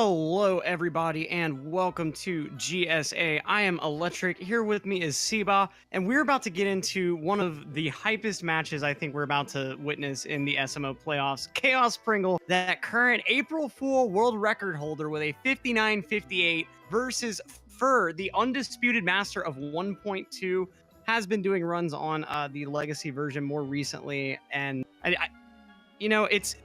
Hello, everybody, and welcome to GSA. I am Electric. Here with me is Seba, and we're about to get into one of the hypest matches I think we're about to witness in the SMO playoffs. Chaospringle, that current April Fool world record holder with a 59.58 versus Fur, the undisputed master of 1.2, has been doing runs on the Legacy version more recently, and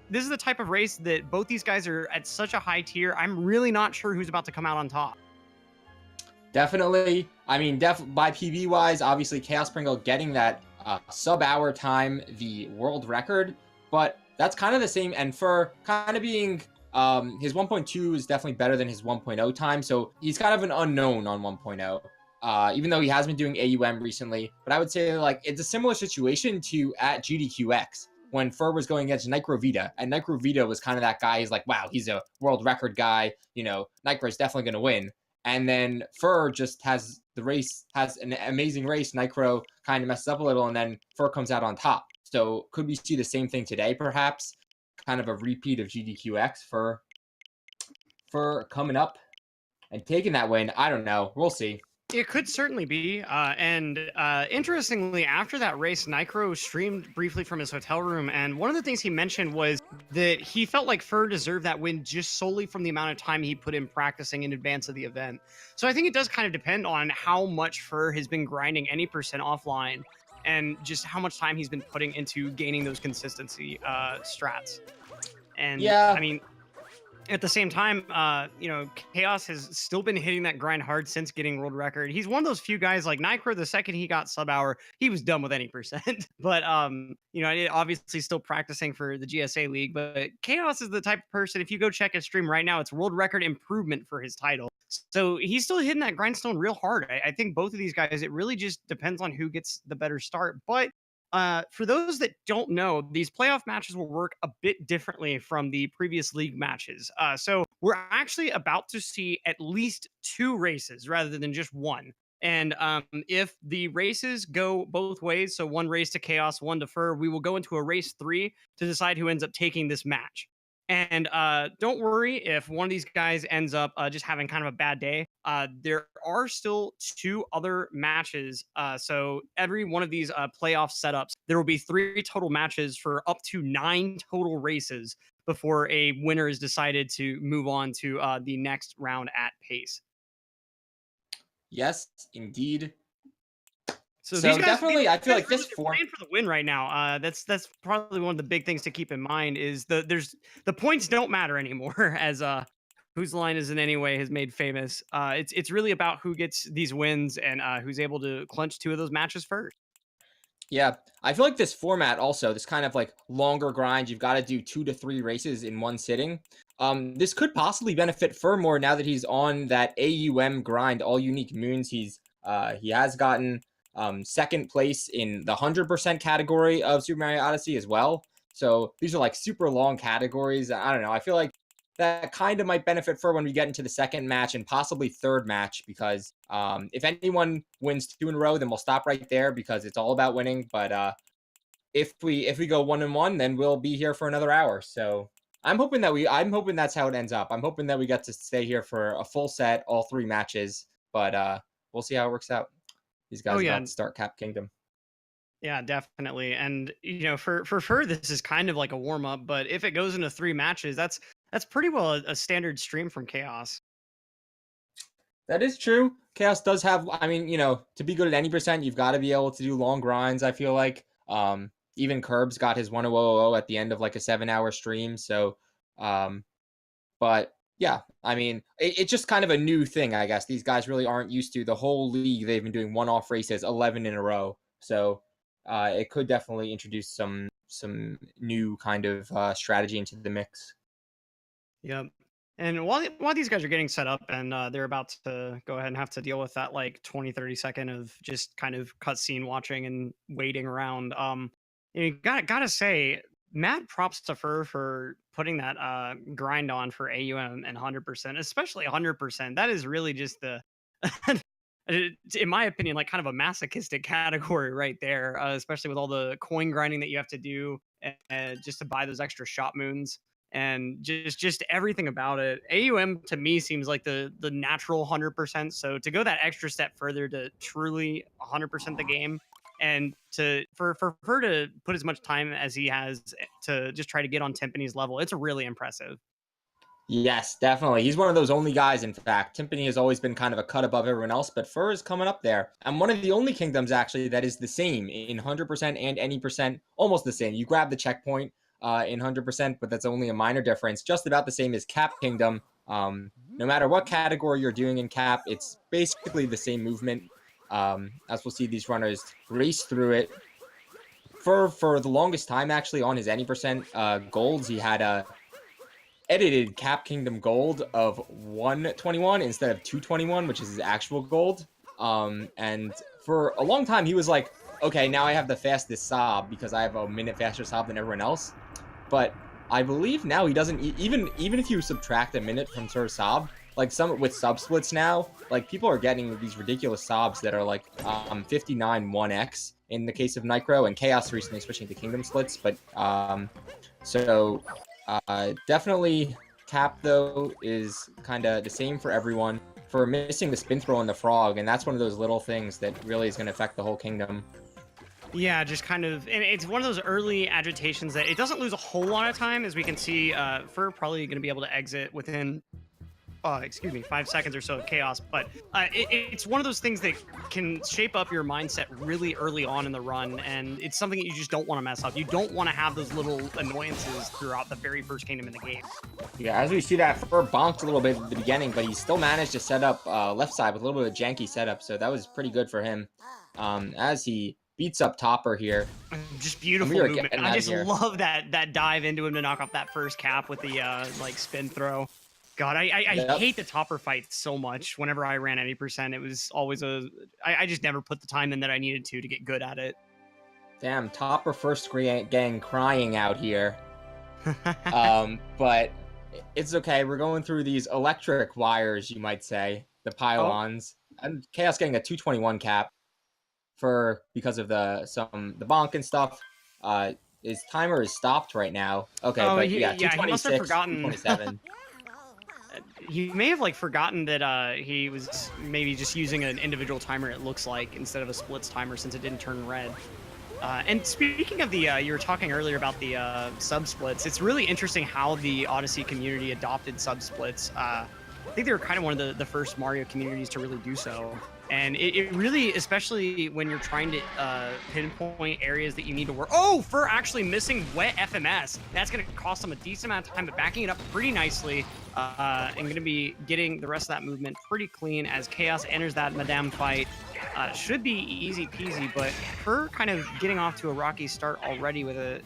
this is the type of race that both these guys are at such a high tier. I'm really not sure who's about to come out on top. Definitely. I mean, by PB wise, obviously Chaospringle getting that sub-hour time, the world record, but that's kind of the same. And for kind of being his 1.2 is definitely better than his 1.0 time, so he's kind of an unknown on 1.0. Even though he has been doing AUM recently, but I would say like it's a similar situation to at GDQX when Fur was going against Nycrovita, and Nycrovita was kind of that guy. He's like, wow, he's a world record guy. You know, Nycro's definitely going to win. And then Fur just has an amazing race. Nycro kind of messes up a little, and then Fur comes out on top. So could we see the same thing today, perhaps? Kind of a repeat of GDQX for coming up and taking that win. I don't know. We'll see. It could certainly be. Interestingly, after that race, Nycro streamed briefly from his hotel room. And one of the things he mentioned was that he felt like Fur deserved that win just solely from the amount of time he put in practicing in advance of the event. So I think it does kind of depend on how much Fur has been grinding any percent offline and just how much time he's been putting into gaining those consistency strats. And yeah, I mean, at the same time, Chaos has still been hitting that grind hard since getting world record. He's one of those few guys like Nycro. The second he got sub hour, he was done with any percent. But obviously still practicing for the GSA league. But Chaos is the type of person. If you go check his stream right now, it's world record improvement for his title. So he's still hitting that grindstone real hard. I think both of these guys. It really just depends on who gets the better start. But for those that don't know, these playoff matches will work a bit differently from the previous league matches. So we're actually about to see at least two races rather than just one. And if the races go both ways, so one race to Chaos, one to Fur, we will go into a race 3 to decide who ends up taking this match. And don't worry if one of these guys ends up just having kind of a bad day. There are still 2 other matches. So every one of these playoff setups, there will be 3 total matches for up to 9 total races before a winner is decided to move on to the next round at pace. Yes, indeed. So these guys, definitely, I feel like this playing for the win right now. That's probably one of the big things to keep in mind is the points don't matter anymore as whose line is in any way has made famous. It's really about who gets these wins and who's able to clinch 2 of those matches first. Yeah, I feel like this format also, this kind of like longer grind, you've got to do 2 to 3 races in one sitting. This could possibly benefit Fur more now that he's on that AUM grind, all unique moons. He has gotten second place in the 100% category of Super Mario Odyssey as well. So these are like super long categories. I don't know. I feel like that kind of might benefit Fur when we get into the second match and possibly third match, because if anyone wins 2 in a row, then we'll stop right there because it's all about winning. But if we go 1-1, then we'll be here for another hour. So I'm hoping that's how it ends up. I'm hoping that we get to stay here for a full set, all 3 matches. But we'll see how it works out. These guys about to start Cap Kingdom. Yeah, definitely. And for Fur, this is kind of like a warm up. But if it goes into 3 matches, that's pretty well a standard stream from Chaos. That is true. Chaos does have, I mean, to be good at any percent, you've got to be able to do long grinds, I feel like. Even Curbs got his 1-0-0 at the end of like a 7-hour stream. So, but yeah, I mean, it's just kind of a new thing, I guess. These guys really aren't used to the whole league. They've been doing one-off races 11 in a row. So it could definitely introduce some new kind of strategy into the mix. Yep. And while these guys are getting set up and they're about to go ahead and have to deal with that like 20-30 second of just kind of cutscene watching and waiting around, you gotta say, mad props to Fur for putting that grind on for AUM and 100%, especially 100%. That is really just the in my opinion, like kind of a masochistic category right there, especially with all the coin grinding that you have to do just to buy those extra shot moons. and just everything about it. AUM to me seems like the natural 100%. So to go that extra step further to truly 100% the game, and for her to put as much time as he has to just try to get on Timpani's level, it's really impressive. Yes, definitely. He's one of those only guys, in fact. Timpani has always been kind of a cut above everyone else, but Fur is coming up there. And one of the only kingdoms, actually, that is the same in 100% and any percent, almost the same. You grab the checkpoint in 100%, but that's only a minor difference. Just about the same as Cap Kingdom. No matter what category you're doing in Cap, it's basically the same movement. As we'll see these runners race through it. For the longest time, actually, on his any percent golds, he had a edited Cap Kingdom gold of 121 instead of 221, which is his actual gold. And for a long time, he was like, okay, now I have the fastest sob because I have a minute faster sob than everyone else. But I believe now he doesn't, even if you subtract a minute from Sir Sob, like some with sub splits now, like people are getting these ridiculous sobs that are like 59 1x in the case of Nicro, and Chaos recently switching to Kingdom splits. But so definitely Cap, though, is kind of the same for everyone for missing the spin throw on the frog, and that's one of those little things that really is going to affect the whole kingdom. Yeah, just kind of, and it's one of those early agitations that it doesn't lose a whole lot of time, as we can see. Fur probably going to be able to exit within 5 seconds or so of Chaos, but it's one of those things that can shape up your mindset really early on in the run, and it's something that you just don't want to mess up. You don't want to have those little annoyances throughout the very first kingdom in the game. Yeah, as we see that, Fur bonked a little bit at the beginning, but he still managed to set up left side with a little bit of janky setup, so that was pretty good for him. As he beats up Topper here. Just beautiful movement. I just love that dive into him to knock off that first cap with the like spin throw. God, I hate the Topper fight so much. Whenever I ran any percent, it was always I just never put the time in that I needed to get good at it. Damn, Topper first gang crying out here. But it's okay. We're going through these electric wires, you might say, the pylons. And Chaos getting a 221 cap because of the bonk and stuff. His timer is stopped right now. Okay, but yeah, 226, he must have forgotten. 227. He may have like forgotten that he was maybe just using an individual timer, it looks like, instead of a splits timer, since it didn't turn red. And speaking of the, you were talking earlier about the sub splits. It's really interesting how the Odyssey community adopted sub splits. I think they were kind of one of the first Mario communities to really do so. And it really, especially when you're trying to pinpoint areas that you need to work. Oh, for actually missing wet FMS. That's going to cost them a decent amount of time, but backing it up pretty nicely. And going to be getting the rest of that movement pretty clean as Chaos enters that Madame fight. Should be easy peasy, but her kind of getting off to a rocky start already with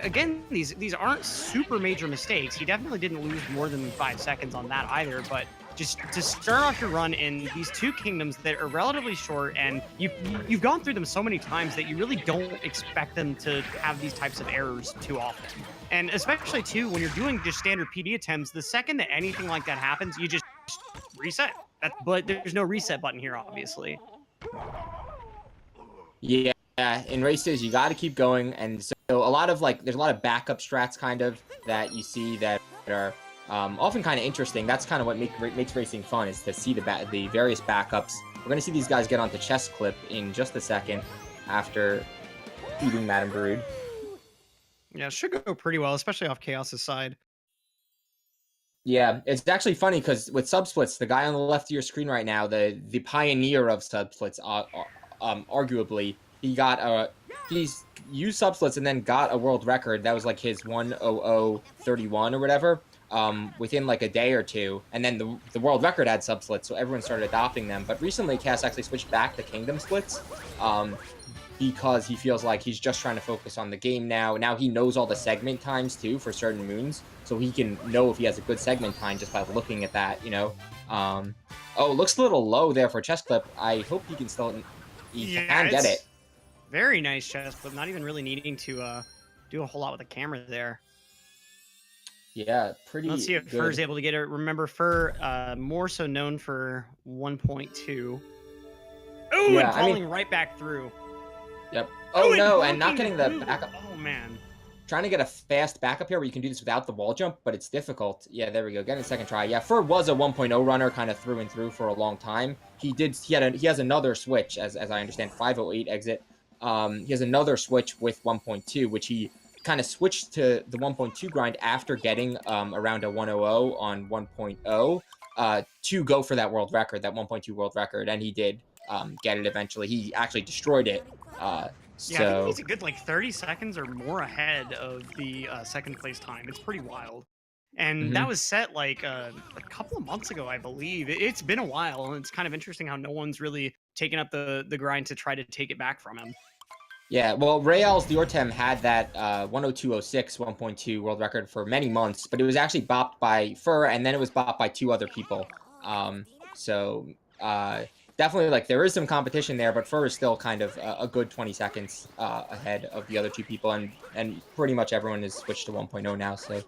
again, these aren't super major mistakes. He definitely didn't lose more than 5 seconds on that either, but just to start off your run in these two kingdoms that are relatively short, and you've gone through them so many times that you really don't expect them to have these types of errors too often. And especially too, when you're doing just standard PD attempts, the second that anything like that happens, you just reset. But there's no reset button here, obviously. Yeah, in races you got to keep going, and so there's a lot of backup strats kind of that you see that are often kind of interesting. That's kind of what makes racing fun, is to see the various backups. We're gonna see these guys get onto chest clip in just a second after beating Madame Brood. Yeah, it should go pretty well, especially off Chaos's side. Yeah, it's actually funny because with subsplits, the guy on the left of your screen right now, the pioneer of subsplits, arguably, he's used subsplits and then got a world record. That was like his 1:00:31 or whatever, within like a day or two. And then the world record had subsplits, so everyone started adopting them. But recently, Cass actually switched back to Kingdom splits, because he feels like he's just trying to focus on the game now. Now he knows all the segment times too for certain moons, so he can know if he has a good segment time just by looking at that, you know. Oh, looks a little low there for chest clip. I hope he can still can get it. Very nice chest clip, not even really needing to do a whole lot with the camera there. Yeah, pretty. Let's see if good. Fur's able to get it. Remember, Fur more so known for 1.2. Oh, yeah, and falling right back through. Yep. Oh no, and not getting the backup. Oh man. Trying to get a fast backup here where you can do this without the wall jump, but it's difficult. Yeah, there we go. Getting a second try. Yeah, Fur was a 1.0 runner kind of through and through for a long time. He has another switch, as I understand, 508 exit. He has another switch with 1.2, which he kind of switched to the 1.2 grind after getting around a 100 on 1.0 to go for that world record, that 1.2 world record, and he did get it eventually. He actually destroyed it. Yeah, I think So he's a good like 30 seconds or more ahead of the second place time. It's pretty wild. And that mhm. was set like a couple of months ago, I believe. It's been a while, and it's kind of interesting how no one's really taken up the grind to try to take it back from him. Yeah, well, Reals Diortem had that 102.06 1.2 world record for many months, but it was actually bopped by Fur, and then it was bopped by two other people. So definitely, like, there is some competition there, but Fur is still kind of a good 20 seconds ahead of the other two people, and pretty much everyone has switched to 1.0 now, so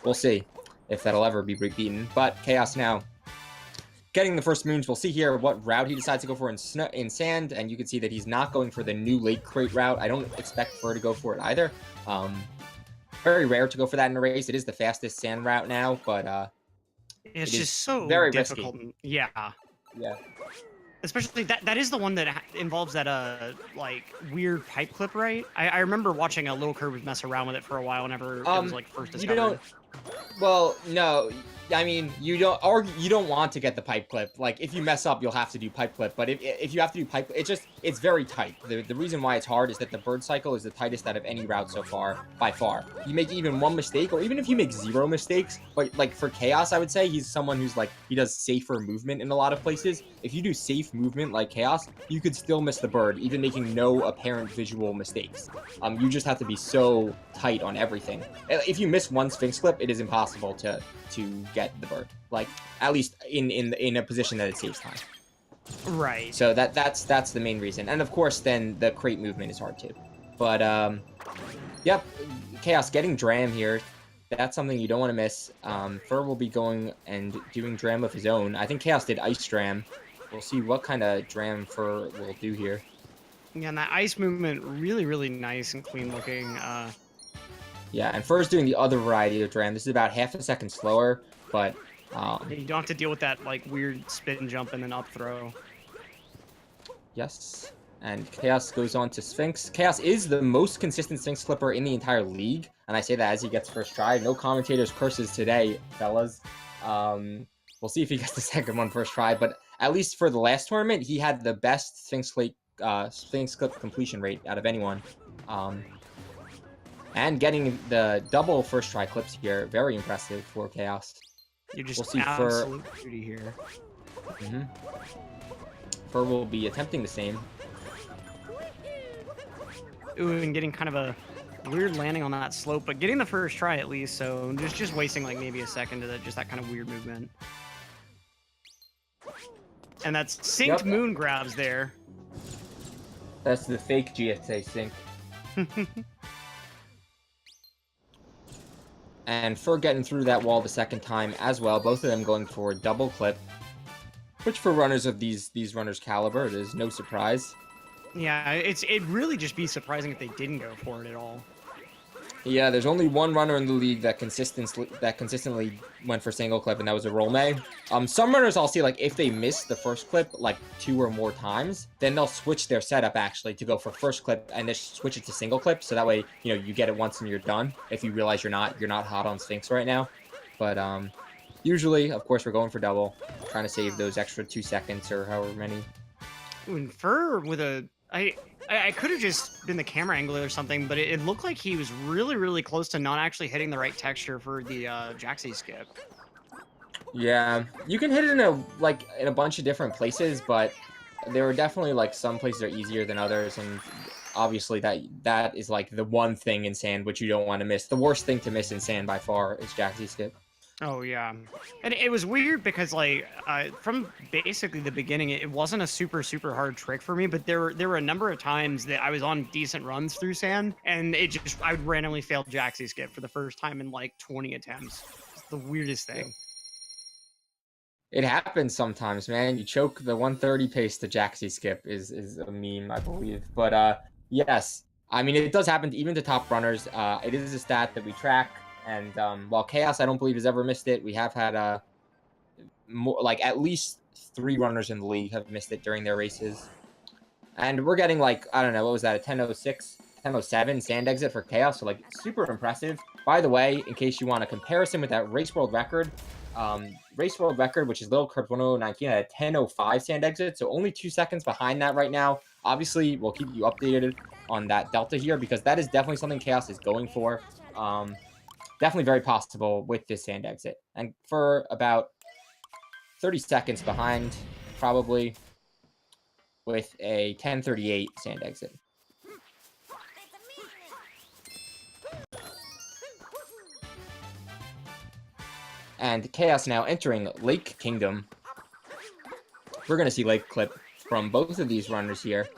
we'll see if that'll ever be beaten. But Chaos now getting the first moons. We'll see here what route he decides to go for in sand, and you can see that he's not going for the new late crate route. I don't expect Fur to go for it either. Very rare to go for that in a race. It is the fastest sand route now, but It's it is just so very difficult. risky. Yeah. Yeah. Especially that is the one that involves that like weird pipe clip, right? I remember watching a little curve mess around with it for a while whenever it was like first You discovered. don't. Well, no. I mean, you don't want to get the pipe clip. Like, if you mess up, you'll have to do pipe clip. But if you have to do pipe, it's very tight. The reason why it's hard is that the bird cycle is the tightest out of any route so far, by far. You make even one mistake, or even if you make zero mistakes, but like for Chaos, I would say he's someone who's like, he does safer movement in a lot of places. If you do safe movement like Chaos, you could still miss the bird, even making no apparent visual mistakes. You just have to be so tight on everything. If you miss one Sphinx clip, it is impossible to get the bird, like, at least in a position that it saves time. Right. So that's the main reason, and of course then the crate movement is hard too. But yep, Chaos getting Dram here, that's something you don't want to miss. Fur will be going and doing Dram of his own. I think Chaos did Ice Dram. We'll see what kind of Dram Fur will do here. Yeah, and that ice movement really nice and clean looking. Yeah, and Fur's doing the other variety of Dram. This is about half a second slower, but You don't have to deal with that like weird spin jump and then up throw. yes. And Chaos goes on to Sphinx. Chaos is the most consistent Sphinx clipper in the entire league, and I say that as he gets first try. No commentators curses today, fellas. We'll see if he gets the second one first try, but at least for the last tournament, he had the best Sphinx clip completion rate out of anyone. And getting the double first try clips here, very impressive for Chaos. You're just We'll see absolute beauty here. Fur will be attempting the same. Ooh, and getting kind of a weird landing on that slope, but getting the first try at least, so just wasting like maybe a second to just that kind of weird movement. And that's synced moon grabs there. That's the fake GSA sync. And Fur getting through that wall the second time as well. Both of them going for a double clip, which for runners of these runners' caliber, it is no surprise. Yeah, it'd really just be surprising if they didn't go for it at all. Yeah, there's only one runner in the league that consistently went for single clip, and that was a Rolme. Some runners I'll see, like, if they miss the first clip like 2 or more times, then they'll switch their setup actually to go for first clip and just switch it to single clip, so that way, you know, you get it once and you're done. If you realize you're not hot on Sphinx right now, but usually, of course, we're going for double, trying to save those extra 2 seconds or however many. And Fur with a I could have just been the camera angle or something, but it looked like he was really close to not actually hitting the right texture for the Jaxi skip. Yeah, you can hit it in a bunch of different places, but there are definitely like some places are easier than others, and obviously that is like the one thing in sand which you don't want to miss. The worst thing to miss in sand by far is Jaxi skip. Oh yeah, and it was weird because like from basically the beginning, it wasn't a super hard trick for me, but there were a number of times that I was on decent runs through sand, and I would randomly fail Jaxi skip for the first time in like 20 attempts. It's the weirdest thing. It happens sometimes, man. You choke the 130 pace to Jaxi skip is a meme, I believe. But yes, I mean, it does happen even to top runners. It is a stat that we track, and while Chaos, I don't believe has ever missed it. We have had more like at least 3 runners in the league have missed it during their races, and we're getting like I don't know what was that, a 10:06, 10:07 sand exit for Chaos, so like super impressive. By the way, in case you want a comparison with that race world record, which is Little Curbs 1019 at a 10:05 sand exit, so only 2 seconds behind that right now. Obviously, we'll keep you updated on that delta here because that is definitely something Chaos is going for. Definitely very possible with this sand exit, and for about 30 seconds behind, probably with a 10:38 sand exit. And Chaos now entering Lake Kingdom. We're going to see Lake Clip from both of these runners here.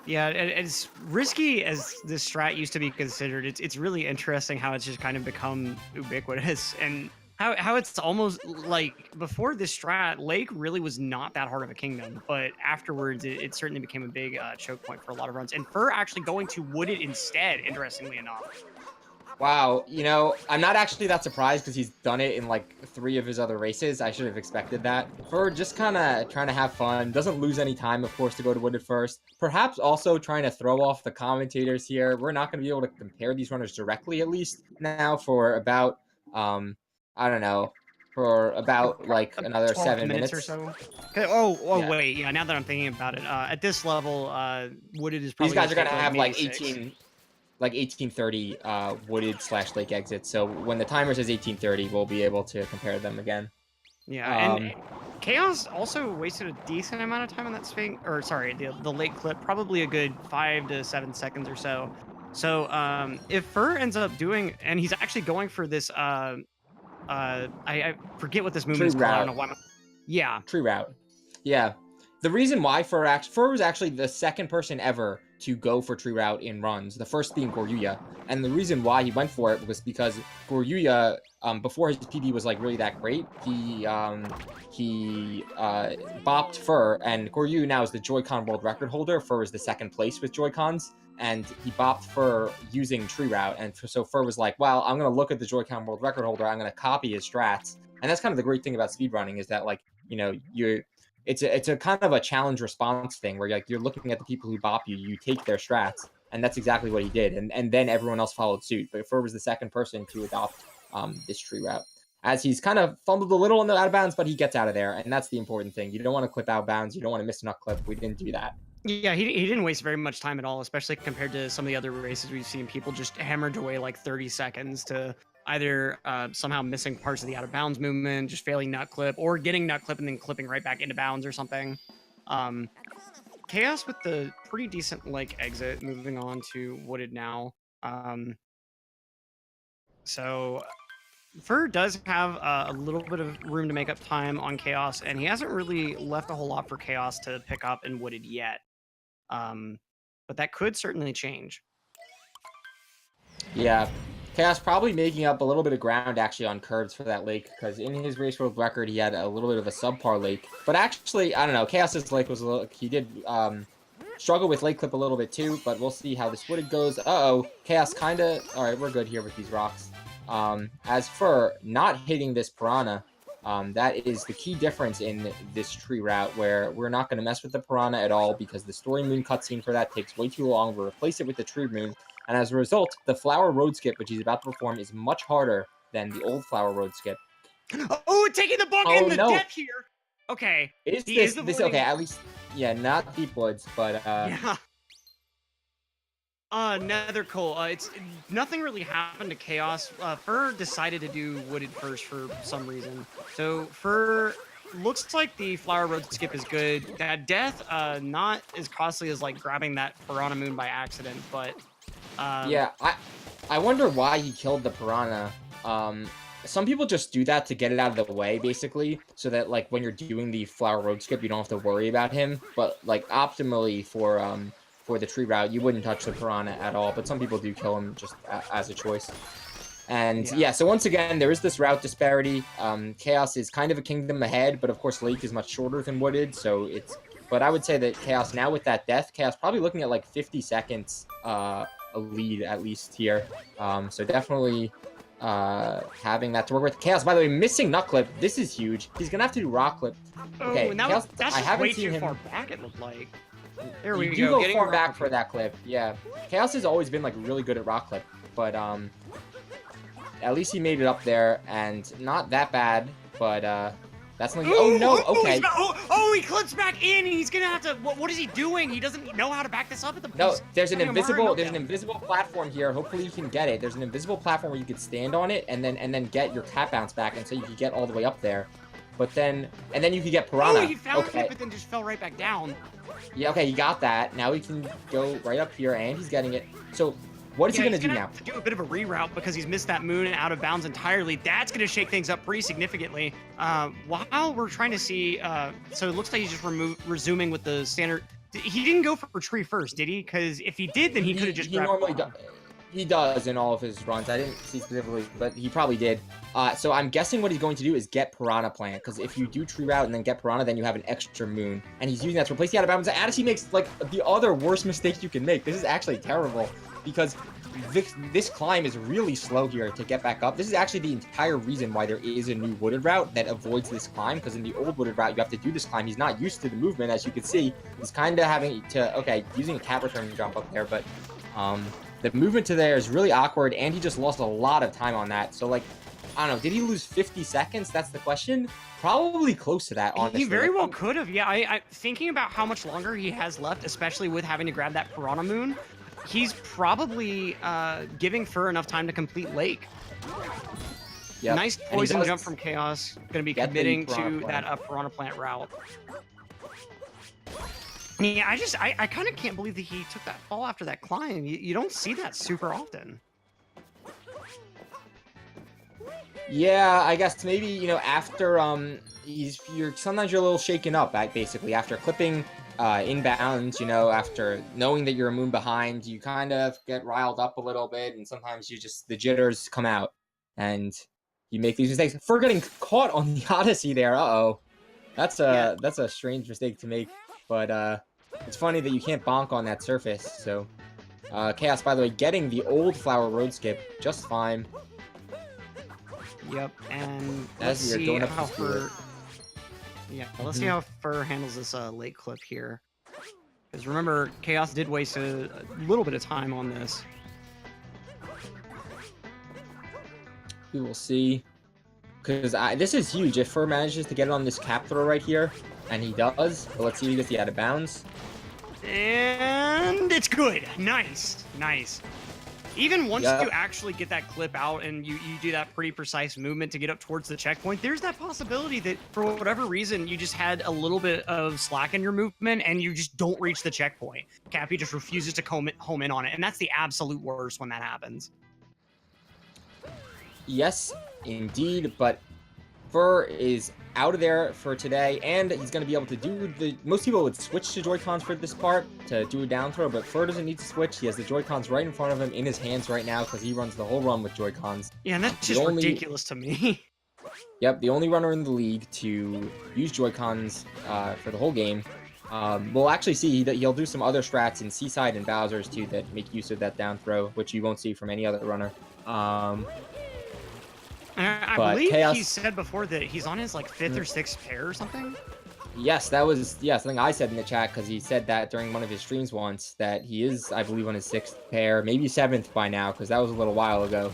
Yeah, as risky as this strat used to be considered, it's really interesting how it's just kind of become ubiquitous, and how it's almost like before this strat, Lake really was not that hard of a kingdom, but afterwards it certainly became a big choke point for a lot of runs, and Fur actually going to Wooded instead, interestingly enough. Wow, you know, I'm not actually that surprised because he's done it in like 3 of his other races. I should have expected that. For just kind of trying to have fun, doesn't lose any time, of course, to go to Wooded first. Perhaps also trying to throw off the commentators here. We're not going to be able to compare these runners directly, at least now, for about, I don't know, for about like another 7 minutes or so. Okay. Oh, yeah. Wait, yeah. Now that I'm thinking about it, at this level, Wooded is These probably guys are going to take, have like maybe 6. 1830 Wooded / Lake exits. So when the timer says 1830, we'll be able to compare them again. Yeah, and Chaos also wasted a decent amount of time on that swing, or sorry, the late clip, probably a good 5 to 7 seconds or so. So if Fur ends up doing, and he's actually going for this, I forget what this movement Tree is called. I don't route. know why. Yeah. Tree route. Yeah. The reason why Fur was actually the second person ever to go for tree route in runs, the first being Goryuya. And the reason why he went for it was because Goryuya, before his PB was like really that great, he bopped Fur, and Goryuya now is the Joy-Con world record holder. Fur is the second place with Joy-Cons, and he bopped Fur using tree route. And so Fur was like, well, I'm going to look at the Joy-Con world record holder, I'm going to copy his strats. And that's kind of the great thing about speedrunning is that, like, you know, it's a kind of a challenge response thing where you're looking at the people who bop you, you take their strats, and that's exactly what he did. And then everyone else followed suit. But Fur was the second person to adopt this tree route. As he's kind of fumbled a little in the out of bounds, but he gets out of there, and that's the important thing. You don't want to clip out of bounds. You don't want to miss a nut clip. We didn't do that. Yeah, he didn't waste very much time at all, especially compared to some of the other races we've seen. People just hammered away like 30 seconds to either somehow missing parts of the out of bounds movement, just failing nut clip, or getting nut clip and then clipping right back into bounds or something. Chaos with the pretty decent like exit, moving on to Wooded now. So Fur does have a little bit of room to make up time on Chaos, and he hasn't really left a whole lot for Chaos to pick up in Wooded yet. But that could certainly change. Yeah. Chaos probably making up a little bit of ground actually on curbs for that lake, because in his race world record he had a little bit of a subpar lake. But actually, I don't know, Chaos's lake was a little, he did struggle with lake clip a little bit too, but we'll see how this Wooded goes. Uh-oh, Chaos kinda, alright, we're good here with these rocks. As for not hitting this piranha, that is the key difference in this tree route, where we're not going to mess with the piranha at all because the story moon cutscene for that takes way too long. We'll replace it with the tree moon, and as a result, the flower road skip, which he's about to perform, is much harder than the old flower road skip. Oh, taking the book in the depth here. Okay. Is this okay? At least, yeah, not Deep Woods, but yeah. Nether Coal. It's nothing really happened to Chaos. Fur decided to do Wooded first for some reason. So Fur looks like the Flower Road skip is good. That death, not as costly as like grabbing that Piranha Moon by accident, but yeah, I wonder why he killed the piranha. Some people just do that to get it out of the way, basically, so that like when you're doing the Flower Road skip, you don't have to worry about him. But like optimally for the tree route, you wouldn't touch the piranha at all. But some people do kill him just as a choice. And yeah, so once again, there is this route disparity. Chaos is kind of a kingdom ahead, but of course Lake is much shorter than Wooded, so it's But I would say that Chaos now with that death, Chaos probably looking at like 50 seconds a lead at least here. So definitely having that to work with. Chaos, by the way, missing Nut Clip. This is huge. He's gonna have to do Rock Clip. Oh, Okay, and Chaos, that's I just haven't way seen too him. far back, it looked like. There You we do go. go far back Rock for that clip. Yeah, Chaos has always been like really good at Rock Clip, but at least he made it up there, and not that bad, but that's something. Oh no, okay. He clips back in. He's gonna have to. What is he doing? He doesn't know how to back this up at the. No, there's an invisible platform here. Hopefully you can get it. There's an invisible platform where you could stand on it and then get your cat bounce back, and so you could get all the way up there. But then you could get Piranha. Oh, he found it, but then just fell right back down. Yeah, okay, he got that. Now he can go right up here, and he's getting it. So what is he gonna do now? Have to do a bit of a reroute because he's missed that moon out of bounds entirely. That's gonna shake things up pretty significantly. While we're trying to see, so it looks like he's just resuming with the standard. He didn't go for tree first, did he? Because if he did, then he could have just grabbed. Normally does. He does in all of his runs. I didn't see specifically, but he probably did. So I'm guessing what he's going to do is get Piranha Plant, because if you do tree route and then get Piranha, then you have an extra moon. And he's using that to replace the out of bounds. Odyssey makes like the other worst mistake you can make. This is actually terrible, because this climb is really slow here to get back up. This is actually the entire reason why there is a new wooded route that avoids this climb, because in the old wooded route, you have to do this climb. He's not used to the movement, as you can see. He's kind of having to, okay, using a cap return jump up there, but the movement to there is really awkward, and he just lost a lot of time on that. So, like, I don't know, did he lose 50 seconds? That's the question. Probably close to that, honestly. He very well could have. Yeah, I thinking about how much longer he has left, especially with having to grab that Piranha Moon, he's probably giving Fur enough time to complete Lake. Yep. Nice poison jump from Chaos. Going to be committing to that Piranha Plant route. Yeah, I kind of can't believe that he took that fall after that climb. You don't see that super often. Yeah, I guess maybe, you know, after sometimes you're a little shaken up, basically after clipping inbounds, you know, after knowing that you're a moon behind, you kind of get riled up a little bit, and sometimes the jitters come out and you make these mistakes. For getting caught on the Odyssey there, that's a strange mistake to make, but it's funny that you can't bonk on that surface. So Chaos, by the way, getting the old flower road skip just fine. Yep, and let's see how Fur. Yeah, let's see how Fur handles this late clip here. Because remember, Chaos did waste a little bit of time on this. We will see. Because this is huge. If Fur manages to get it on this cap throw right here, and he does, but let's see if he gets the out of bounds. And it's good. Nice, nice. Even once you actually get that clip out and you do that pretty precise movement to get up towards the checkpoint, there's that possibility that for whatever reason, you just had a little bit of slack in your movement and you just don't reach the checkpoint. Cappy just refuses to home in on it, and that's the absolute worst when that happens. Yes, indeed, but Fur is out of there for today, and he's going to be able to do most people would switch to Joy-Cons for this part to do a down throw, but Fur doesn't need to switch. He has the Joy-Cons right in front of him in his hands right now because he runs the whole run with Joy-Cons. Yeah, and that's just ridiculous to me. Yep, the only runner in the league to use Joy-Cons for the whole game. We'll actually see he'll do some other strats in Seaside and Bowser's too that make use of that down throw, which you won't see from any other runner. I believe he said before that he's on his like 5th or 6th pair or something. Yes, that was something I said in the chat, because he said that during one of his streams once, that he is, I believe, on his 6th pair, maybe 7th by now, because that was a little while ago.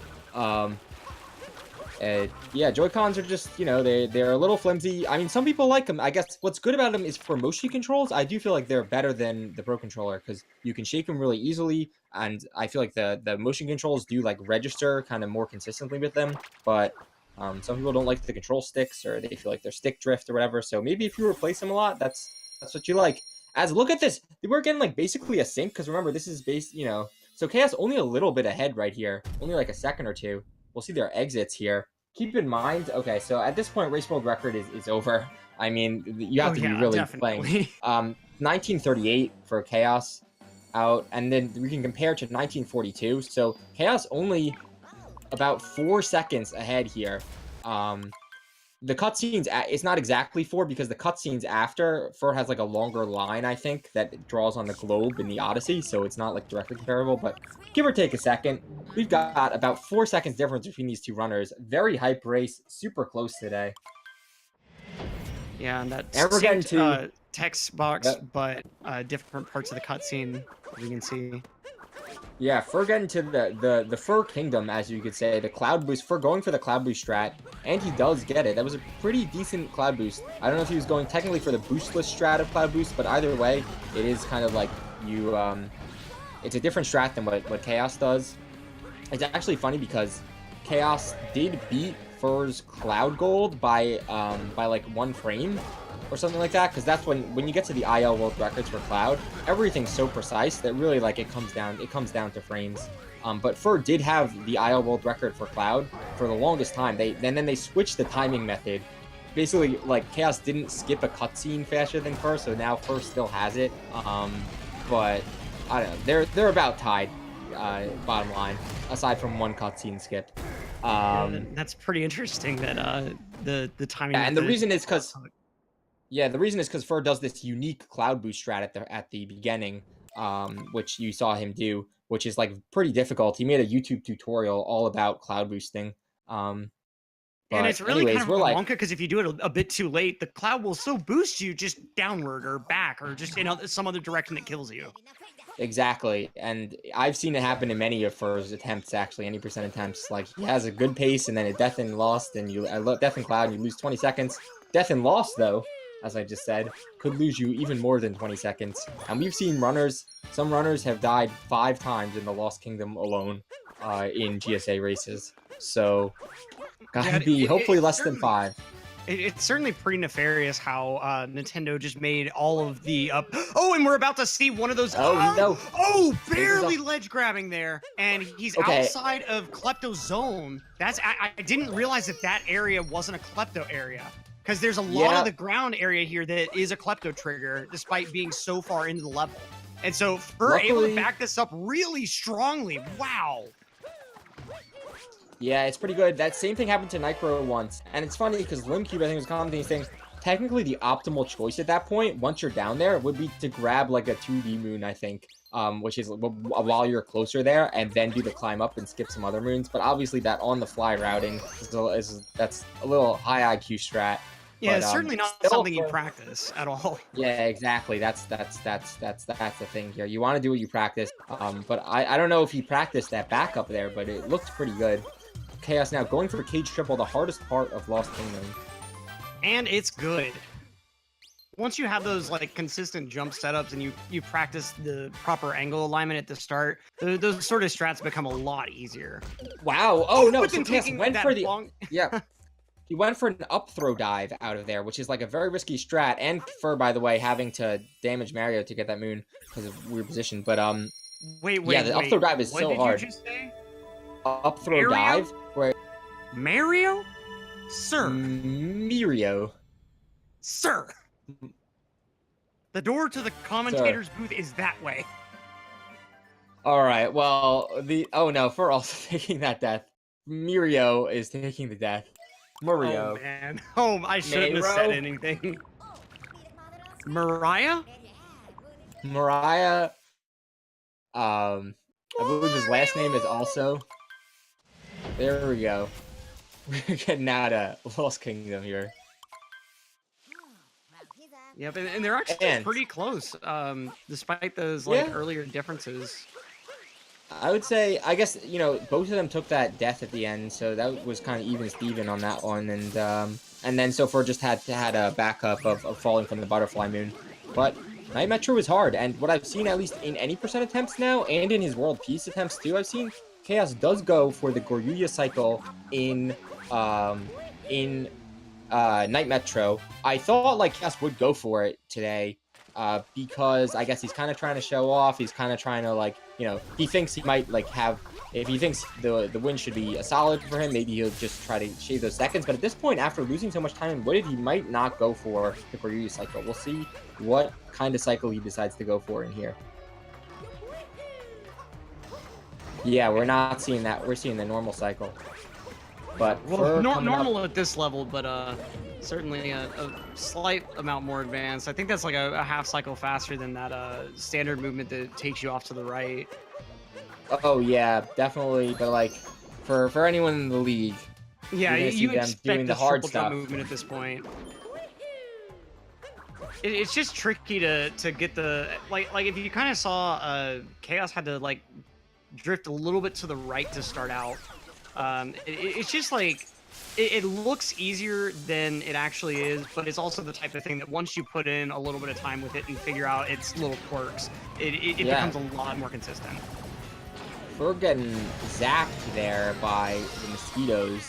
Yeah, Joy-Cons are just, you know, they're a little flimsy. I mean, some people like them. I guess what's good about them is for motion controls, I do feel like they're better than the Pro Controller, because you can shake them really easily, and I feel like the motion controls do like register kind of more consistently with them, but some people don't like the control sticks, or they feel like they're stick drift or whatever, so maybe if you replace them a lot, that's what you like. As look at this, we're getting like basically a sync, because remember, this is you know, so Chaos only a little bit ahead right here, only like a second or two. We'll see their exits here. Keep in mind, okay, so at this point, Race World Record is over. I mean, you have to be really playing. 1938 for Chaos out, and then we can compare to 1942. So Chaos only about 4 seconds ahead here. the cutscenes, it's not exactly 4 because the cutscenes after Fur has like a longer line, I think, that draws on the globe in the Odyssey, so it's not like directly comparable, but give or take a second. We've got about 4 seconds difference between these two runners. Very hype race, super close today. Yeah, and that And we're getting to text box, but different parts of the cutscene, as you can see. Yeah, Fur getting to the Fur Kingdom, as you could say, the Cloud Boost. Fur going for the Cloud Boost strat, and he does get it. That was a pretty decent Cloud Boost. I don't know if he was going technically for the boostless strat of Cloud Boost, but either way, it is kind of like you, it's a different strat than what Chaos does. It's actually funny because Chaos did beat Fur's Cloud Gold by like 1 frame or something like that, because that's when you get to the IL world records for Cloud, everything's so precise that really like it comes down to frames. But Fur did have the IL world record for Cloud for the longest time. Then they switched the timing method. Basically, like Chaos didn't skip a cutscene faster than Fur, so now Fur still has it. But I don't know, they're about tied. Bottom line, aside from 1 cutscene skipped. That's pretty interesting that the timing. And the reason is because Fur does this unique Cloud Boost strat at the beginning, which you saw him do, which is like pretty difficult. He made a YouTube tutorial all about Cloud Boosting. And it's really anyways, kind of a wonka because if you do it a bit too late, the Cloud will still boost you just downward or back or just in some other direction that kills you. Exactly, and I've seen it happen in many of Fur's attempts, actually, any percent attempts. Like, he has a good pace, and then a Death and Lost, and Death and Cloud, and you lose 20 seconds. Death and Lost, though, as I just said, could lose you even more than 20 seconds. And we've seen some runners have died 5 times in the Lost Kingdom alone in GSA races. So, gotta be hopefully less than 5. It's certainly pretty nefarious how Nintendo just made all of the Oh, and we're about to see one of those. No! Oh, barely ledge grabbing there, and he's outside of Klepto zone. I didn't realize that area wasn't a Klepto area because there's a lot of the ground area here that is a Klepto trigger, despite being so far into the level. And so we're able to back this up really strongly. Wow. Yeah, it's pretty good. That same thing happened to Nycro once. And it's funny because Limcube, I think, was commenting saying, technically the optimal choice at that point, once you're down there, would be to grab like a 2D moon, I think, which is while you're closer there, and then do the climb up and skip some other moons. But obviously that on-the-fly routing, that's a little high IQ strat. Yeah, it's certainly not something you practice at all. Yeah, exactly. That's the thing here. You want to do what you practice. But I don't know if he practiced that backup there, but it looked pretty good. Chaos now going for Cage Triple, the hardest part of Lost Kingdom. And it's good. Once you have those like consistent jump setups and you practice the proper angle alignment at the start, those sort of strats become a lot easier. Wow. Oh no, so Chaos went for the yeah. He went for an up throw dive out of there, which is like a very risky strat, and Fur, by the way, having to damage Mario to get that moon because of weird position. But yeah, the up throw dive is so hard. What did you just say? Up throw dive where Mario? Sir. Mario. Sir. The door to the commentators booth is that way. All right. Well, oh no, Fur also taking that death. Mario is taking the death. Mario. Oh man. Oh, I shouldn't have said anything. Mariah? Mariah. I believe his last name is also. There we go. We're getting out of Lost Kingdom here. Yep, and they're actually pretty close, despite those earlier differences. I would say, I guess, you know, both of them took that death at the end, so that was kind of even Steven on that one, and then so Fur just had a backup of falling from the butterfly moon. But Night Metro is hard, and what I've seen, at least in any percent attempts now, and in his World Peace attempts too, I've seen Chaos does go for the Goryuya cycle in Night Metro. I thought like Chaos would go for it today, because I guess he's kind of trying to show off. He's kind of trying to, like, you know, he thinks he might like have, if he thinks the win should be a solid for him, maybe he'll just try to shave those seconds. But at this point, after losing so much time in Wooded, he might not go for the Goryuya cycle. We'll see what kind of cycle he decides to go for in here. Yeah, we're not seeing that. We're seeing the normal cycle. But Well, Fur coming up. normal at this level, but certainly a slight amount more advanced. I think that's like a half cycle faster than that standard movement that takes you off to the right. Oh yeah, definitely. But like for anyone in the league, Yeah, you're gonna see you them doing expect the this hard triple jump stuff. movement at this point. It's just tricky to get the like if you kind of saw Chaos had to like drift a little bit to the right to start out. It's just like it looks easier than it actually is, but it's also the type of thing that once you put in a little bit of time with it and figure out its little quirks, it Yeah, becomes a lot more consistent. Fur getting zapped there by the mosquitoes.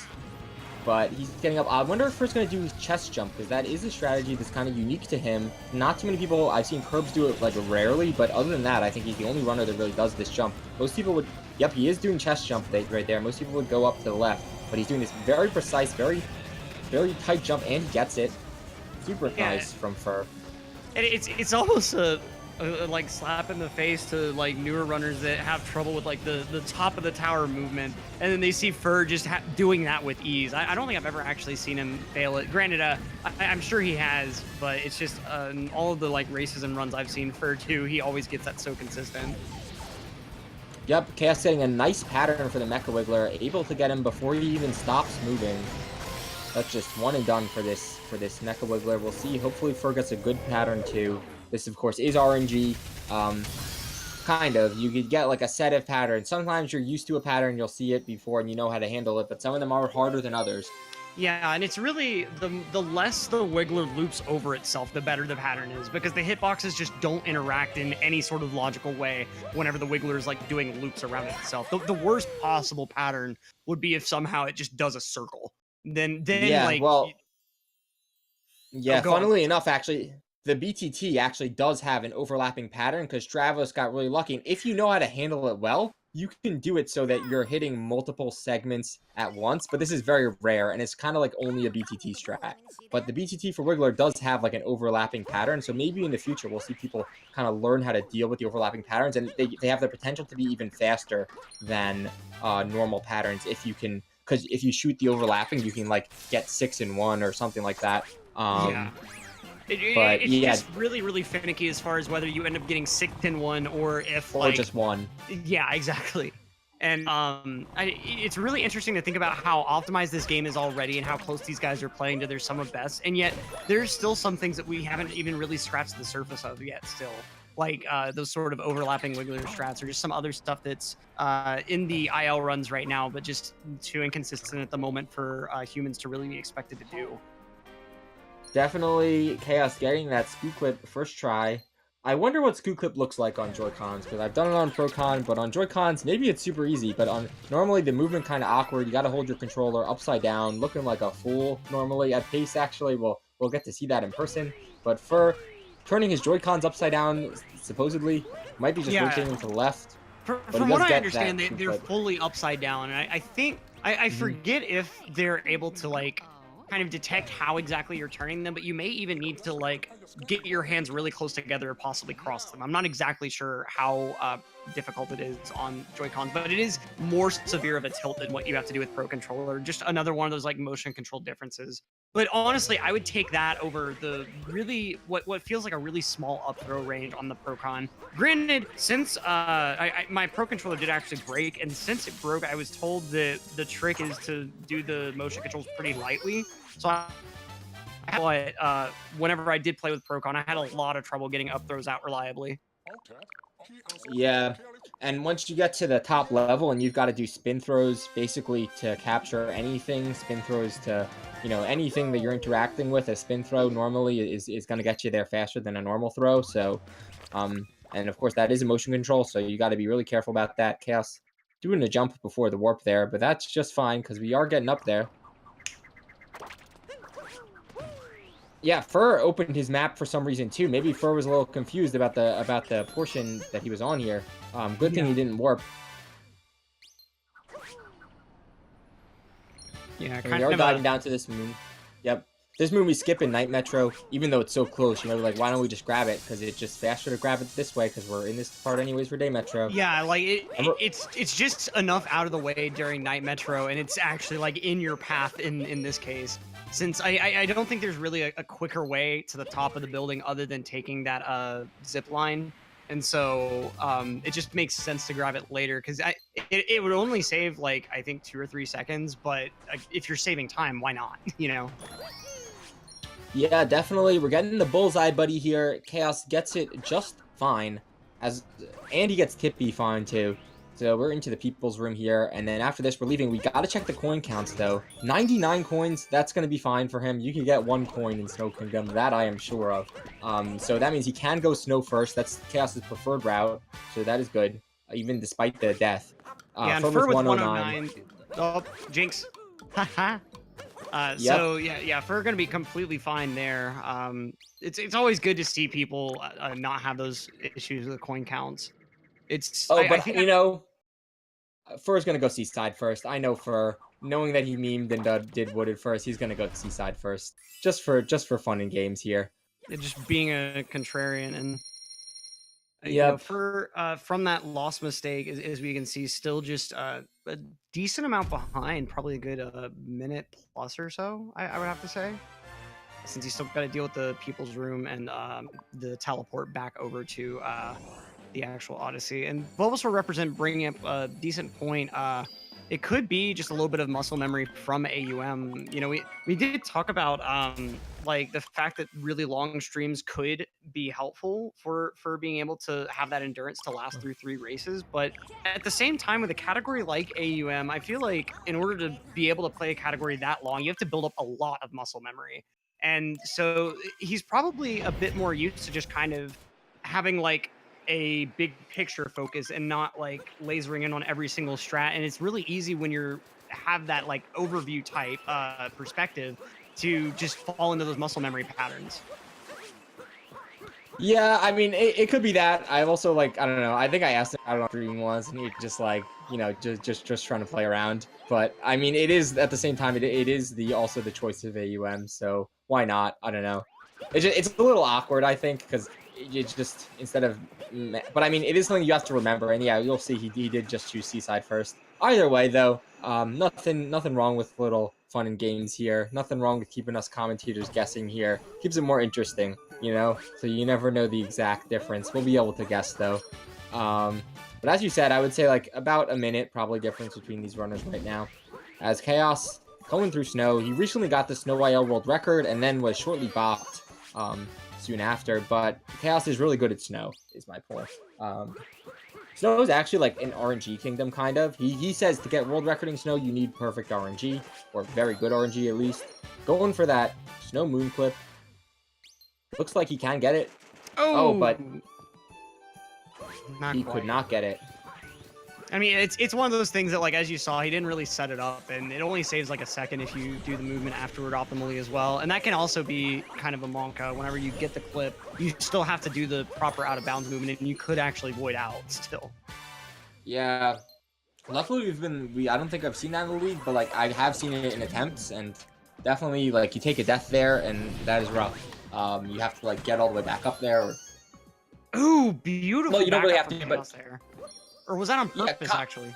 But he's getting up. I wonder if Fur's going to do his chest jump, because that is a strategy that's kind of unique to him. Not too many people, I've seen Curbs do it like rarely, but other than that, I think he's the only runner that really does this jump. Most people would, yep, he is doing chest jump right there. Most people would go up to the left, but he's doing this very precise, very tight jump, and he gets it. Super Yeah, nice from Fur. and it's almost a like slap in the face to like newer runners that have trouble with like the top of the tower movement, and then they see Fur just doing that with ease. I don't think I've ever actually seen him fail it. Granted, I'm sure he has, but it's just in all of the like races and runs I've seen Fur do, he always gets that so consistent. Yep, Chaos setting a nice pattern for the Mecha Wiggler, able to get him before he even stops moving. That's just one and done for this Mecha Wiggler. We'll see. Hopefully Fur gets a good pattern too. This, of course, is RNG. Kind of. You could get like a set of patterns. Sometimes you're used to a pattern, you'll see it before and you know how to handle it, but some of them are harder than others. Yeah, and it's really the less the Wiggler loops over itself, the better the pattern is, because the hitboxes just don't interact in any sort of logical way whenever the Wiggler is like doing loops around itself. The worst possible pattern would be if somehow it just does a circle. Then Yeah, like well, oh, yeah, go on. funnily enough, actually, the BTT actually does have an overlapping pattern because Travis got really lucky. And if you know how to handle it well, you can do it so that you're hitting multiple segments at once. But this is very rare, and it's kind of like only a BTT strat. But the BTT for Wiggler does have like an overlapping pattern. So maybe in the future, we'll see people kind of learn how to deal with the overlapping patterns. And they have the potential to be even faster than normal patterns if you can. Because if you shoot the overlapping, you can like get 6 in 1 or something like that. Yeah. But It's yeah, just really finicky as far as whether you end up getting 6th in one or if or like just one. yeah, exactly. And it's really interesting to think about how optimized this game is already and how close these guys are playing to their sum of best. And yet there's still some things that we haven't even really scratched the surface of yet still. Like those sort of overlapping Wiggler strats or just some other stuff that's in the IL runs right now, but just too inconsistent at the moment for humans to really be expected to do. Definitely Chaos getting that scoop clip first try. I wonder what scoop clip looks like on Joy-Cons, because I've done it on Pro-Con, but on Joy-Cons, maybe it's super easy, but on normally the movement kind of awkward. You got to hold your controller upside down, looking like a fool normally at pace, actually. We'll get to see that in person. But for turning his Joy-Cons upside down, supposedly, might be just Yeah. rotating to the left. But he From does what I get understand, that scoop they're clip. fully upside down, and I think I forget if they're able to like kind of detect how exactly you're turning them, but you may even need to like get your hands really close together or possibly cross them. I'm not exactly sure how difficult it is on Joy-Cons, but it is more severe of a tilt than what you have to do with Pro Controller. Just another one of those like motion control differences. But honestly, I would take that over the really what feels like a really small up throw range on the Procon. Granted, since my Pro Controller did actually break, and since it broke, I was told that the trick is to do the motion controls pretty lightly. So but whenever I did play with Procon, I had a lot of trouble getting up throws out reliably. Yeah, and once you get to the top level and you've got to do spin throws basically to capture anything, spin throws to, anything that you're interacting with, a spin throw normally is going to get you there faster than a normal throw. So, and of course that is a motion control, so you got to be really careful about that. Chaos doing a jump before the warp there, but that's just fine because we are getting up there. Yeah, Fur opened his map for some reason too. Maybe Fur was a little confused about the portion that he was on here. Good thing he didn't warp. Yeah, And kind we are of diving down to this moon. Yep. This moon we skip in Night Metro, even though it's so close, you know, like, why don't we just grab it? Because it's just faster to grab it this way, because we're in this part anyways for Day Metro. Yeah, like Remember- it's just enough out of the way during Night Metro, and it's actually like in your path in this case. Since I don't think there's really a quicker way to the top of the building other than taking that zip line, and so it just makes sense to grab it later because it would only save like I think 2 or 3 seconds, but if you're saving time, why not? You know. Yeah, definitely. We're getting the bullseye buddy here. Chaos gets it just fine, and he gets Tippy fine too. So we're into the people's room here, and then after this, we're leaving. We gotta check the coin counts though. 99 coins. That's gonna be fine for him. You can get 1 coin in Snow Kingdom. That I am sure of. So that means he can go Snow first. That's Chaos's preferred route. So that is good, even despite the death. Yeah, and Fur with 109. Oh, Jinx. Haha. So yeah, Fur gonna be completely fine there. It's always good to see people not have those issues with the coin counts. I think you know, Fur's gonna go Seaside first. I know Fur, knowing that he memed and did Wooded first, he's gonna go Seaside first, just for fun and games here. Just being a contrarian and yeah, from that lost mistake, as we can see, still just a decent amount behind, probably a good minute plus or so. I would have to say, since he's still got to deal with the people's room and the teleport back over to the actual Odyssey. And Bulbasaur represent bringing up a decent point. It could be just a little bit of muscle memory from AUM. You know, we did talk about like the fact that really long streams could be helpful for being able to have that endurance to last through 3 races. But at the same time, with a category like AUM, I feel like in order to be able to play a category that long, you have to build up a lot of muscle memory. And so he's probably a bit more used to just kind of having like a big picture focus and not like lasering in on every single strat. And it's really easy when you're have that like overview type perspective to just fall into those muscle memory patterns. Yeah, I mean, it could be that. I've also, like, I don't know. I think I asked him out on stream once, and he just like, you know, just trying to play around. But I mean, it is at the same time, it is also the choice of AUM. So why not? I don't know. It's a little awkward, I think, because you just instead of, but I mean, it is something you have to remember. And yeah, you'll see he did just choose Seaside first. Either way, though, nothing wrong with little fun and games here. Nothing wrong with keeping us commentators guessing here. Keeps it more interesting, you know. So you never know the exact difference. We'll be able to guess though. But as you said, I would say like about a minute probably difference between these runners right now. As Chaos going through snow, he recently got the Snow YL world record and then was shortly bopped soon after. But Chaos is really good at snow, is my point. Snow is actually like an RNG kingdom, kind of. He says to get world recording snow, you need perfect RNG, or very good RNG at least. Going for that snow moon clip. Looks like he can get it. Oh, but he could not get it. I mean, it's one of those things that, like, as you saw, he didn't really set it up, and it only saves like a second if you do the movement afterward optimally as well. And that can also be kind of a monka. Whenever you get the clip, you still have to do the proper out of bounds movement, and you could actually void out still. Yeah. Luckily, I don't think I've seen that in the league, but like I have seen it in attempts, and definitely like you take a death there, and that is rough. You have to like get all the way back up there. Ooh, beautiful. Well, you don't really have to, but there. Or was that on purpose, actually?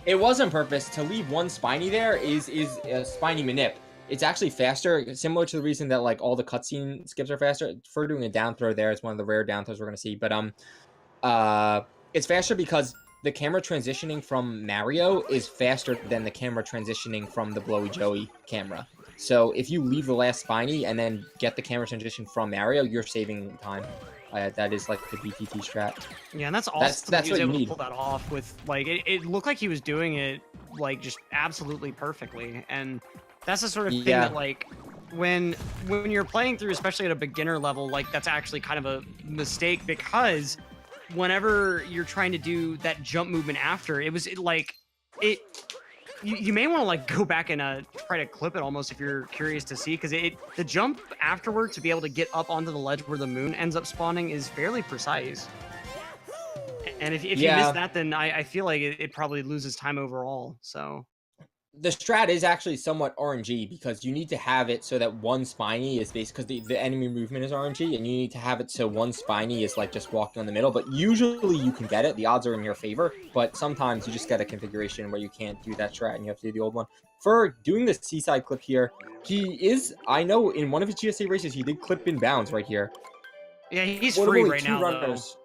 It was on purpose. To leave one spiny there is a spiny manip. It's actually faster, similar to the reason that like all the cutscene skips are faster. For doing a down throw there, it's one of the rare down throws we're gonna see. But it's faster because the camera transitioning from Mario is faster than the camera transitioning from the Blowy Joey camera. So if you leave the last spiny and then get the camera transition from Mario, you're saving time. That is like the BTT strat. Yeah, and that's awesome. That's he was what you able need. to pull that off with like it looked like he was doing it like just absolutely perfectly. And that's the sort of thing that like when you're playing through, especially at a beginner level, like that's actually kind of a mistake, because whenever you're trying to do that jump movement after, you may want to like go back and try to clip it almost if you're curious to see, because the jump afterward to be able to get up onto the ledge where the moon ends up spawning is fairly precise. And if you miss that, then I feel like it probably loses time overall. So The strat is actually somewhat RNG because you need to have it so that one spiny is based because the enemy movement is RNG, and you need to have it so one spiny is like just walking on the middle. But usually you can get it. The odds are in your favor. But sometimes you just get a configuration where you can't do that strat and you have to do the old one. For doing the seaside clip here, he is, I know in one of his GSA races, he did clip in bounds right here. Yeah, he's One of free only right two now, though. runners.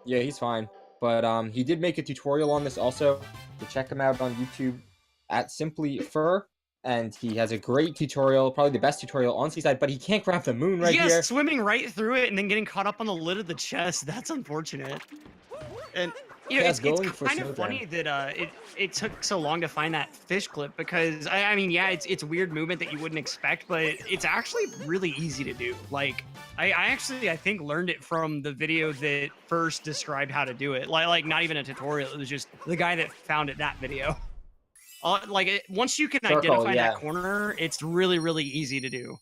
Yeah, he's fine. But he did make a tutorial on this also. So check him out on YouTube at Simply Fur. And he has a great tutorial, probably the best tutorial on Seaside, but he can't grab the moon right Yeah, here. swimming right through it and then getting caught up on the lid of the chest. That's unfortunate. And you know, Yeah, it's going for kind of Snowdram. funny that it took so long to find that fish clip because I mean, yeah, it's weird movement that you wouldn't expect, but it's actually really easy to do. Like I actually I think learned it from the video that first described how to do it. Like not even a tutorial. It was just the guy that found it that video. Once you can Circle, identify that yeah. corner, it's really easy to do.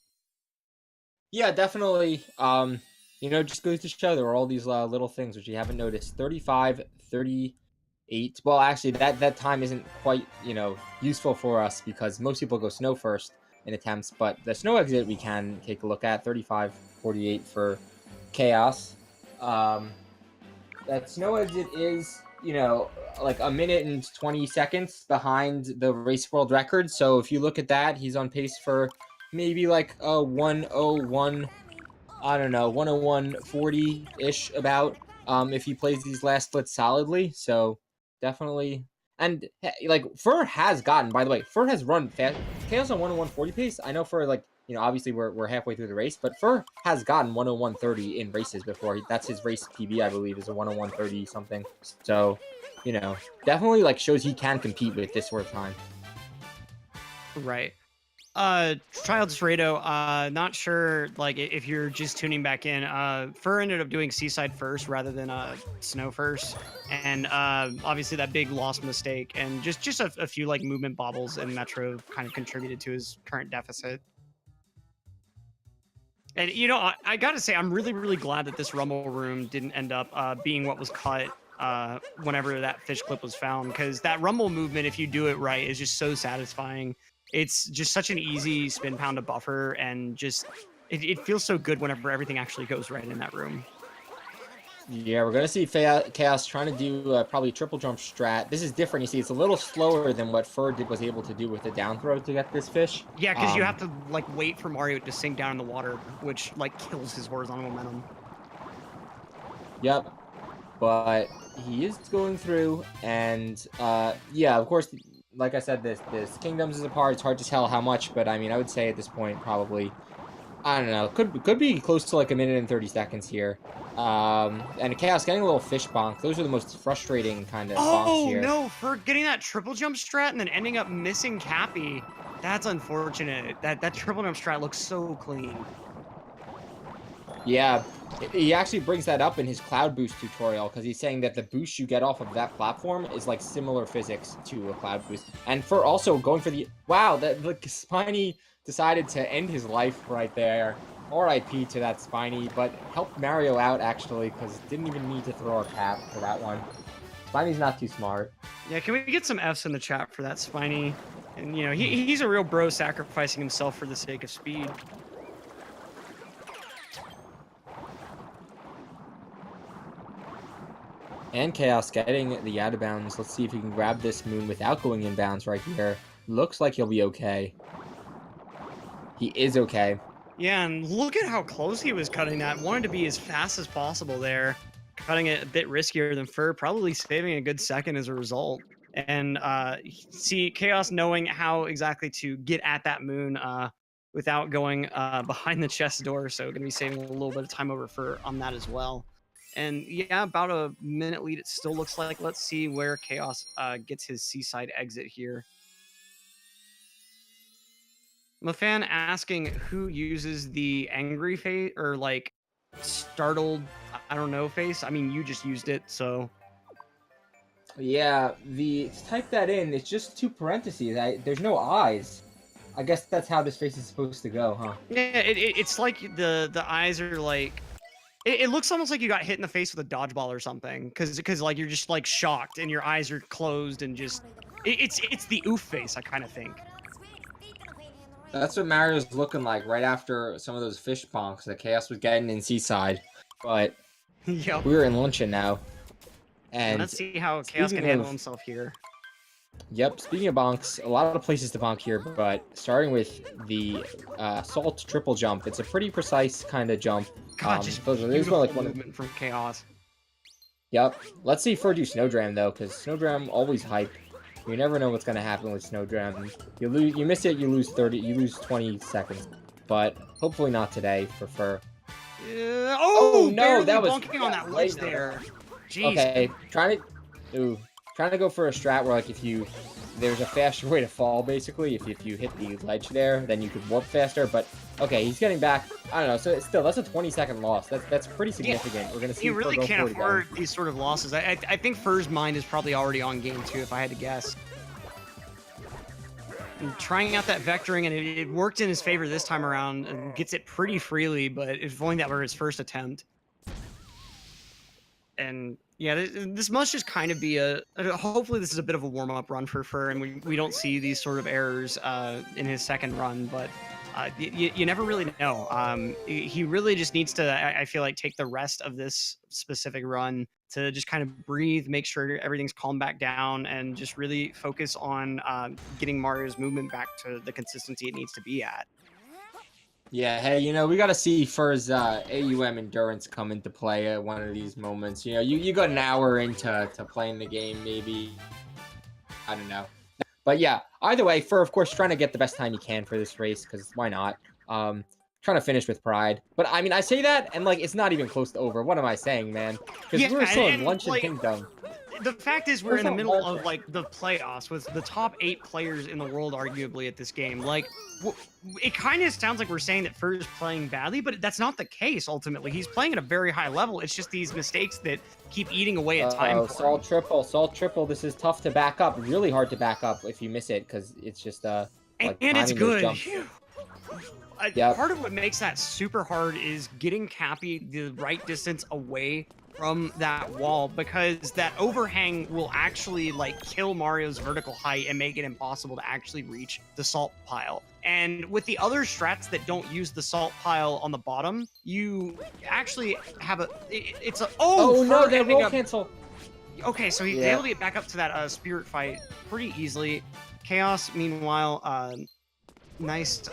Yeah, definitely. You know, just goes to show there are all these little things which you haven't noticed. 35, 38. Well, actually, that time isn't quite, you know, useful for us because most people go snow first in attempts. But the snow exit we can take a look at. 35, 48 for Chaos. That snow exit is, you know, like a minute and 20 seconds behind the race world record. So if you look at that, he's on pace for maybe like a 101, I don't know, 101.40-ish about, if he plays these last splits solidly. So definitely. And like Fur has gotten, by the way, Fur has run fast. Chaos on 101.40 pace. I know for like, you know, obviously we're halfway through the race, but Fur has gotten 101.30 in races before. That's his race PB, I believe, is a 101.30 something. So, you know, definitely like shows he can compete with this sort of time. Right. Child's Rado, not sure, like, if you're just tuning back in, Fur ended up doing Seaside first rather than, Snow first, and, obviously that big lost mistake, and just a few, like, movement bobbles and Metro kind of contributed to his current deficit. And, you know, I gotta say, I'm really glad that this Rumble Room didn't end up, being what was cut, whenever that fish clip was found, because that Rumble movement, if you do it right, is just so satisfying. It's just such an easy spin pound to buffer, and just it feels so good whenever everything actually goes right in that room. Yeah, we're going to see Chaos trying to do probably a triple jump strat. This is different. You see, it's a little slower than what Fur was able to do with the down throw to get this fish. Yeah, because you have to like wait for Mario to sink down in the water, which like kills his horizontal momentum. Yep. But he is going through, and yeah, of course, like I said, this Kingdoms is apart. It's hard to tell how much, but I mean, I would say at this point probably, I don't know, could be close to like a minute and 30 seconds here. And Chaos getting a little fish bonk. Those are the most frustrating kind of bonks Oh here. no, for getting that triple jump strat and then ending up missing Cappy. That's unfortunate. That triple jump strat looks so clean. Yeah, he actually brings that up in his Cloud Boost tutorial because he's saying that the boost you get off of that platform is like similar physics to a Cloud Boost. And for also going for the, wow, that the Spiny decided to end his life right there. RIP to that Spiny, but helped Mario out actually because didn't even need to throw a cap for that one. Spiny's not too smart. Yeah, can we get some Fs in the chat for that Spiny? And you know, he's a real bro sacrificing himself for the sake of speed. And Chaos getting the out of bounds. Let's see if he can grab this moon without going in bounds right here. Looks like he'll be okay. He is okay. Yeah, and look at how close he was cutting that. Wanted to be as fast as possible there. Cutting it a bit riskier than Fur, probably saving a good second as a result. And see, Chaos knowing how exactly to get at that moon without going behind the chest door, so going to be saving a little bit of time over Fur on that as well. And yeah, about a minute lead, it still looks like. Let's see where Chaos gets his seaside exit here. Mafan asking who uses the angry face or like startled, I don't know, face. I mean, you just used it, so. Yeah, type that in. It's just two parentheses. There's no eyes. I guess that's how this face is supposed to go, huh? Yeah, it's like the eyes are like It looks almost like you got hit in the face with a dodgeball or something, because like you're just like shocked and your eyes are closed and just it's the oof face, I kind of think. That's what Mario's looking like right after some of those fish bonks that Chaos was getting in Seaside. But Yep. we're in Luncheon now. And And let's see how Chaos speaking can handle of, himself here. yep, speaking of bonks, a lot of places to bonk here, but starting with the salt triple jump, it's a pretty precise kind of jump. God, just There's beautiful like one of, movement from Chaos. yep. Let's see Fur do Snowdram though, because Snowdram always hype. You never know what's gonna happen with Snowdram. You miss it, you lose 20 seconds. But hopefully not today for Fur. Oh no, no, that was bonking on that ledge there. Jeez. Okay, trying to go for a strat where like if you there's a faster way to fall basically. If you hit the ledge there, then you could warp faster. But okay, he's getting back. I don't know. So still, that's a 20-second loss. That's pretty significant. Yeah. We're gonna see. You really can't afford again. these sort of losses. I think Fur's mind is probably already on game 2, if I had to guess. And trying out that vectoring, and it worked in his favor this time around, and gets it pretty freely. But if only that were his first attempt. And yeah, this must just kind of be hopefully this is a bit of a warm-up run for Fur, and we don't see these sort of errors in his second run, but you never really know. He really just needs to, I feel like, take the rest of this specific run to just kind of breathe, make sure everything's calmed back down, and just really focus on getting Mario's movement back to the consistency it needs to be at. Yeah, hey, we got to see Fur's AUM endurance come into play at one of these moments. You got an hour into playing the game, maybe. I don't know. But yeah, either way, Fur, of course, trying to get the best time he can for this race, because why not? Trying to finish with pride. But, I mean, I say that, and, like, it's not even close to over. What am I saying, man? Because we're still in Luncheon Kingdom. The fact is, we're in the middle of like the playoffs with the top 8 players in the world, arguably, at this game. Like, it kind of sounds like we're saying that Fur is playing badly, but that's not the case. Ultimately, he's playing at a very high level. It's just these mistakes that keep eating away at time. Salt triple. This is tough to back up. Really hard to back up if you miss it, because it's just like and it's good. Yep. Part of what makes that super hard is getting Cappy the right distance away from that wall, because that overhang will actually like kill Mario's vertical height and make it impossible to actually reach the salt pile. And with the other strats that don't use the salt pile on the bottom, you actually have it's a no, they roll cancel. Okay, so he's able to get back up to that spirit fight pretty easily. Chaos, meanwhile, nice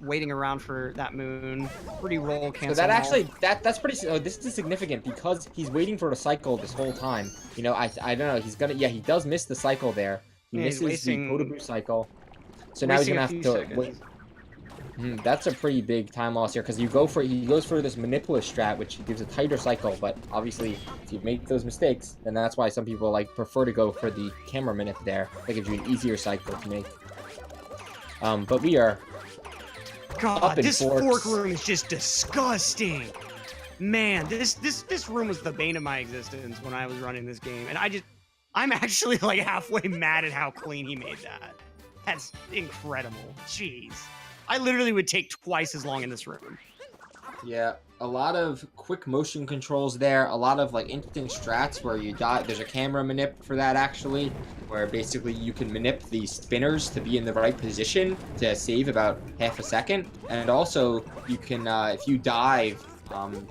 waiting around for that moon. Pretty roll cancel. So that actually that's pretty. This is significant because he's waiting for the cycle this whole time. I don't know. He's gonna. Yeah, he does miss the cycle there. He misses the Kodabu cycle. So now he's gonna have to wait. That's a pretty big time loss here, because he goes for this manipulative strat, which gives a tighter cycle. But obviously, if you make those mistakes, then that's why some people prefer to go for the camera manip there. That gives you an easier cycle to make. But we are. God, this fork room is just disgusting. Man, this room was the bane of my existence when I was running this game, and I'm actually like halfway mad at how clean he made that. That's incredible. Jeez, I literally would take twice as long in this room. Yeah, a lot of quick motion controls there, a lot of instant strats where you die. There's a camera manip for that actually, where basically you can manip the spinners to be in the right position to save about half a second. And also you can, if you dive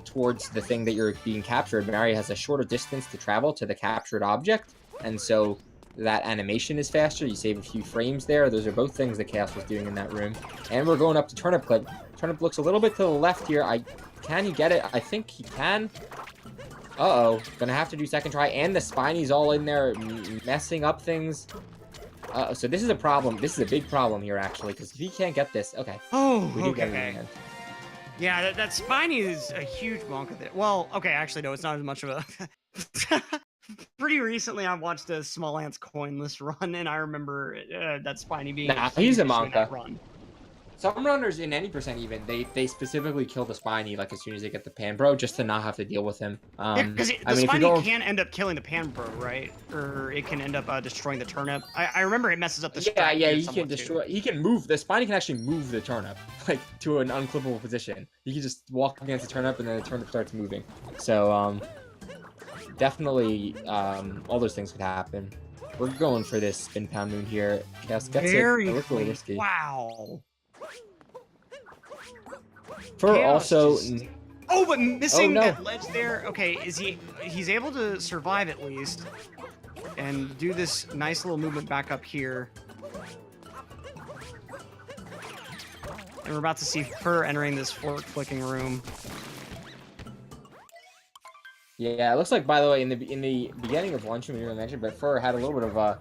towards the thing that you're being captured, Mario has a shorter distance to travel to the captured object. And so that animation is faster. You save a few frames there. Those are both things that Chaos was doing in that room. And we're going up to Turnip Clip. Turnip looks a little bit to the left here. Can he get it? I think he can. Uh-oh. Gonna have to do second try. And the Spiney's all in there messing up things. So this is a problem. This is a big problem here, actually, because if he can't get this... Okay. Oh, we do get it in okay. the end. Yeah, that Spiny is a huge bonk of it. Well, okay, actually, no, it's not as much of a... Pretty recently, I watched a Small Ants coinless run, and I remember that Spiny being he's a that Monka. run. Some runners in any percent even, they specifically kill the Spiny like as soon as they get the Pan Bro, just to not have to deal with him. Because I the mean, if you're Spiny going, can end up killing the Pan Bro, right? Or it can end up destroying the turnip. I remember it messes up the yeah, strat he can destroy. too. He can move. The Spiny can actually move the turnip like to an unclippable position. You can just walk against the turnip and then the turnip starts moving. So definitely all those things could happen. We're going for this spin pound moon here. Chaos gets it. Very It looks a little clean. risky. Wow. For Chaos also. just... Oh, but missing no. that ledge there. Okay, he's able to survive at least and do this nice little movement back up here. And we're about to see Fur entering this fork flicking room. Yeah, it looks like, by the way, in the beginning of luncheon, we didn't mention, but Fur had a little bit of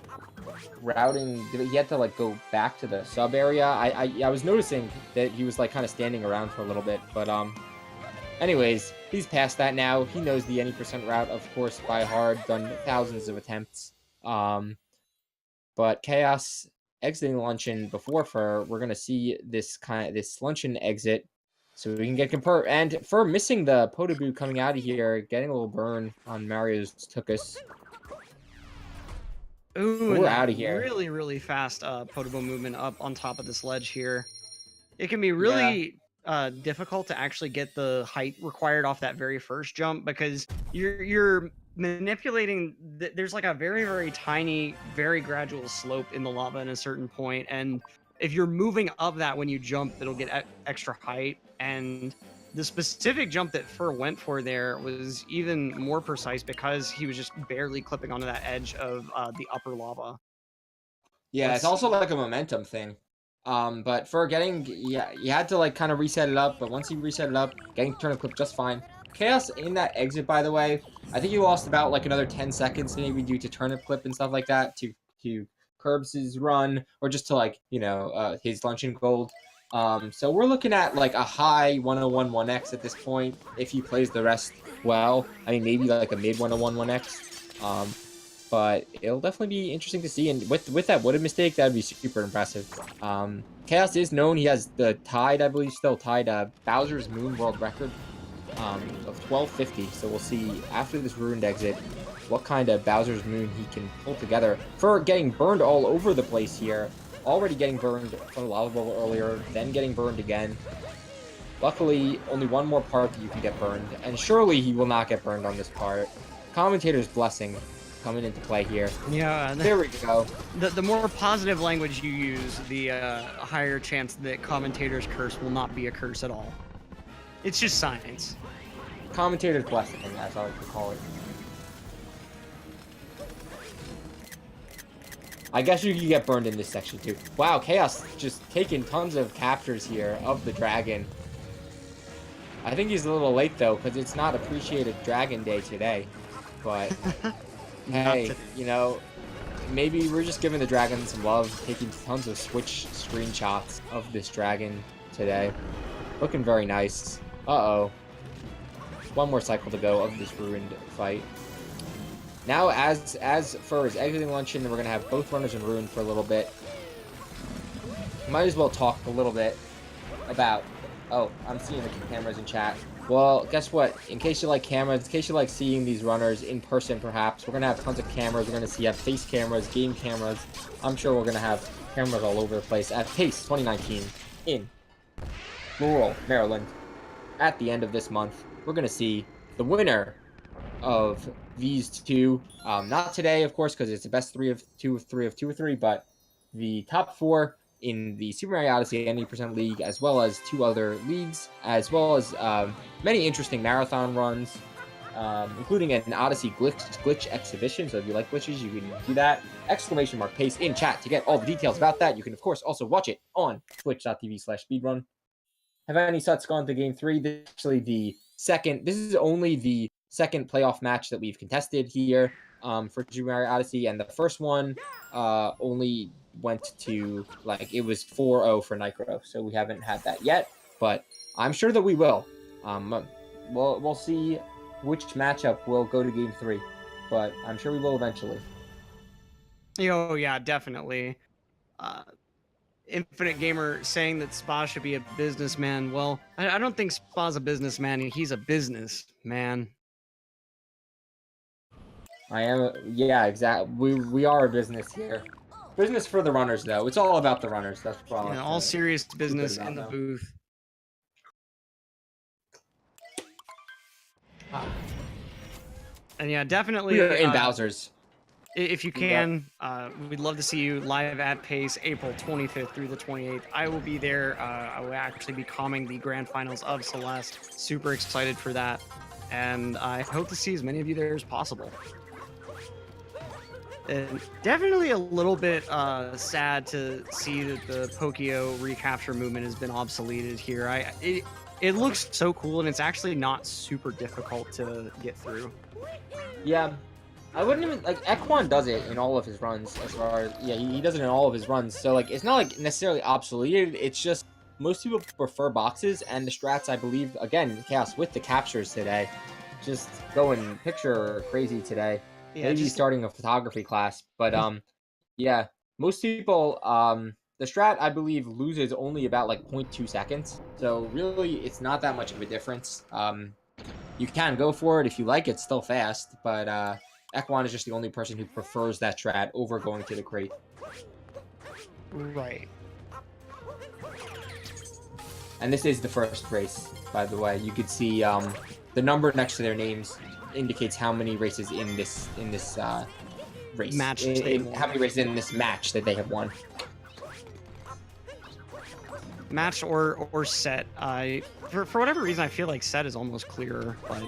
routing. He had to like go back to the sub area. I was noticing that he was like kind of standing around for a little bit, but anyways, he's past that now. He knows the any percent route, of course, by heart. Done thousands of attempts. But Chaos exiting luncheon before Fur. We're gonna see this luncheon exit, so we can get confirmed. And Fur missing the Podoboo coming out of here, getting a little burn on Mario's Tookus. Ooh, we're out of here. Really, really fast Podoboo movement up on top of this ledge here. It can be really difficult to actually get the height required off that very first jump because you're manipulating. There's like a very, very tiny, very gradual slope in the lava at a certain point, and if you're moving up that when you jump, it'll get extra height. And the specific jump that Fur went for there was even more precise because he was just barely clipping onto that edge of the upper lava. Yeah, it's also like a momentum thing. But for getting, you had to like kind of reset it up, but once you reset it up, getting turnip clip just fine. Chaos in that exit, by the way, I think he lost about like another 10 seconds maybe due to turnip clip and stuff like that to curbs his run or just to like, his luncheon gold. So we're looking at like a high 101 1x at this point if he plays the rest well. I mean, maybe like a mid 101 1x. But it'll definitely be interesting to see. And with that Wooded mistake, that would be super impressive. Chaos is known. He has the tied, I believe, still tied Bowser's Moon world record of 1250. So we'll see after this ruined exit what kind of Bowser's Moon he can pull together. For getting burned all over the place here. Already getting burned from the lava bubble earlier, then getting burned again. Luckily, only one more part that you can get burned. And surely he will not get burned on this part. Commentator's blessing coming into play here. Yeah. There we go. The more positive language you use, the higher chance that Commentator's curse will not be a curse at all. It's just science. Commentator's blessing, as I like to call it. I guess you can get burned in this section too. Wow, Chaos just taking tons of captures here of the dragon. I think he's a little late though, because it's not Appreciated Dragon Day today. But hey, maybe we're just giving the dragon some love, taking tons of Switch screenshots of this dragon today. Looking very nice. Uh-oh. One more cycle to go of this ruined fight. Now, as Fur is exiting luncheon, we're going to have both runners in ruin for a little bit. Might as well talk a little bit about... Oh, I'm seeing the cameras in chat. Well, guess what? In case you like cameras, in case you like seeing these runners in person, perhaps, we're going to have tons of cameras. We're going to have face cameras, game cameras. I'm sure we're going to have cameras all over the place at PACE 2019 in Laurel, Maryland. At the end of this month, we're going to see the winner of these two. Not today, of course, because it's the best 3 of 2 of 3 of 2 of 3, but the top 4 in the Super Mario Odyssey 90% League, as well as 2 other leagues, as well as many interesting marathon runs, including an Odyssey glitch exhibition. So if you like glitches, you can do that. ! PACE in chat to get all the details about that. You can, of course, also watch it on twitch.tv/speedrun. Have any sets gone to Game 3? This is actually the second. This is only the second playoff match that we've contested here for Super Mario Odyssey, and the first one only went to, like, it was 4-0 for Nitro, so we haven't had that yet, but I'm sure that we will. We'll see which matchup will go to Game 3, but I'm sure we will eventually. Oh, yeah, definitely. Infinite Gamer saying that Spa should be a businessman. Well, I don't think Spa's a businessman. He's a businessman. I am. Yeah, exactly. We are a business here. Business for the runners, though. It's all about the runners. That's what Yeah, all serious business in the booth. And yeah, definitely. We are in Bowser's. If you can, we'd love to see you live at Pace April 25th through the 28th. I will be there. I will actually be calming the grand finals of Celeste. Super excited for that. And I hope to see as many of you there as possible. And definitely a little bit sad to see that the Pokio recapture movement has been obsoleted here. It looks so cool, and it's actually not super difficult to get through. Yeah. I wouldn't even, like, Equan does it in all of his runs, as far as, yeah, he does it in all of his runs, so, like, it's not, like, necessarily obsoleted, it's just, most people prefer boxes, and the strats, I believe, again, Chaos with the captures today, just going picture crazy today, yeah, maybe starting a photography class, but, yeah, most people, the strat, I believe, loses only about, like, 0.2 seconds, so, really, it's not that much of a difference, you can go for it if you like it, it's still fast, but, Equan is just the only person who prefers that strat over going to the crate. Right. And this is the first race, by the way. You could see the number next to their names indicates how many races in this race. Match. How many races in this match that they have won. Match or set. For whatever reason, I feel like set is almost clearer, but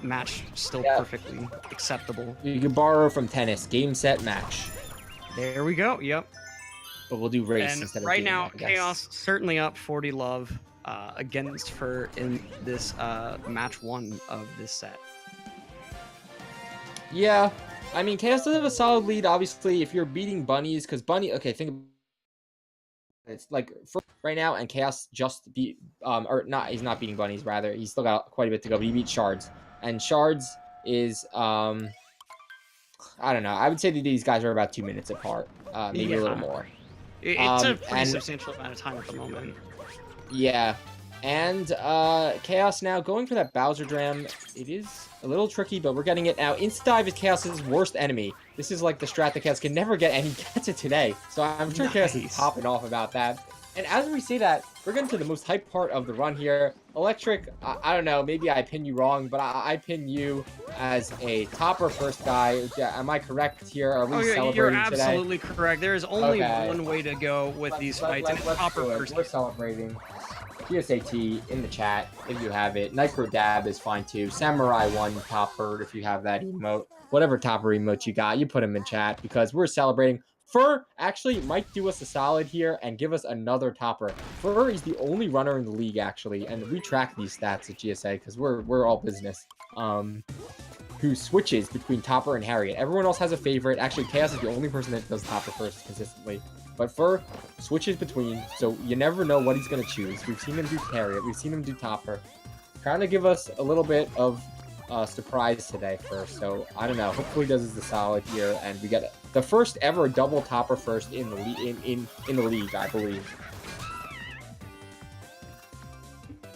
match still perfectly acceptable. You can borrow from tennis. Game, set, match. There we go. Yep. But we'll do race and instead of right game, now, Chaos certainly up 40 love against Fur in this match 1 of this set. Yeah. I mean, Chaos does have a solid lead, obviously, if you're beating bunnies, because bunny... Okay, think about it's like right now, and Chaos just beat, or not, he's not beating bunnies, rather. He's still got quite a bit to go, but he beat Shards. And Shards is, I don't know. I would say that these guys are about 2 minutes apart, maybe a little more. It's a pretty substantial amount of time at the moment. Yeah. And Chaos now going for that Bowser Dram. It is a little tricky, but we're getting it now. Insta-dive is Chaos's worst enemy. This is like the strat that Chaos can never get, and he gets it today. So I'm sure Chaos is popping off about that. And as we say that, we're getting to the most hype part of the run here. Electric, I don't know, maybe I pin you wrong, but I pin you as a topper first guy. Am I correct here? Are we celebrating you're today? Absolutely correct. There is only one way to go with these fights, and topper first. We're celebrating. GSAT in the chat if you have it. Nitro Dab is fine too. Samurai 1 topper if you have that emote. Whatever topper emote you got, you put them in chat because we're celebrating. Fur actually might do us a solid here and give us another topper. Fur is the only runner in the league actually, and we track these stats at GSA because we're all business. Who switches between Topper and Harriet. Everyone else has a favorite. Actually, Chaos is the only person that does Topper first consistently. But Fur switches between, so you never know what he's going to choose. We've seen him do Harriet. We've seen him do Topper. Trying to give us a little bit of surprise today, Fur. So, I don't know. Hopefully does us the solid here, and we get the first ever double Topper first in the league, I believe.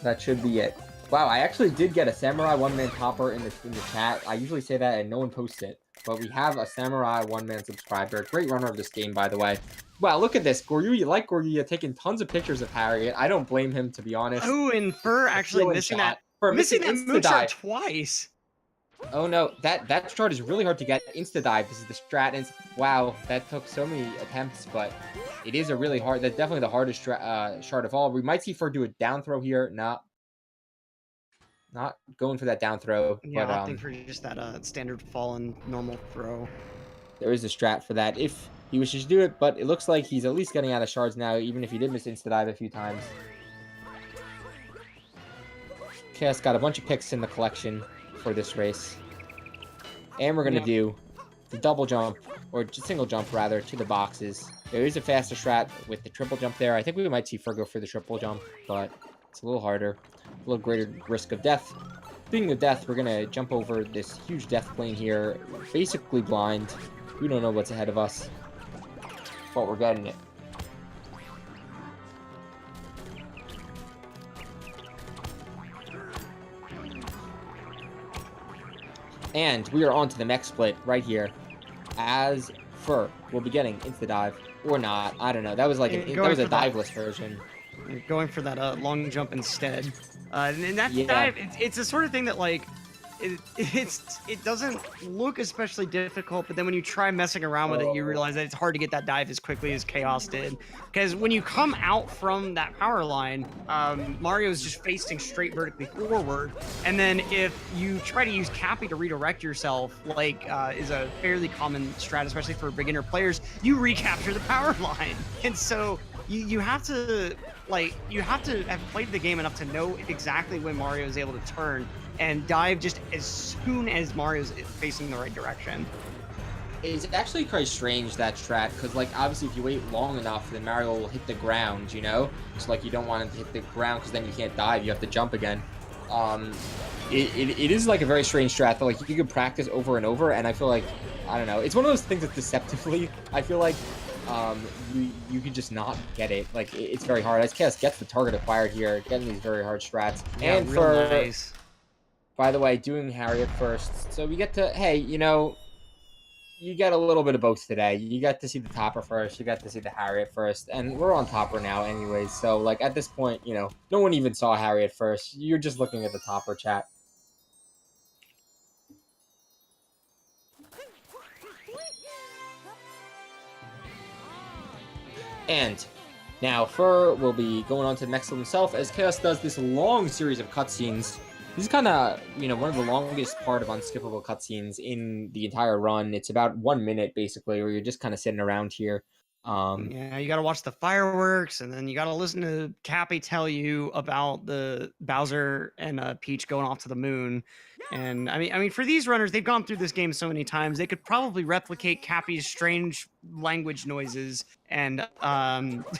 That should be it. Wow, I actually did get a Samurai one-man topper in the chat. I usually say that and no one posts it. But we have a Samurai one-man subscriber. Great runner of this game, by the way. Wow, look at this. Goryuya taking tons of pictures of Harriet. I don't blame him, to be honest. Oh, and Fur actually missing that moonshot twice. Oh no, that strat is really hard to get. Insta-dive, this is the strat. And wow, that took so many attempts, but it is a really hard, that's definitely the hardest shard of all. We might see Fur do a down throw here. Not going for that down throw. Yeah, but, opting for just that standard fall and normal throw. There is a strat for that if he wishes to do it, but it looks like he's at least getting out of shards now, even if he did miss insta-dive a few times. Chaos got a bunch of picks in the collection for this race. And we're going to do the double jump, or just single jump rather, to the boxes. There is a faster strat with the triple jump there. I think we might see Fur go for the triple jump, but it's a little harder. A little greater risk of death. Speaking of death, we're going to jump over this huge death plane here. Basically blind. We don't know what's ahead of us. But we're getting it. And we are on to the mech split right here. As Fur will be getting into the dive or not. I don't know. That was like that was a diveless version. Going for that long jump instead. And that Yeah. dive, it's the sort of thing that like it doesn't look especially difficult, but then when you try messing around with it, you realize that it's hard to get that dive as quickly as Chaos did. Because when you come out from that power line, Mario is just facing straight vertically forward, and then if you try to use Cappy to redirect yourself, like is a fairly common strat, especially for beginner players, you recapture the power line, and so you have to have played the game enough to know exactly when Mario is able to turn and dive just as soon as Mario's facing the right direction. It's actually quite strange, that strat, because like obviously if you wait long enough, then Mario will hit the ground, you know? So like you don't want him to hit the ground because then you can't dive, you have to jump again. It is like a very strange strat that like you could practice over and over, and I feel like, I don't know, it's one of those things that deceptively, I feel like you could just not get it. Like it's very hard. As Chaos gets the target acquired here, getting these very hard strats. Yeah, and real for nice. By the way, doing Harriet first. So we get to, hey, you know, you get a little bit of both today. You got to see the topper first, you got to see the Harriet first, and we're on topper now anyways. So like at this point, you know, no one even saw Harriet first. You're just looking at the topper chat. And now Fur will be going on to the next level himself as Chaos does this long series of cutscenes. This is kind of, you know, one of the longest part of unskippable cutscenes in the entire run. It's about 1 minute, basically, where you're just kind of sitting around here. Yeah, you got to watch the fireworks, and then you got to listen to Cappy tell you about the Bowser and Peach going off to the moon. And I mean, for these runners, they've gone through this game so many times, they could probably replicate Cappy's strange language noises and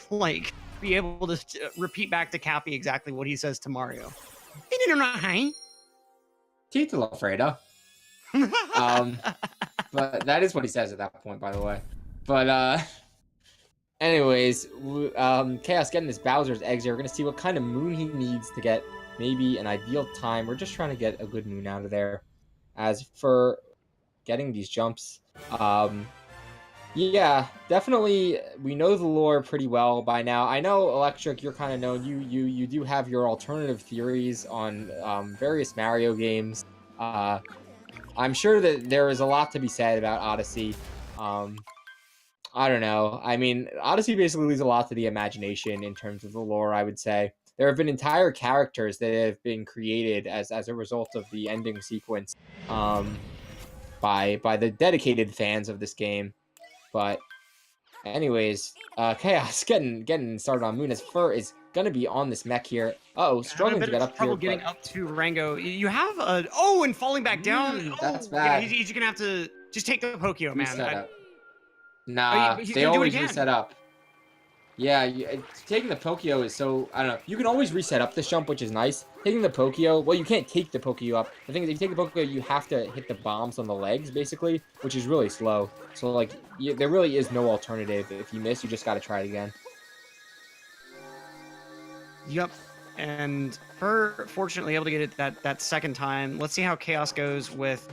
like be able to repeat back to Cappy exactly what he says to Mario. Tito Alfredo. But that is what he says at that point, by the way. But anyways, Chaos getting this Bowser's eggs here. We're gonna see what kind of moon he needs to get maybe an ideal time. We're just trying to get a good moon out of there. As for getting these jumps, yeah, definitely we know the lore pretty well by now. I know, Electric, you're kind of known. You do have your alternative theories on various Mario games. I'm sure that there is a lot to be said about Odyssey. I don't know. I mean, Odyssey basically leaves a lot to the imagination in terms of the lore, I would say. There have been entire characters that have been created as a result of the ending sequence by the dedicated fans of this game. But anyways, Chaos getting started on Moon as Fur is gonna be on this mech here. Uh-oh, struggling to get up here. Getting up to Rango. You have a and falling back down. That's bad. Yeah, he's gonna have to just take the Pokio, man. Nah, they always reset up. Yeah, taking the Pokio is so, I don't know. You can always reset up this jump, which is nice. Taking the Pokio, well, you can't take the Pokio up. The thing is, if you take the Pokio, you have to hit the bombs on the legs, basically, which is really slow. So, like, there really is no alternative. If you miss, you just gotta try it again. Yep. And Fur, fortunately, able to get it that second time. Let's see how Chaos goes with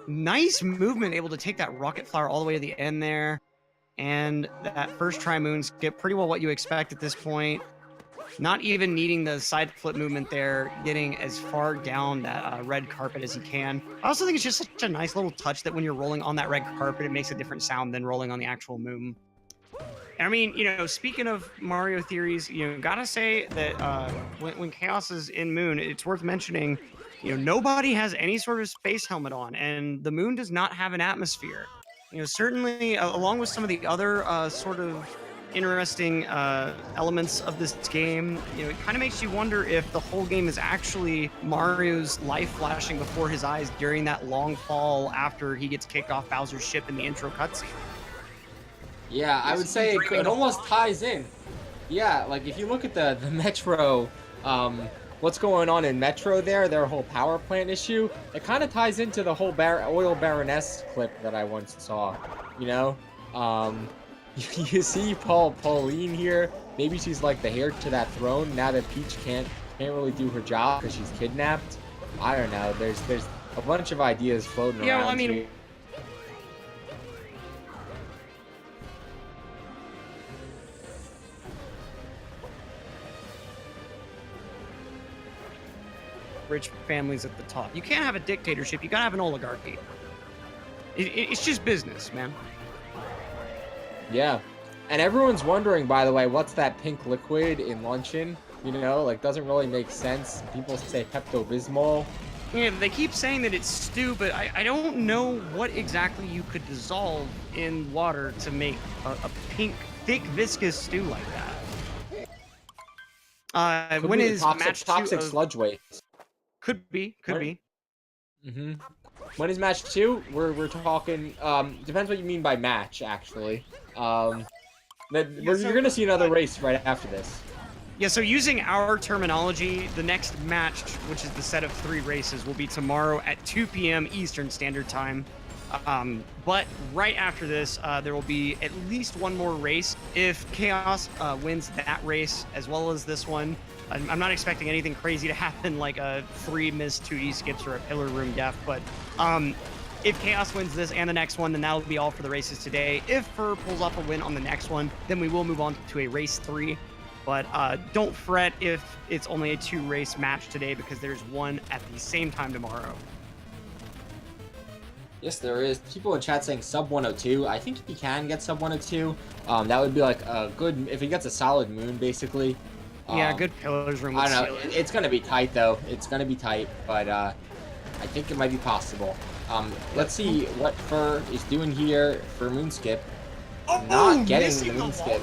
nice movement, able to take that rocket flower all the way to the end there. And that first try moon skip, pretty well what you expect at this point. Not even needing the side flip movement there, getting as far down that red carpet as you can. I also think it's just such a nice little touch that when you're rolling on that red carpet, it makes a different sound than rolling on the actual moon. I mean, you know, speaking of Mario theories, you know, gotta say that when Chaos is in Moon, it's worth mentioning, you know, nobody has any sort of space helmet on, and the moon does not have an atmosphere. You know, certainly, along with some of the other sort of interesting elements of this game, you know, it kind of makes you wonder if the whole game is actually Mario's life flashing before his eyes during that long fall after he gets kicked off Bowser's ship in the intro cutscene. Yeah, I would say it almost ties in. Yeah, like if you look at the Metro, what's going on in Metro there, their whole power plant issue, it kind of ties into the whole oil baroness clip that I once saw, you know? You see Pauline here, maybe she's like the heir to that throne now that Peach can't really do her job because she's kidnapped. I don't know, there's a bunch of ideas floating Yeah, around well, I mean, here. rich families at the top. You can't have a dictatorship. You gotta have an oligarchy. It's just business, man. Yeah. And everyone's wondering, by the way, what's that pink liquid in luncheon? You know, like, doesn't really make sense. People say Pepto-Bismol. Yeah, they keep saying that it's stew, but I don't know what exactly you could dissolve in water to make a pink, thick, viscous stew like that. Could When be the is toxic, match toxic 2 of... sludge waste. Could be. Mm-hmm. When is match 2? We're talking, depends what you mean by match, actually. You're gonna see another race right after this. Yeah, so using our terminology, the next match, which is the set of 3 races, will be tomorrow at 2 p.m. Eastern Standard Time. But right after this, there will be at least one more race. If Chaos wins that race, as well as this one, I'm not expecting anything crazy to happen, like a 3 missed 2D skips or a pillar room death, but if Chaos wins this and the next one, then that will be all for the races today. If Fur pulls off a win on the next one, then we will move on to a race 3. But don't fret if it's only a 2-race match today, because there's one at the same time tomorrow. Yes, there is. People in chat saying sub 102. I think he can get sub 102. That would be like a good, if he gets a solid moon, basically. Yeah, good pillars room. I don't know. It's going to be tight, though. It's going to be tight, but I think it might be possible. Let's see what Fur is doing here for moon skip. Not getting the moon skip.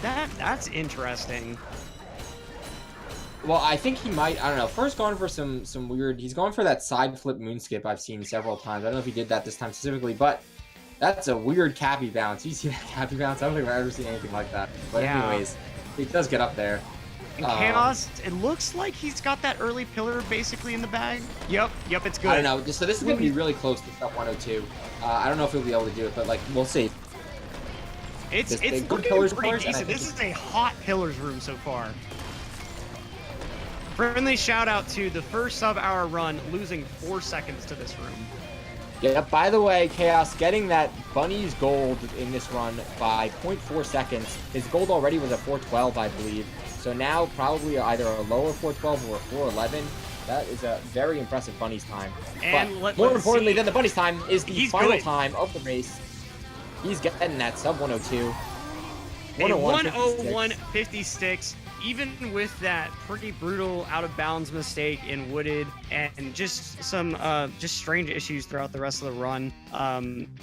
That's interesting. Well, I think he might. I don't know. Fur's going for some weird. He's going for that side flip moon skip I've seen several times. I don't know if he did that this time specifically, but that's a weird cappy bounce. You see that cappy bounce? I don't think I've ever seen anything like that. But yeah. Anyways, he does get up there. And Chaos, it looks like he's got that early pillar basically in the bag. Yep, it's good. I don't know. So this is going to be really close to sub 102. I don't know if he'll be able to do it, but like we'll see. It's looking pretty decent. This is a hot pillars room so far. Friendly shout out to the first sub-hour run, losing 4 seconds to this room. Yeah, by the way, Chaos getting that Bunny's gold in this run by 0.4 seconds. His gold already was a 412, I believe. So now probably either a lower 412 or a 411. That is a very impressive Bunny's time. And but more importantly than the Bunny's time is the final time of the race. He's getting that sub 102. A 101.56. Even with that pretty brutal out of bounds mistake in Wooded and just some just strange issues throughout the rest of the run,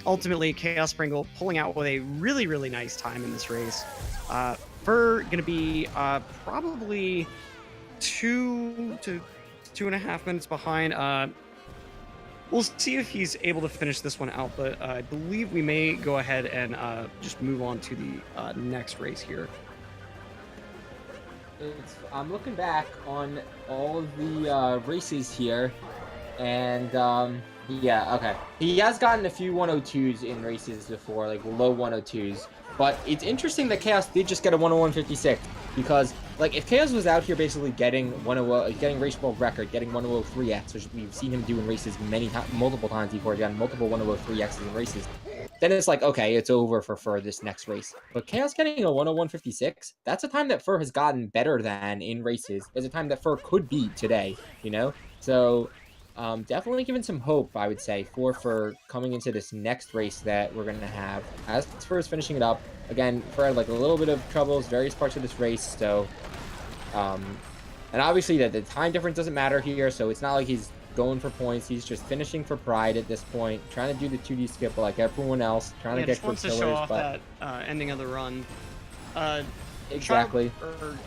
ultimately Chaospringle pulling out with a really nice time in this race. Fur gonna be probably 2 to 2.5 minutes behind. We'll see if he's able to finish this one out, but I believe we may go ahead and just move on to the next race here. I'm looking back on all of the races here, and yeah, okay. He has gotten a few 102s in races before, like low 102s, but it's interesting that Chaos did just get a 101.56, because like if Chaos was out here basically getting getting race world record, getting 103x, which we've seen him do in races multiple times before, he's gotten multiple 103x's in races, then it's like, okay, it's over for Fur this next race. But Chaos getting a 101.56, that's a time that Fur has gotten better than in races. It's a time that Fur could beat today, you know? So definitely giving some hope, I would say, for Fur coming into this next race that we're going to have. As Fur is finishing it up, again, Fur had like a little bit of troubles various parts of this race, so and obviously the time difference doesn't matter here, so it's not like he's going for points. He's just finishing for pride at this point, trying to do the 2D skip like everyone else, trying to get good pillars. Just wants to show off that ending of the run. Exactly.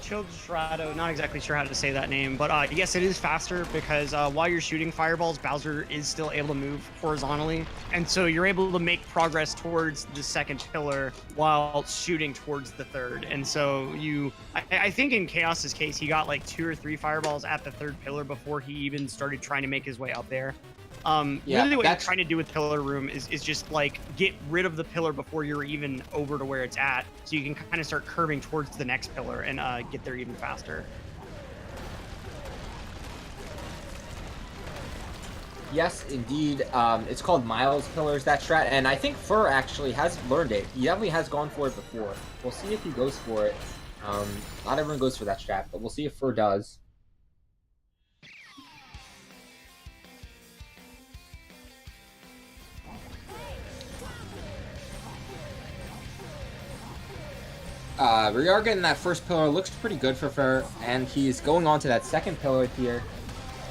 Chilled Shroud, not exactly sure how to say that name, but yes, it is faster because while you're shooting fireballs, Bowser is still able to move horizontally, and so you're able to make progress towards the second pillar while shooting towards the third. And so I think in Chaos's case, he got like 2 or 3 fireballs at the third pillar before he even started trying to make his way up there. Really what you're trying to do with pillar room is just like get rid of the pillar before you're even over to where it's at, so you can kind of start curving towards the next pillar and get there even faster. Yes, indeed. It's called Miles Pillars, that strat, and I think Fur actually has learned it. He definitely has gone for it before. We'll see if he goes for it. Not everyone goes for that strat, but we'll see if Fur does. We are getting that first pillar. Looks pretty good for Fur, and he's going on to that second pillar here.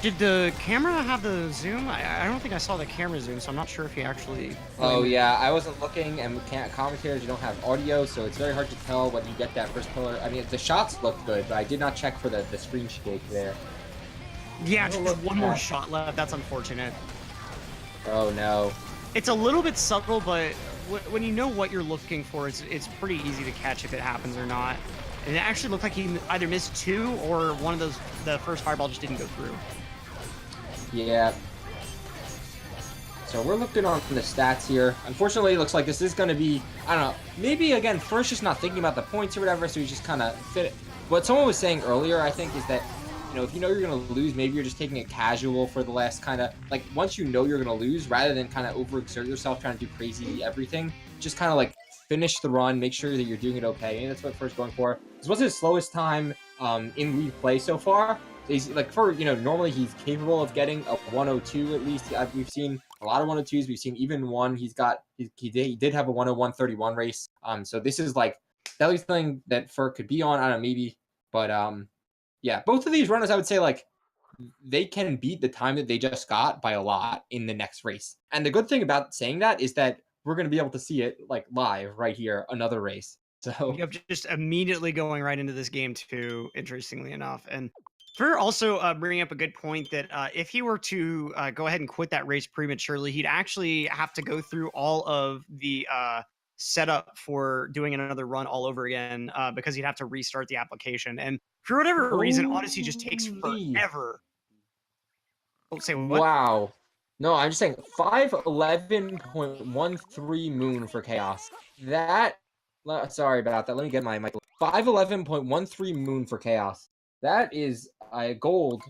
Did the camera have the zoom? I don't think I saw the camera zoom, so I'm not sure if he actually... Oh yeah, I wasn't looking, and we can't commentators. You don't have audio, so it's very hard to tell when you get that first pillar. I mean, the shots looked good, but I did not check for the screen shake there. Yeah, just one more shot left. That's unfortunate. Oh no. It's a little bit subtle, but when you know what you're looking for, it's pretty easy to catch if it happens or not. And it actually looked like he either missed two or one of those, the first fireball just didn't go through. Yeah. So we're looking on the stats here. Unfortunately, it looks like this is going to be, I don't know, maybe, again, first just not thinking about the points or whatever, so he's just kind of fit it. What someone was saying earlier, I think, is that, you know, if you know you're going to lose, maybe you're just taking it casual for the last kind of, like, once you know you're going to lose, rather than kind of overexert yourself trying to do crazy everything, just kind of, like, finish the run, make sure that you're doing it okay. And that's what Fur's going for. This was his slowest time in league play so far. He's like, for, you know, normally he's capable of getting a 102 at least. We've seen a lot of 102s. We've seen even one. He did have a 101.31 race. So this is like definitely something that Fur could be on. I don't know, maybe, but yeah, both of these runners, I would say, like, they can beat the time that they just got by a lot in the next race. And the good thing about saying that is that we're going to be able to see it like live right here, another race. So Yep, just immediately going right into this game too, interestingly enough. And Fur also bringing up a good point that if he were to go ahead and quit that race prematurely, he'd actually have to go through all of the setup for doing another run all over again because he'd have to restart the application. And for whatever reason, Odyssey just takes forever. Oh, say what? wow. No, I'm just saying 511.13 moon for Chaos. That, sorry about that. Let me get my mic. 511.13 moon for Chaos. That is a gold,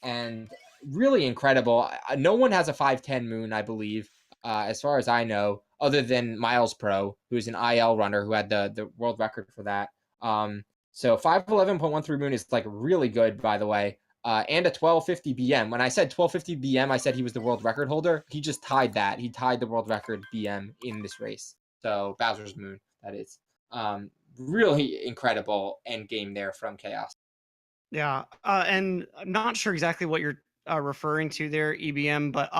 and really incredible. No one has a 510 moon, I believe, as far as I know, other than Miles Pro, who's an IL runner who had the world record for that. So 511.13 moon is like really good, by the way. And a 1250 BM. When I said 1250 BM, I said he was the world record holder. He just tied that. He tied the world record BM in this race. So Bowser's Moon, that is. Really incredible end game there from Chaos. Yeah, and I'm not sure exactly what you're referring to there, EBM, but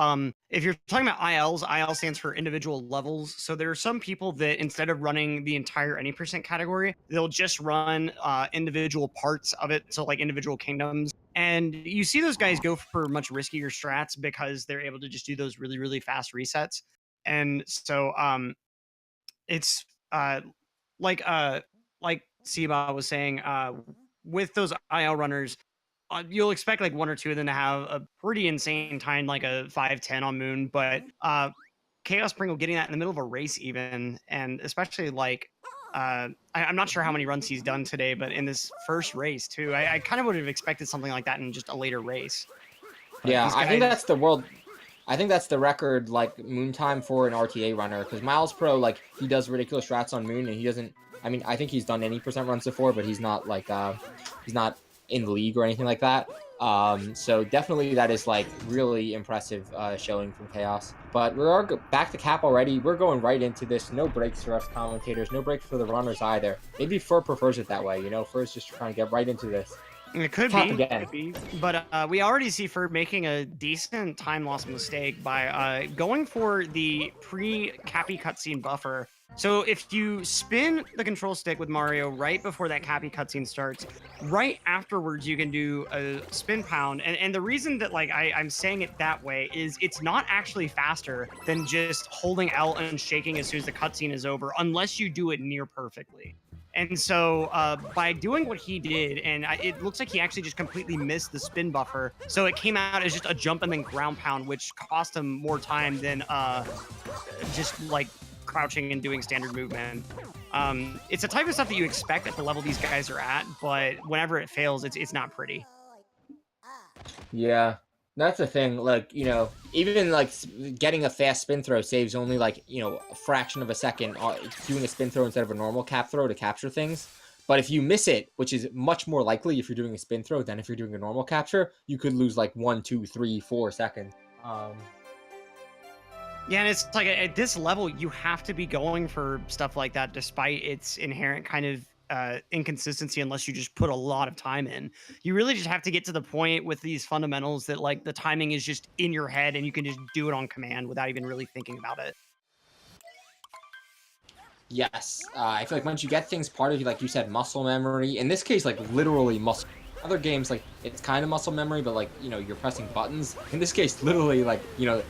if you're talking about ILs, IL stands for individual levels. So there are some people that instead of running the entire any percent category, they'll just run individual parts of it, so like individual kingdoms. And you see those guys go for much riskier strats because they're able to just do those really, really fast resets. And so it's like Siba was saying, with those IL runners, you'll expect like one or two of them to have a pretty insane time, like a 510 on Moon. But Chaospringle getting that in the middle of a race, even, and especially like I'm not sure how many runs he's done today, but in this first race too, I kind of would have expected something like that in just a later race. But Yeah, guys... I think that's the world. I think that's the record, like, moon time for an RTA runner, because Miles Pro, like, he does ridiculous strats on Moon, and he doesn't, I mean, I think he's done any percent runs before, but he's not, like, he's not in the league or anything like that. So definitely that is, like, really impressive showing from Chaos. But we're back to cap already. We're going right into this. No breaks for us commentators. No breaks for the runners either. Maybe Fur prefers it that way, you know? Fur's just trying to get right into this. It could be, but we already see Fur making a decent time loss mistake by going for the pre-Cappy cutscene buffer. So if you spin the control stick with Mario right before that Cappy cutscene starts, right afterwards you can do a spin pound. And the reason that like I'm saying it that way is it's not actually faster than just holding L and shaking as soon as the cutscene is over, unless you do it near perfectly. And so by doing what he did, and it looks like he actually just completely missed the spin buffer. So it came out as just a jump and then ground pound, which cost him more time than just like crouching and doing standard movement. It's the type of stuff that you expect at the level these guys are at, but whenever it fails, it's not pretty. Yeah. That's the thing, like, even, like, getting a fast spin throw saves only, like, a fraction of a second doing a spin throw instead of a normal cap throw to capture things. But if you miss it, which is much more likely if you're doing a spin throw than if you're doing a normal capture, you could lose, like, 1, 2, 3, 4 seconds. Yeah, and it's like at this level, you have to be going for stuff like that, despite its inherent kind of inconsistency. Unless you just put a lot of time in, you really just have to get to the point with these fundamentals that like the timing is just in your head, and you can just do it on command without even really thinking about it. Yes, I feel like once you get things part of you, like you said, muscle memory. In this case, like literally muscle. Other games, like it's kind of muscle memory, but like you're pressing buttons. In this case, literally, like you're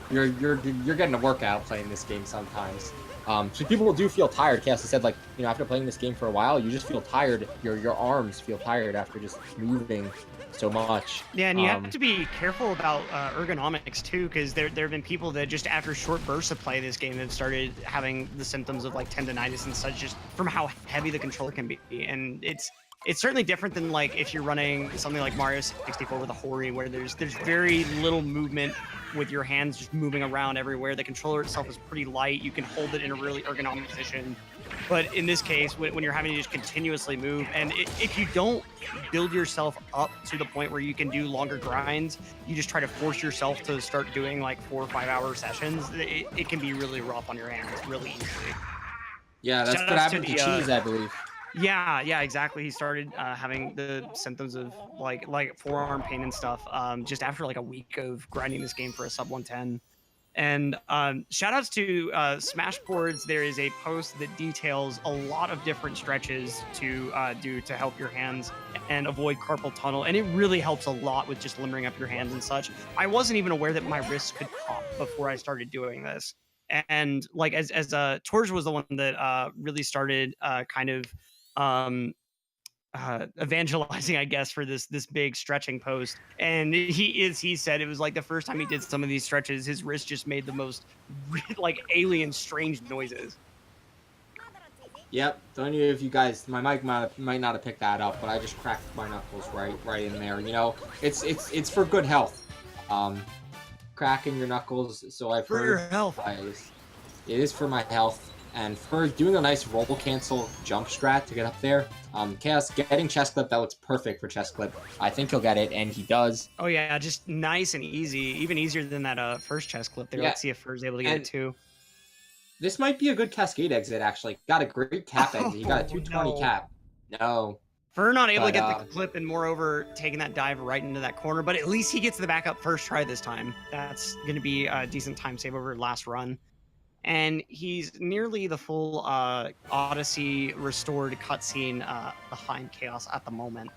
getting a workout playing this game sometimes. So people do feel tired. Cass said, like after playing this game for a while, you just feel tired. Your arms feel tired after just moving so much. Yeah, and you have to be careful about ergonomics too, because there have been people that just after short bursts of play this game have started having the symptoms of like tendonitis and such, just from how heavy the controller can be. And it's certainly different than like if you're running something like Mario 64 with a Hori, where there's very little movement with your hands just moving around everywhere. The controller itself is pretty light. You can hold it in a really ergonomic position. But in this case, when you're having to just continuously move, and if you don't build yourself up to the point where you can do longer grinds, you just try to force yourself to start doing like 4 or 5 hour sessions, it can be really rough on your hands really easily. Yeah, that's what happened to Cheese, I believe. Yeah, exactly. He started having the symptoms of like forearm pain and stuff just after like a week of grinding this game for a sub 110. And shout outs to Smashboards. There is a post that details a lot of different stretches to do to help your hands and avoid carpal tunnel. And it really helps a lot with just limbering up your hands and such. I wasn't even aware that my wrists could pop before I started doing this. And like as Torge was the one that really started kind of um evangelizing, I guess, for this big stretching post. And he said it was like the first time he did some of these stretches, his wrist just made the most like alien strange noises. Yep, don't know if you guys, my mic might not have picked that up, but I just cracked my knuckles right in there. It's for good health. Cracking your knuckles, so I've For heard. your health. It is for my health. And for doing a nice roll cancel jump strat to get up there, Chaos getting chest clip, that looks perfect for chest clip. I think he'll get it, and he does. Oh yeah, just nice and easy, even easier than that first chest clip there. Yeah. Let's see if Fur's able to get it too. This might be a good cascade exit, actually. Got a great cap exit. He got a 220 cap. No. Fur not able to get the clip, and moreover, taking that dive right into that corner, but at least he gets the back up first try this time. That's going to be a decent time save over last run. And he's nearly the full Odyssey restored cutscene behind Chaos at the moment.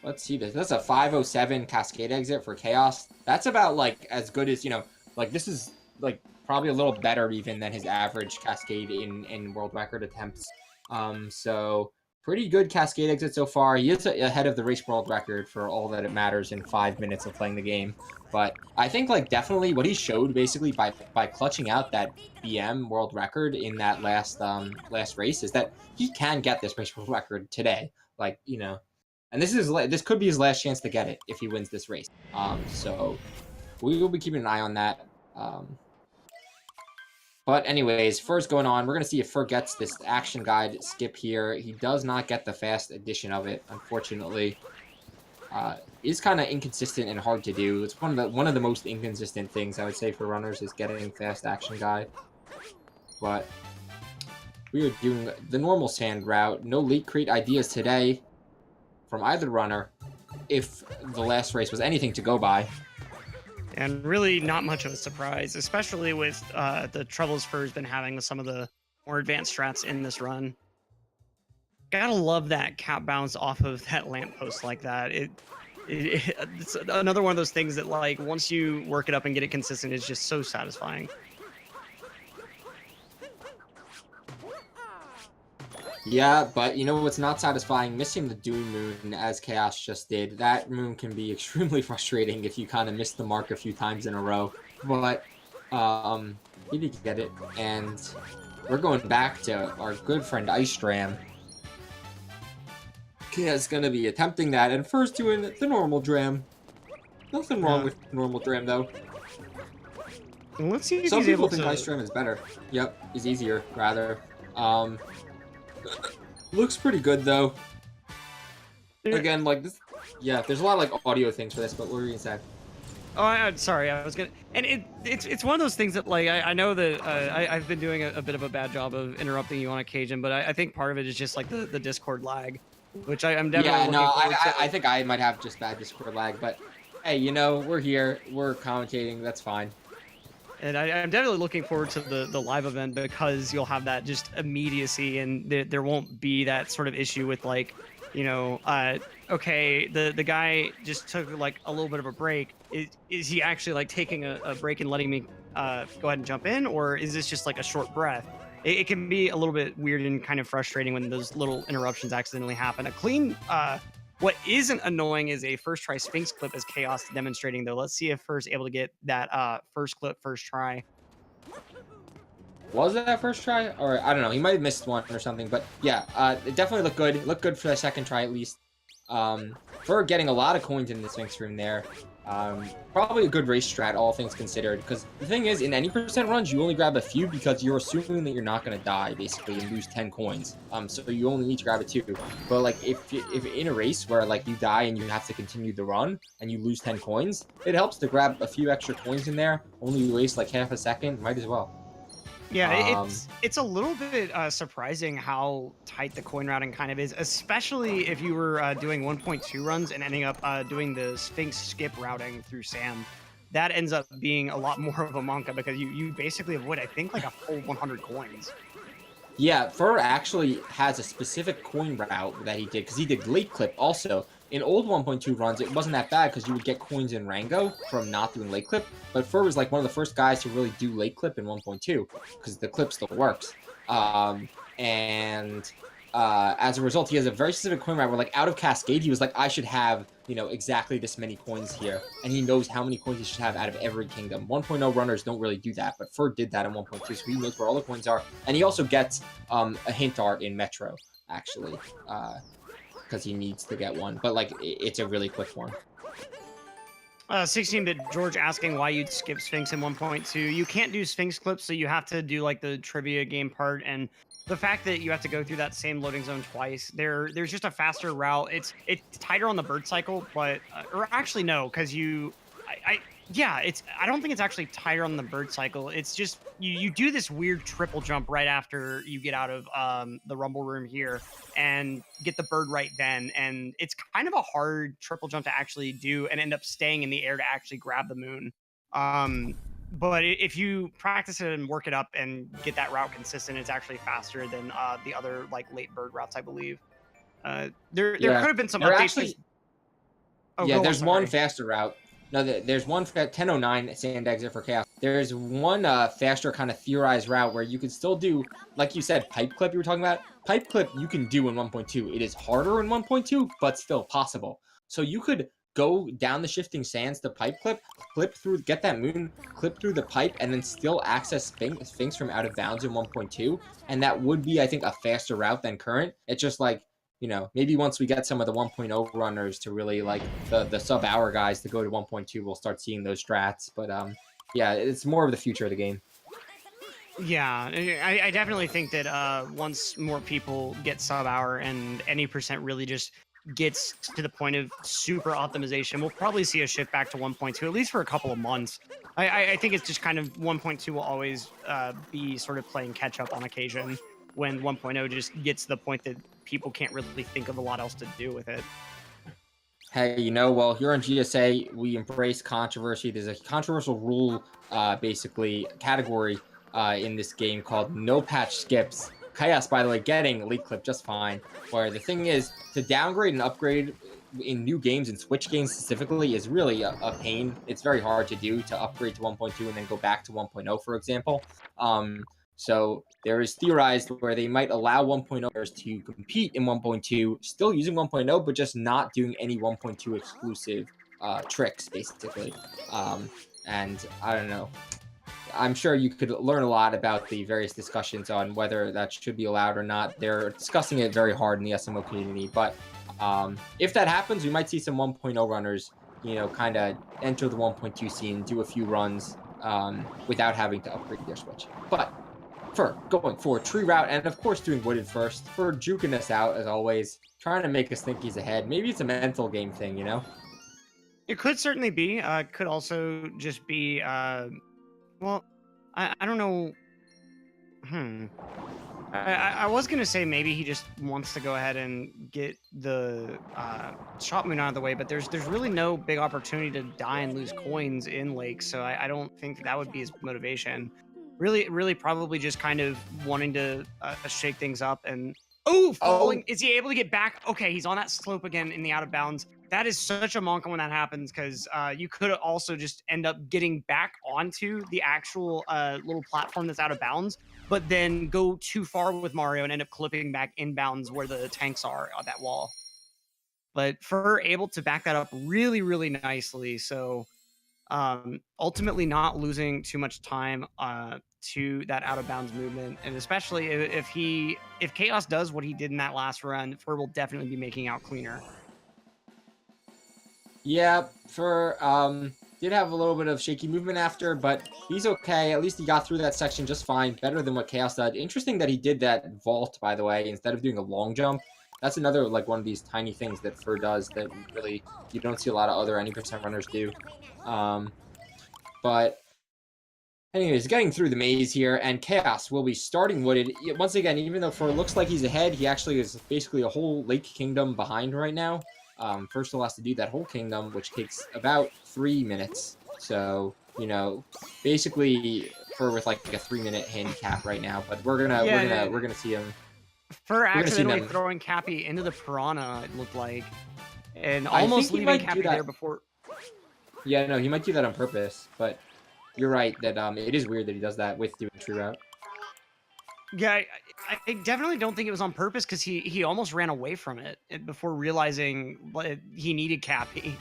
Let's see this. That's a 507 cascade exit for Chaos. That's about like as good as, like this is like probably a little better even than his average cascade in world record attempts. So pretty good cascade exit so far. He is ahead of the race world record for all that it matters in 5 minutes of playing the game. But I think like definitely what he showed basically by clutching out that BM world record in that last race is that he can get this race world record today. Like, and this could be his last chance to get it if he wins this race. So we will be keeping an eye on that. But anyways, Fur's going on. We're going to see if Fur gets this action guide skip here. He does not get the fast edition of it, unfortunately. Is kind of inconsistent and hard to do. It's one of the most inconsistent things I would say for runners is getting fast action guide. But we are doing the normal sand route. No leak crate ideas today from either runner, if the last race was anything to go by. And really not much of a surprise, especially with the troubles Fur's been having with some of the more advanced strats in this run. Gotta love that cap bounce off of that lamppost like that. It's another one of those things that, like, once you work it up and get it consistent, it's just so satisfying. Yeah, but you know what's not satisfying? Missing the Dune Moon, as Chaos just did. That moon can be extremely frustrating if you kind of miss the mark a few times in a row. But he did get it, and we're going back to our good friend Ice Dram. Chaos is going to be attempting that, and first doing the normal Dram. Nothing wrong with normal Dram though. Let's see if Some he's people able think to. Ice Dram is better. Yep, is easier rather. Looks pretty good though. Again, like this. Yeah, there's a lot of like audio things for this, but what were you gonna say? Oh, I'm sorry. I was gonna, and it's one of those things that like I know that I've been doing a bit of a bad job of interrupting you on occasion, but I think part of it is just like the Discord lag, which I'm definitely Yeah, no, looking forward to. I think I might have just bad Discord lag, but hey, you know, we're here, we're commentating, that's fine. And I'm definitely looking forward to the live event because you'll have that just immediacy, and there won't be that sort of issue with like, okay, the guy just took like a little bit of a break. Is he actually like taking a break and letting me go ahead and jump in, or is this just like a short breath? It can be a little bit weird and kind of frustrating when those little interruptions accidentally happen. A clean what isn't annoying is a first try Sphinx clip as Chaos demonstrating though. Let's see if Fur's able to get that first clip first try. Was that first try? Or I don't know, he might have missed one or something, but yeah, it definitely looked good. It looked good for the second try at least. For getting a lot of coins in the Sphinx room there. Probably a good race strat, all things considered, because the thing is, in any percent runs, you only grab a few because you're assuming that you're not going to die, basically, and lose 10 coins. So you only need to grab a 2. But, like, if in a race where, like, you die and you have to continue the run, and you lose 10 coins, it helps to grab a few extra coins in there, only waste, like, half a second, might as well. Yeah, it's a little bit surprising how tight the coin routing kind of is, especially if you were doing 1.2 runs and ending up doing the Sphinx skip routing through sand. That ends up being a lot more of a manca because you basically avoid, I think, like a full 100 coins. Yeah, Fur actually has a specific coin route that he did, because he did late clip also. In old 1.2 runs, it wasn't that bad because you would get coins in Rango from not doing late clip, but Fur was like one of the first guys to really do late clip in 1.2 because the clip still works. As a result, he has a very specific coin route where, like, out of Cascade, he was like, I should have, you know, exactly this many coins here, and he knows how many coins he should have out of every kingdom. 1.0 runners don't really do that, but Fur did that in 1.2, so he knows where all the coins are, and he also gets a hint art in Metro, actually, because he needs to get one, but, like, it's a really quick one. 16-bit George asking why you'd skip Sphinx in 1.2. You can't do Sphinx clips, so you have to do like the trivia game part, and the fact that you have to go through that same loading zone twice, there's just a faster route. It's tighter on the bird cycle, but or actually no, because yeah, I don't think it's actually tighter on the bird cycle. It's just you do this weird triple jump right after you get out of the rumble room here and get the bird right then, and it's kind of a hard triple jump to actually do and end up staying in the air to actually grab the moon. But if you practice it and work it up and get that route consistent, it's actually faster than the other like late bird routes, I believe. There could have been some updates. Actually, oh, yeah, there's one sorry. faster route. No, there's one 1009 sand exit for Chaos. There's one faster kind of theorized route where you can still do, like you said, pipe clip you were talking about. Pipe clip you can do in 1.2. It is harder in 1.2, but still possible. So you could go down the shifting sands to pipe clip through, get that moon, clip through the pipe, and then still access Sphinx from out of bounds in 1.2. And that would be, I think, a faster route than current. It's just like, you know, maybe once we get some of the 1.0 runners to really, like, the sub-hour guys to go to 1.2, we'll start seeing those strats. But, yeah, it's more of the future of the game. Yeah, I definitely think that once more people get sub-hour and any percent really just gets to the point of super optimization, we'll probably see a shift back to 1.2, at least for a couple of months. I think it's just kind of 1.2 will always be sort of playing catch-up on occasion when 1.0 just gets to the point that people can't really think of a lot else to do with it. Hey, you know, well, here on GSA, we embrace controversy. There's a controversial rule, basically, category in this game called no patch skips. Chaos, by the way, getting elite clip just fine. Where the thing is, to downgrade and upgrade in new games and Switch games specifically is really a pain. It's very hard to do, to upgrade to 1.2 and then go back to 1.0, for example. So there is theorized where they might allow 1.0ers to compete in 1.2, still using 1.0, but just not doing any 1.2 exclusive tricks, basically. And I don't know. I'm sure you could learn a lot about the various discussions on whether that should be allowed or not. They're discussing it very hard in the SMO community, but if that happens, we might see some 1.0 runners you know, kind of enter the 1.2 scene, do a few runs without having to upgrade their switch. But for going for tree route, and of course doing wooded first, for juking us out as always, trying to make us think he's ahead. Maybe it's a mental game thing, you know? It could certainly be. Could also just be. Well, I don't know. Hmm. I was gonna say maybe he just wants to go ahead and get the shot moon out of the way, but there's really no big opportunity to die and lose coins in Lake, so I don't think that would be his motivation. Really, probably just kind of wanting to shake things up and falling. Oh, Is he able to get back? Okay, he's on that slope again in the out of bounds. That is such a monk when that happens because you could also just end up getting back onto the actual little platform that's out of bounds, but then go too far with Mario and end up clipping back inbounds where the tanks are on that wall. But Fur able to back that up really nicely. So ultimately not losing too much time to that out of bounds movement. And especially if Chaos does what he did in that last run, Fur will definitely be making out cleaner. yeah, for did have a little bit of shaky movement after, but he's okay. At least he got through that section just fine, better than what Chaos did. Interesting that he did that vault, by the way, instead of doing a long jump. That's another like one of these tiny things that Fur does that really you don't see a lot of other any percent runners do. But anyways, getting through the maze here, and Chaos will be starting wooded. Once again, even though Fur looks like he's ahead, he actually is basically a whole Lake Kingdom behind right now. First he'll have to do that whole kingdom, which takes about 3 minutes. So, you know, basically Fur with like a 3-minute handicap right now. But we're gonna see him. Fur We're gonna see accidentally them. throwing Cappy into the piranha, it looked like, and I think almost he leaving might do Cappy that. there before. Yeah, no, he might do that on purpose. But you're right that it is weird that he does that with doing tree route. Yeah, I definitely don't think it was on purpose because he almost ran away from it before realizing what he needed Cappy.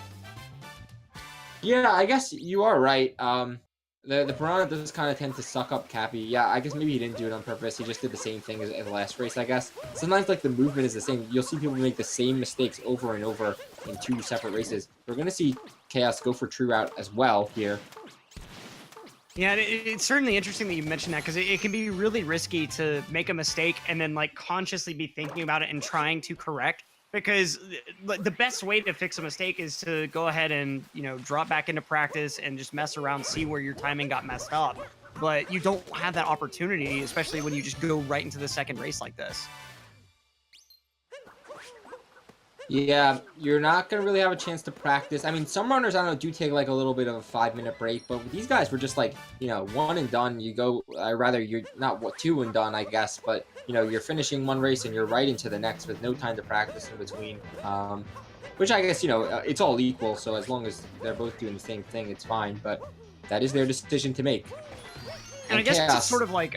Yeah, I guess you are right. The piranha does kind of tend to suck up Cappy. Yeah, I guess maybe he didn't do it on purpose. He just did the same thing as the last race, I guess. Sometimes, like, the movement is the same. You'll see people make the same mistakes over and over in 2 separate races. We're going to see Chaos go for true route as well here. Yeah, it's certainly interesting that you mentioned that because it can be really risky to make a mistake and then like consciously be thinking about it and trying to correct. Because the best way to fix a mistake is to go ahead and drop back into practice and just mess around, see where your timing got messed up. But you don't have that opportunity, especially when you just go right into the second race like this. Yeah, you're not going to really have a chance to practice. I mean, some runners, I don't know, do take like a little bit of a 5-minute break, but with these guys, we're just like, one and done. You go, rather, you're not 2 and done, I guess, but, you're finishing one race and you're right into the next with no time to practice in between. Which I guess, it's all equal, so as long as they're both doing the same thing, it's fine, but that is their decision to make. And I guess it's sort of like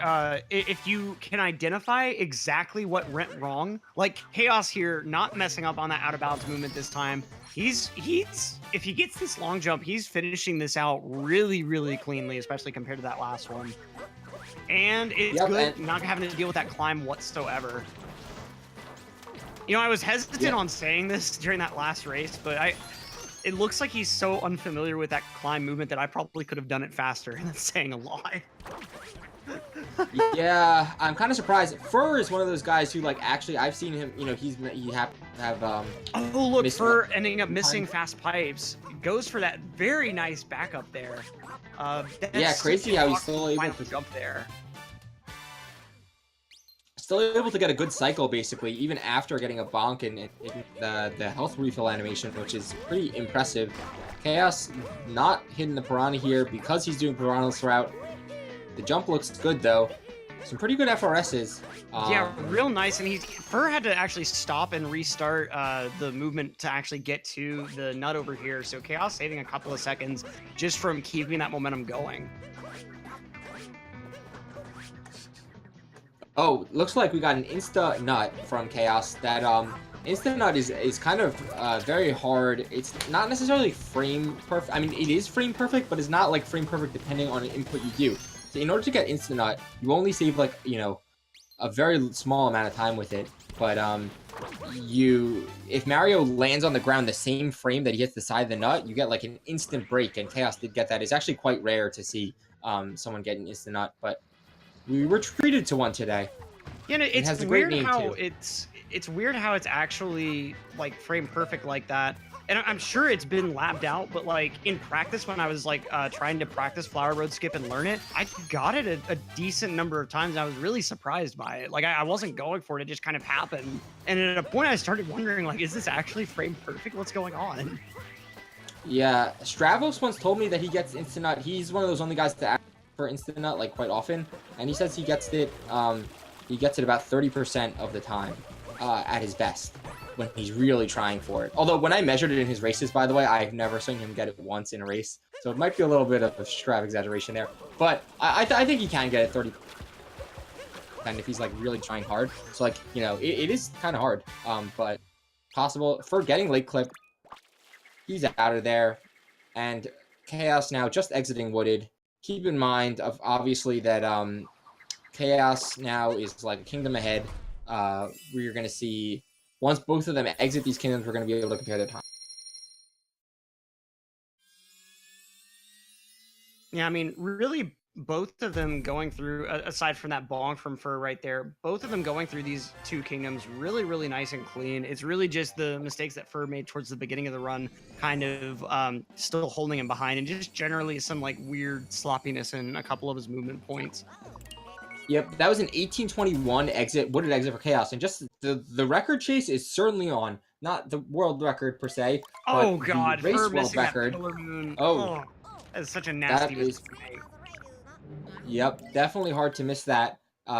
if you can identify exactly what went wrong, like Chaos here, not messing up on that out of bounds movement this time. He's if he gets this long jump, he's finishing this out really cleanly, especially compared to that last one. And it's good not having to deal with that climb whatsoever. I was hesitant on saying this during that last race, but it looks like he's so unfamiliar with that climb movement that I probably could have done it faster, and that's saying a lot. Yeah, I'm kind of surprised. Fur is one of those guys who, like, actually, I've seen him. He have Oh, look, Fur ending up missing fast pipes. Goes for that very nice backup there. Yeah, crazy how he's still able to jump there. Still able to get a good cycle, basically, even after getting a bonk and the health refill animation, which is pretty impressive. Chaos not hitting the piranha here because he's doing piranha's route. The jump looks good, though. Some pretty good FRSs. Yeah, real nice. And Fur had to actually stop and restart the movement to actually get to the nut over here. So Chaos saving a couple of seconds just from keeping that momentum going. Oh, looks like we got an insta nut from Chaos. That instant nut is kind of very hard. It's not necessarily frame perfect. I mean, it is frame perfect, but it's not like frame perfect depending on the input you do. So in order to get instant nut, you only save like a very small amount of time with it. But if Mario lands on the ground the same frame that he hits the side of the nut, you get like an instant break, and Chaos did get that. It's actually quite rare to see someone get an instant nut, but we were treated to one today. You know, It has a great name too. it's weird how it's actually like frame perfect like that. And I'm sure it's been labbed out, but like in practice, when I was like trying to practice Flower Road Skip and learn it, I got it a decent number of times. And I was really surprised by it. Like I wasn't going for it; it just kind of happened. And at a point, I started wondering, like, is this actually frame perfect? What's going on? Yeah, Stravos once told me that he gets instant nut. He's one of those only guys to ask for instant nut like quite often, and he says he gets it. He gets it about 30% of the time at his best when he's really trying for it. Although when I measured it in his races, by the way, I've never seen him get it once in a race, so it might be a little bit of a Strav exaggeration there. But I think he can get it 30%. And if he's like really trying hard, so like it is kind of hard, but possible for getting late clip. He's out of there, and Chaos now just exiting Wooded. Keep in mind of obviously that Chaos now is like a kingdom ahead. Where you're gonna see once both of them exit these kingdoms, we're gonna be able to compare their time. Yeah, I mean, really, both of them going through, aside from that bonk from Fur right there, both of them going through these two kingdoms really, really nice and clean. It's really just the mistakes that Fur made towards the beginning of the run kind of still holding him behind, and just generally some like weird sloppiness in a couple of his movement points. Yep, that was an 1821 exit, wooded exit for Chaos, and just the record chase is certainly on. Not the world record per se, but oh god, the race Fur world record. Oh, that is such a nasty mistake. Yep, definitely hard to miss that.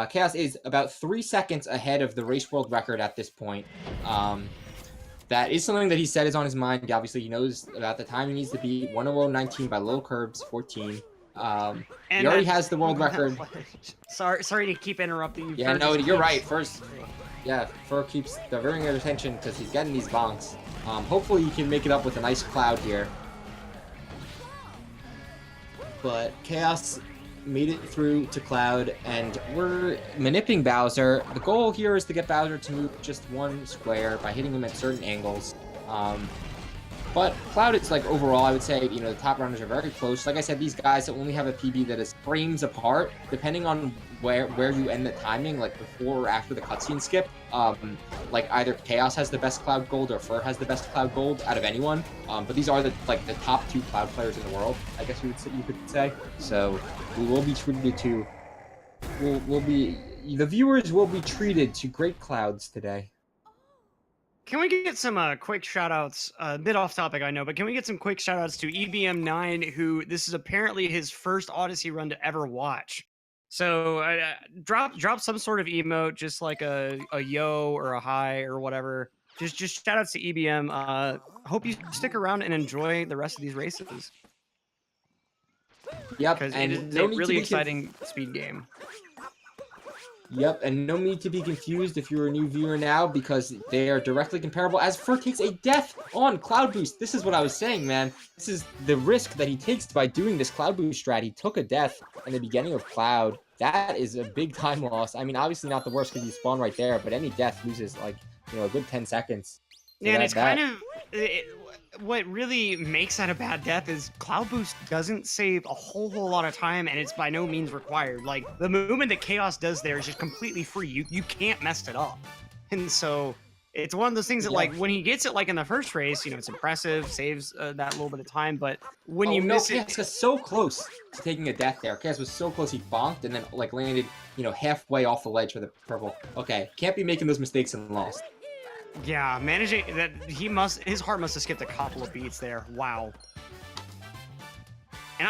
Chaos is about 3 seconds ahead of the race world record at this point. That is something that he said is on his mind. Obviously, he knows about the time he needs to beat. 1:00:19 by little curbs, 14. He already has the world record. Sorry to keep interrupting you. Yeah, no, you're right. Fur keeps diverting their attention because he's getting these bonks. Hopefully, he can make it up with a nice cloud here. But Chaos made it through to Cloud, and we're manipulating Bowser. The goal here is to get Bowser to move just one square by hitting him at certain angles. But Cloud, it's like overall, I would say, the top runners are very close. Like I said, these guys only have a PB that is frames apart, depending on where you end the timing, like before or after the cutscene skip. Like either Chaos has the best Cloud Gold or Fur has the best Cloud Gold out of anyone. But these are the top two Cloud players in the world, I guess you could say. So we will be treated to, the viewers will be treated to great clouds today. Can we get some quick shout-outs? A bit off topic, I know, but can we get some quick shout-outs to EBM9, who this is apparently his first Odyssey run to ever watch. So drop some sort of emote, just like a yo or a hi or whatever. Just shout-outs to EBM. Hope you stick around and enjoy the rest of these races. Yep, because it is a really exciting speed game. Yep, and no need to be confused if you're a new viewer now, because they are directly comparable, as Fur takes a death on Cloud Boost. This is what I was saying, man. This is the risk that he takes by doing this Cloud Boost strat. He took a death in the beginning of Cloud. That is a big time loss. I mean, obviously not the worst because you spawn right there, but any death loses, like, a good 10 seconds. So yeah, and it's kind of... what really makes that a bad death is Cloud Boost doesn't save a whole lot of time, and it's by no means required. Like, the movement that Chaos does there is just completely free. You can't mess it up. And so it's one of those things that, like, when he gets it, like, in the first race, it's impressive, saves that little bit of time, but when you miss it... Chaos was so close to taking a death there. Chaos was so close, he bonked and then, like, landed, halfway off the ledge for the purple. Okay, can't be making those mistakes and lost. Yeah, managing that, his heart must have skipped a couple of beats there. Wow. And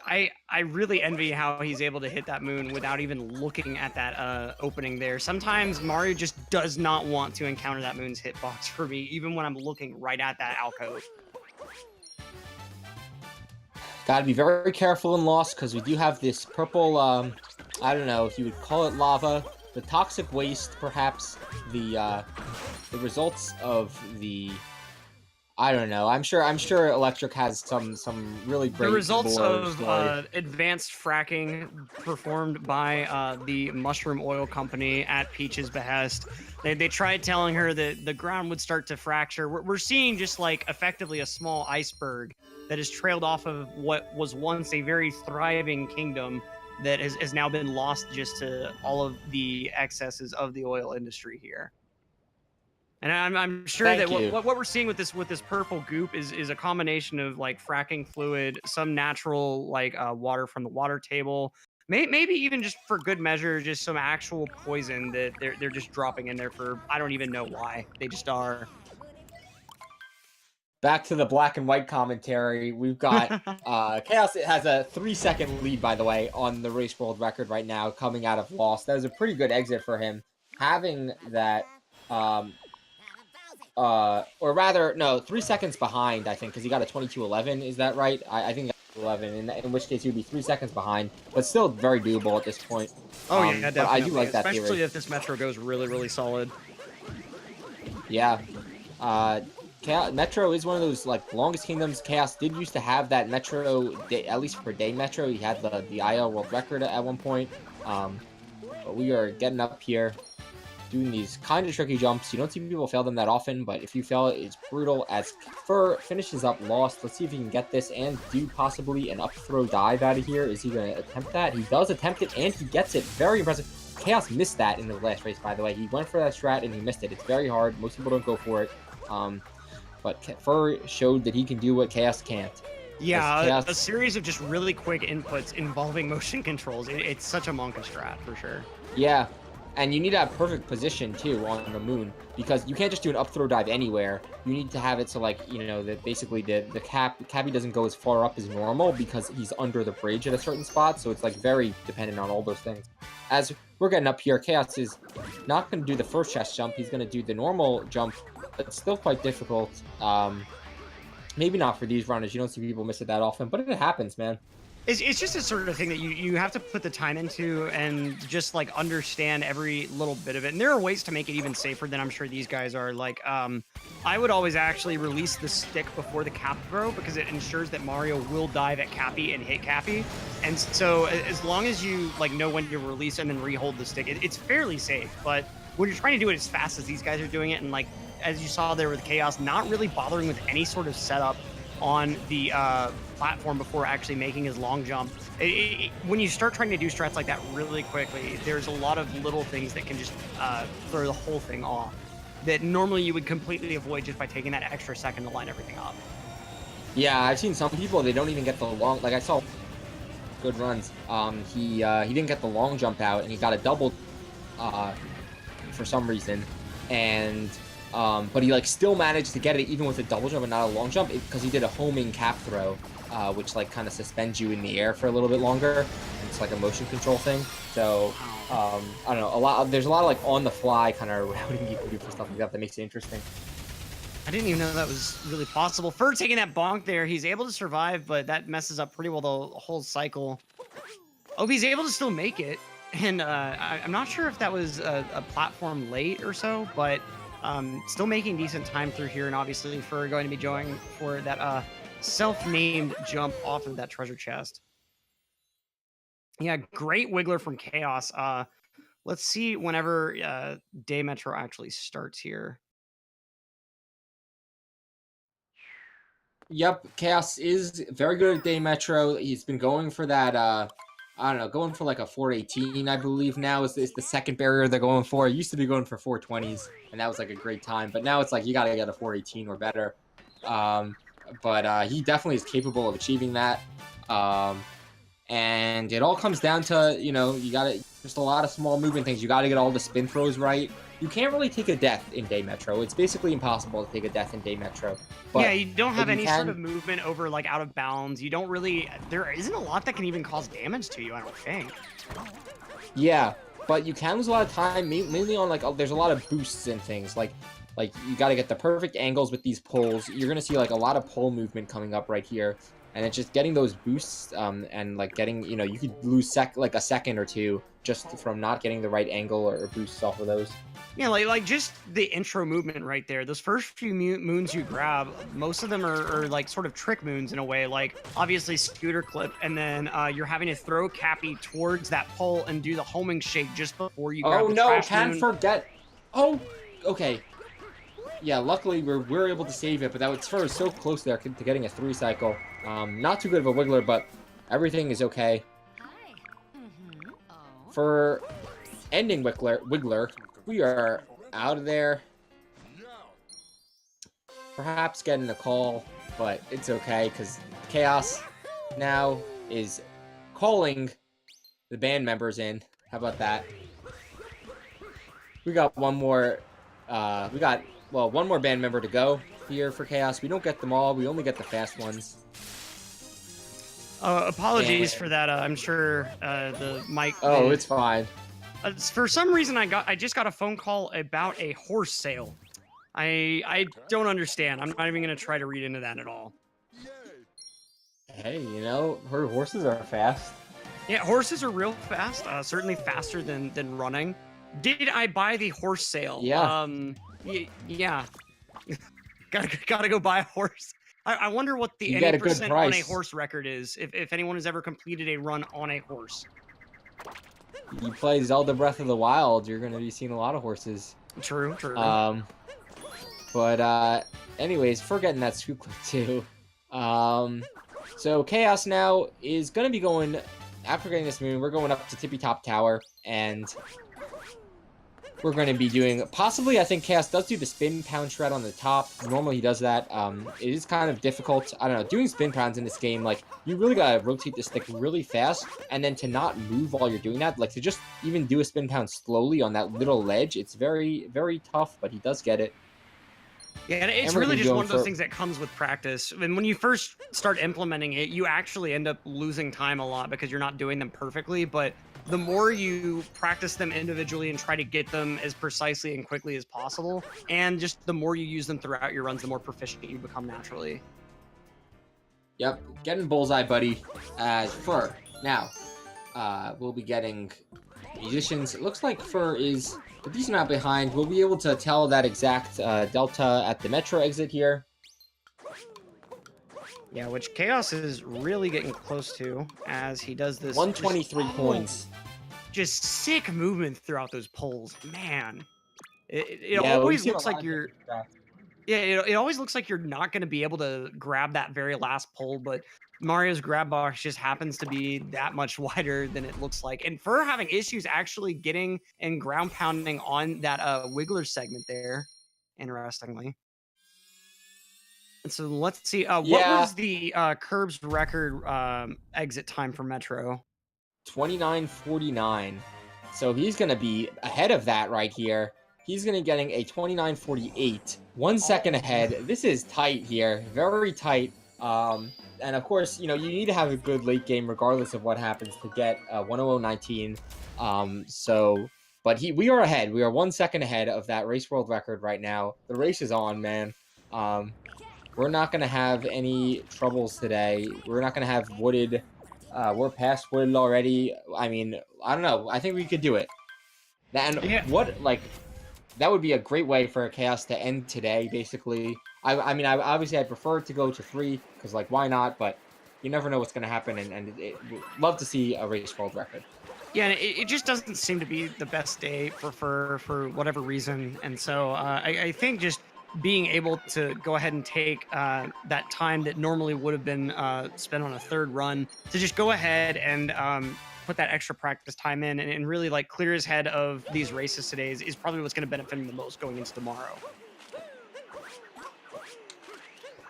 I really envy how he's able to hit that moon without even looking at that opening there. Sometimes Mario just does not want to encounter that moon's hitbox for me, even when I'm looking right at that alcove. Gotta be very careful in Lost, because we do have this purple, I don't know if you would call it lava, the toxic waste, perhaps, the results of the I don't know. I'm sure Electric has some really The great results lore of story. advanced fracking performed by the Mushroom Oil Company at Peach's behest. They tried telling her that the ground would start to fracture. We're seeing just like effectively a small iceberg that has trailed off of what was once a very thriving kingdom that has now been lost just to all of the excesses of the oil industry here. And I'm sure that Thank what, you. what we're seeing with this purple goop is a combination of like fracking fluid, some natural like water from the water table, maybe even just for good measure, just some actual poison that they're just dropping in there for I don't even know why they just are. Back to the black and white commentary. We've got Chaos. It has a 3-second lead, by the way, on the race world record right now, coming out of loss. That was a pretty good exit for him. Having that, or rather, no, 3 seconds behind, I think, because he got a 22:11. Is that right? I think that's 11, in which case he would be 3 seconds behind, but still very doable at this point. Oh yeah, But I do definitely, like that especially theory. if this metro goes really solid. Yeah. Metro is one of those like longest kingdoms. Chaos did used to have that Metro day, at least for day Metro. He had the IL world record at one point. But we are getting up here, doing these kind of tricky jumps. You don't see people fail them that often, but if you fail it, it's brutal. As Fur finishes up lost, let's see if he can get this and do possibly an up throw dive out of here. Is he going to attempt that? He does attempt it, and he gets it. Very impressive. Chaos missed that in the last race, by the way. He went for that strat, and he missed it. It's very hard. Most people don't go for it. But Fur showed that he can do what Chaos can't. Yeah, a series of just really quick inputs involving motion controls. It's such a Monka strat for sure. Yeah, and you need to have perfect position too on the moon, because you can't just do an up throw dive anywhere. You need to have it so like, you know, that basically the cabbie doesn't go as far up as normal because he's under the bridge at a certain spot. So it's like very dependent on all those things. As we're getting up here, Chaos is not going to do the first chest jump. He's going to do the normal jump, but it's still quite difficult. Maybe not for these runners. You don't see people miss it that often, but it happens, man. It's just a sort of thing that you have to put the time into and just like understand every little bit of it. And there are ways to make it even safer than I'm sure these guys are. Like, I would always actually release the stick before the cap throw because it ensures that Mario will dive at Cappy and hit Cappy. And so as long as you like know when to release and then rehold the stick, it's fairly safe. But when you're trying to do it as fast as these guys are doing it, and like as you saw there with Chaos, not really bothering with any sort of setup on the platform before actually making his long jump. When you start trying to do strats like that really quickly, there's a lot of little things that can just throw the whole thing off that normally you would completely avoid just by taking that extra second to line everything up. Yeah, I've seen some people, they don't even get the long, like I saw good runs. He didn't get the long jump out, and he got a double for some reason, and but he like still managed to get it even with a double jump and not a long jump because he did a homing cap throw, which like kind of suspends you in the air for a little bit longer. And it's like a motion control thing. So I don't know, there's a lot of like on the fly kind of routing you can do for stuff like that that makes it interesting. I didn't even know that was really possible. For taking that bonk there, he's able to survive, but that messes up pretty well the whole cycle. Oh, he's able to still make it. And I'm not sure if that was a platform late or so, but still making decent time through here, and obviously for going to be going for that self-named jump off of that treasure chest. Yeah, great wiggler from Chaos. Let's see whenever Day Metro actually starts here. Yep, Chaos is very good at Day Metro. He's been going for that, I don't know, going for like a 418, I believe now is the second barrier they're going for. It used to be going for 420s, and that was like a great time. But now it's like you got to get a 418 or better. But he definitely is capable of achieving that. And it all comes down to, you know, you got to, just a lot of small movement things. You got to get all the spin throws right. You can't really take a death in Day Metro. It's basically impossible to take a death in Day Metro. But yeah, you don't have any sort of movement over like out of bounds. You don't really, there isn't a lot that can even cause damage to you, I don't think. Yeah, but you can lose a lot of time, mainly on like, there's a lot of boosts and things. Like you got to get the perfect angles with these pulls. You're going to see like a lot of pull movement coming up right here. and it's just getting those boosts and like getting, you know, you could lose like a second or two just from not getting the right angle or boosts off of those. Yeah, like just the intro movement right there. Those first few moons you grab, most of them are like sort of trick moons in a way. Like obviously scooter clip, and then you're having to throw Cappy towards that pole and do the homing shake just before you grab Oh the no, trash can't moon. forget. Oh, okay. Yeah, luckily we're able to save it, but that was so close there to getting a 3 cycle. Not too good of a wiggler, but everything is okay. For ending wiggler, we are out of there. Perhaps getting a call, but it's okay because Chaos now is calling the band members in. How about that? We got one more. One more band member to go here for Chaos. We don't get them all. We only get the fast ones. Apologies for that. I'm sure the mic. Oh, it's fine. For some reason, I just got a phone call about a horse sale. I don't understand. I'm not even gonna try to read into that at all. Hey, you know, her horses are fast. Yeah, horses are real fast. Certainly faster than running. Did I buy the horse sale? Yeah. Yeah. gotta go buy a horse. I wonder what the You get a good 80% on a price. horse record is. If anyone has ever completed a run on a horse. You play Zelda Breath of the Wild, you're gonna be seeing a lot of horses. True. But anyways, forgetting that scoop clip too. So Chaos now is gonna be going, after getting this moon, we're going up to Tippy Top Tower, and we're going to be doing, possibly, I think Chaos does do the spin pound shred on the top. Normally he does that. It is kind of difficult. I don't know, doing spin pounds in this game, like, you really got to rotate the stick really fast, and then to not move while you're doing that, like, to just even do a spin pound slowly on that little ledge, it's very, very tough, but he does get it. Yeah, and it's really just one of those things that comes with practice. And when you first start implementing it, you actually end up losing time a lot because you're not doing them perfectly. But the more you practice them individually and try to get them as precisely and quickly as possible, and just the more you use them throughout your runs, the more proficient you become naturally. Yep, getting bullseye, buddy. As Fur. Now, we'll be getting musicians. It looks like Fur is a decent amount behind. We'll be able to tell that exact delta at the metro exit here. Yeah, which Chaos is really getting close to as he does this. 123 points. Just sick movement throughout those poles, man. It always looks like you're. Yeah, it always looks like you're not going to be able to grab that very last pole, but Mario's grab box just happens to be that much wider than it looks like. And Fur having issues actually getting and ground pounding on that Wiggler segment there, interestingly. And so let's see. What was the Curb's record exit time for Metro? 29:49. So he's going to be ahead of that right here. He's going to be getting a 29:48. 1 second ahead. This is tight here. Very tight. And of course, you know, you need to have a good late game regardless of what happens to get 1:00:19. But we are ahead. We are 1 second ahead of that race world record right now. The race is on, man. We're not going to have any troubles today. We're not going to have wooded. We're past wooded already. I mean, I don't know. I think we could do it. And that would be a great way for Chaos to end today, basically. I mean, obviously I prefer to go to 3, because, like, why not? But you never know what's going to happen, and love to see a race world record. Yeah, it just doesn't seem to be the best day for whatever reason. And so I think just being able to go ahead and take that time that normally would have been spent on a third run to just go ahead and put that extra practice time in and really like clear his head of these races today is probably what's going to benefit him the most going into tomorrow.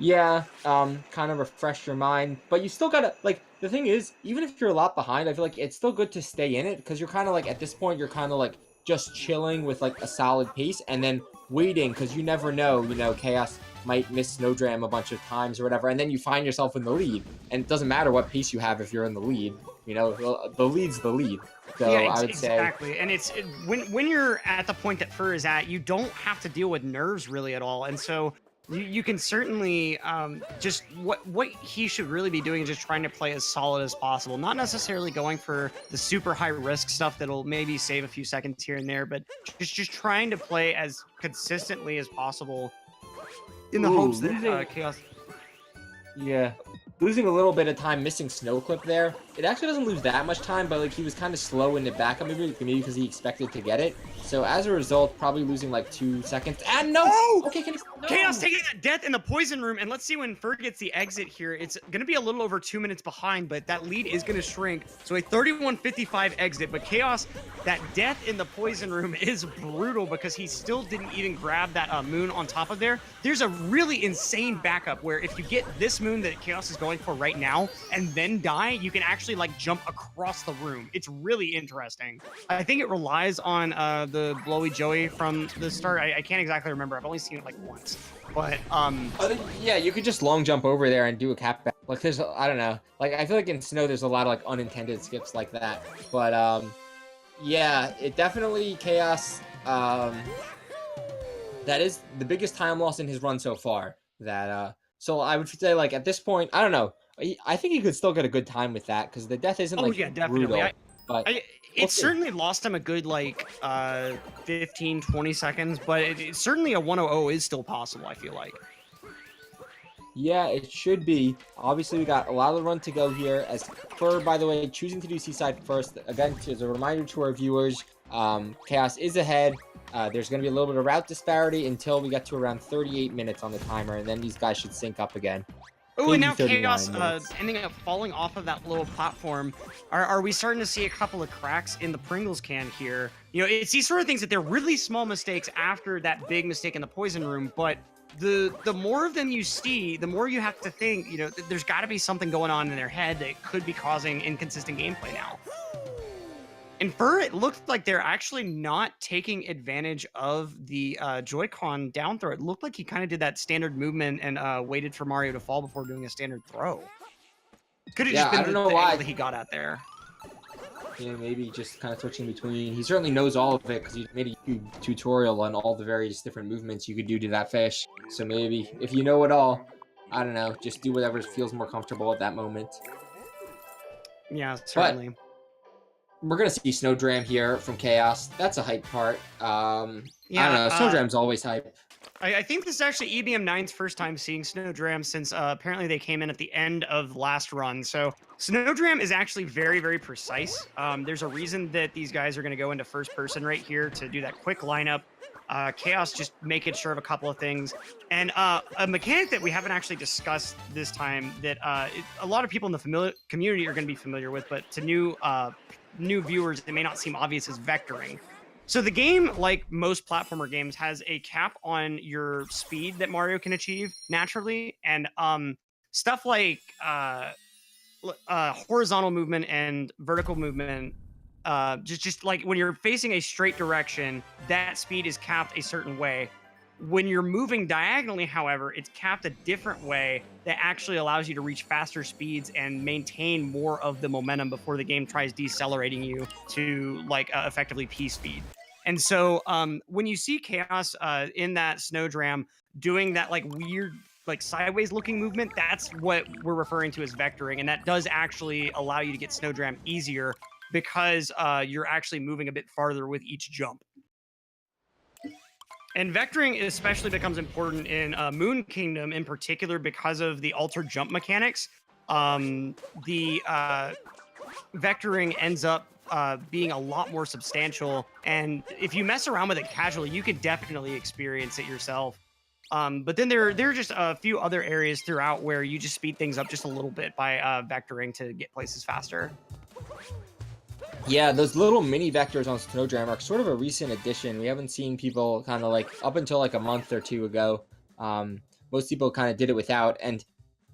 Yeah, kind of refresh your mind, but you still gotta, like, the thing is, even if you're a lot behind, I feel like it's still good to stay in it, because you're kind of like, at this point, you're kind of like just chilling with like a solid pace and then waiting, because you never know, you know, Chaos might miss Snowdram a bunch of times or whatever, and then you find yourself in the lead, and it doesn't matter what pace you have if you're in the lead, you know, the lead's the lead. So yeah, I would say exactly. And when you're at the point that Fur is at, you don't have to deal with nerves really at all. And so You can certainly just what he should really be doing is just trying to play as solid as possible, not necessarily going for the super high risk stuff that'll maybe save a few seconds here and there, but just trying to play as consistently as possible in the Ooh, hopes that losing. Chaos. Yeah. Losing a little bit of time missing snow clip there. It actually doesn't lose that much time, but like he was kind of slow in the backup, maybe because he expected to get it. So as a result, probably losing like 2 seconds. And no! Oh! Okay, can he... No! Chaos taking that death in the poison room, and let's see when Fer gets the exit here. It's going to be a little over 2 minutes behind, but that lead is going to shrink. So a 31:55 exit, but Chaos, that death in the poison room is brutal because he still didn't even grab that moon on top of there. There's a really insane backup where if you get this moon that Chaos is going for right now and then die, you can actually like jump across the room. It's really interesting. I think it relies on the blowy Joey from the start. I can't exactly remember. I've only seen it like once. But yeah, you could just long jump over there and do a cap back. Like there's, I don't know. Like I feel like in snow there's a lot of like unintended skips like that. But yeah, it definitely Chaos. That is the biggest time loss in his run so far. That so I would say like at this point, I don't know. I think he could still get a good time with that because the death isn't like yeah, definitely. brutal. But It certainly lost him a good like 15, 20 seconds, but it certainly a 100 is still possible, I feel like. Yeah, it should be. Obviously, we got a lot of the run to go here. As Fur, by the way, choosing to do Seaside first. Again, as a reminder to our viewers, Chaos is ahead. There's going to be a little bit of route disparity until we get to around 38 minutes on the timer, and then these guys should sync up again. Oh, and now Chaos ending up falling off of that little platform. Are we starting to see a couple of cracks in the Pringles can here? You know, it's these sort of things that they're really small mistakes after that big mistake in the poison room, but the more of them you see, the more you have to think, you know, there's got to be something going on in their head that could be causing inconsistent gameplay now. And Fur, it looked like they're actually not taking advantage of the Joy-Con down throw. It looked like he kind of did that standard movement and waited for Mario to fall before doing a standard throw. Could have just been the angle that he got at there. Yeah, maybe just kind of switching between. He certainly knows all of it because he made a YouTube tutorial on all the various different movements you could do to that fish. So maybe, if you know it all, I don't know, just do whatever feels more comfortable at that moment. Yeah, certainly. But we're going to see Snowdram here from Chaos. That's a hype part. Yeah, I don't know, Snowdram's always hype. I think this is actually EBM9's first time seeing Snowdram since apparently they came in at the end of last run. So Snowdram is actually very, very precise. There's a reason that these guys are going to go into first person right here to do that quick lineup. Chaos just making sure of a couple of things. And a mechanic that we haven't actually discussed this time that a lot of people in the community are going to be familiar with, but to new viewers, it may not seem obvious, is vectoring. So the game, like most platformer games, has a cap on your speed that Mario can achieve naturally, and stuff like horizontal movement and vertical movement. Just like when you're facing a straight direction, that speed is capped a certain way. When you're moving diagonally, however, it's capped a different way that actually allows you to reach faster speeds and maintain more of the momentum before the game tries decelerating you to like effectively P speed. And so when you see Chaos in that Snowdram doing that like weird like sideways looking movement, that's what we're referring to as vectoring. And that does actually allow you to get Snowdram easier because you're actually moving a bit farther with each jump. And vectoring especially becomes important in Moon Kingdom in particular because of the altered jump mechanics. The vectoring ends up being a lot more substantial. And if you mess around with it casually, you could definitely experience it yourself. But then there are just a few other areas throughout where you just speed things up just a little bit by vectoring to get places faster. Yeah, those little mini vectors on Snowdram are sort of a recent addition. We haven't seen people kind of like up until like a month or two ago. Most people kind of did it without, and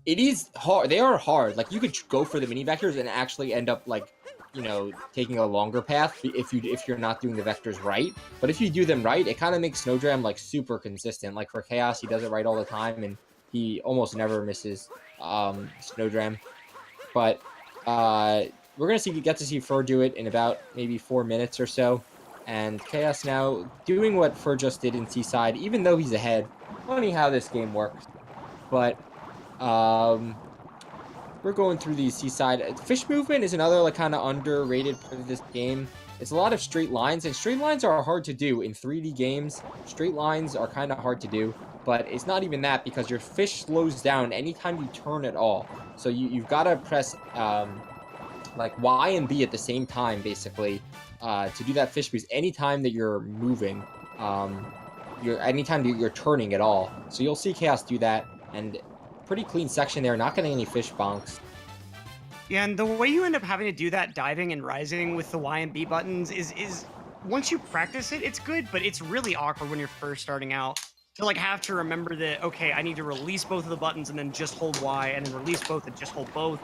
it is hard. They are hard. Like you could go for the mini vectors and actually end up like, you know, taking a longer path if you're not doing the vectors right. But if you do them right, it kind of makes Snowdram like super consistent. Like for Chaos, he does it right all the time, and he almost never misses Snowdram. But we're going to get to see Fur do it in about maybe 4 minutes or so. And Chaos now doing what Fur just did in Seaside, even though he's ahead. funny how this game works. But um, we're going through these seaside. Fish movement is another like kind of underrated part of this game. It's a lot of straight lines, and straight lines are hard to do in 3D games. Straight lines are kind of hard to do, but it's not even that because your fish slows down anytime you turn at all. So you've got to press like Y and B at the same time, basically, to do that fish boost anytime that you're moving. Anytime that you're turning at all. So you'll see Chaos do that, and pretty clean section there, not getting any fish bonks. Yeah, and the way you end up having to do that diving and rising with the Y and B buttons is once you practice it, it's good, but it's really awkward when you're first starting out to like have to remember that, okay, I need to release both of the buttons and then just hold Y and then release both and just hold both.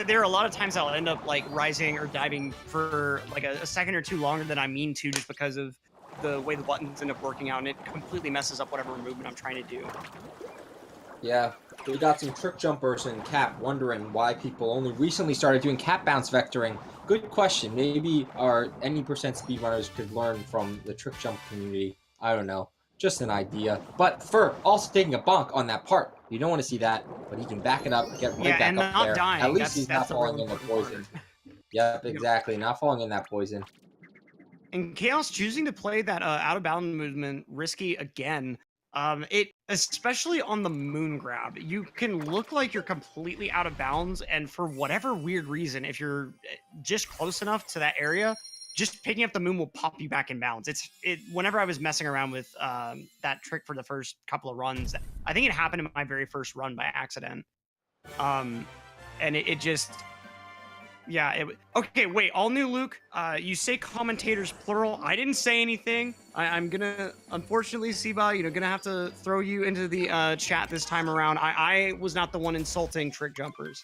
There are a lot of times I'll end up like rising or diving for like a second or two longer than I mean to, just because of the way the buttons end up working out, and it completely messes up whatever movement I'm trying to do. Yeah, we got some trick jumpers in Cap wondering why people only recently started doing cap bounce vectoring. Good question. Maybe our any percent speedrunners could learn from the trick jump community. I don't know. Just an idea. But Fur also taking a bonk on that part. You don't want to see that, but he can back it up, get right back and up not there. dying. At least he's not the falling really in the important poison. part. Yep, exactly. Not falling in that poison. And Chaos choosing to play that out of bound movement risky again. It especially on the moon grab, you can look like you're completely out of bounds, and for whatever weird reason, if you're just close enough to that area, just picking up the moon will pop you back in bounds. Whenever I was messing around with that trick for the first couple of runs, I think it happened in my very first run by accident. And it just yeah, okay, wait, all new Luke, you say commentators plural. I didn't say anything. I'm gonna, unfortunately, Siba, gonna have to throw you into the chat this time around. I was not the one insulting trick jumpers.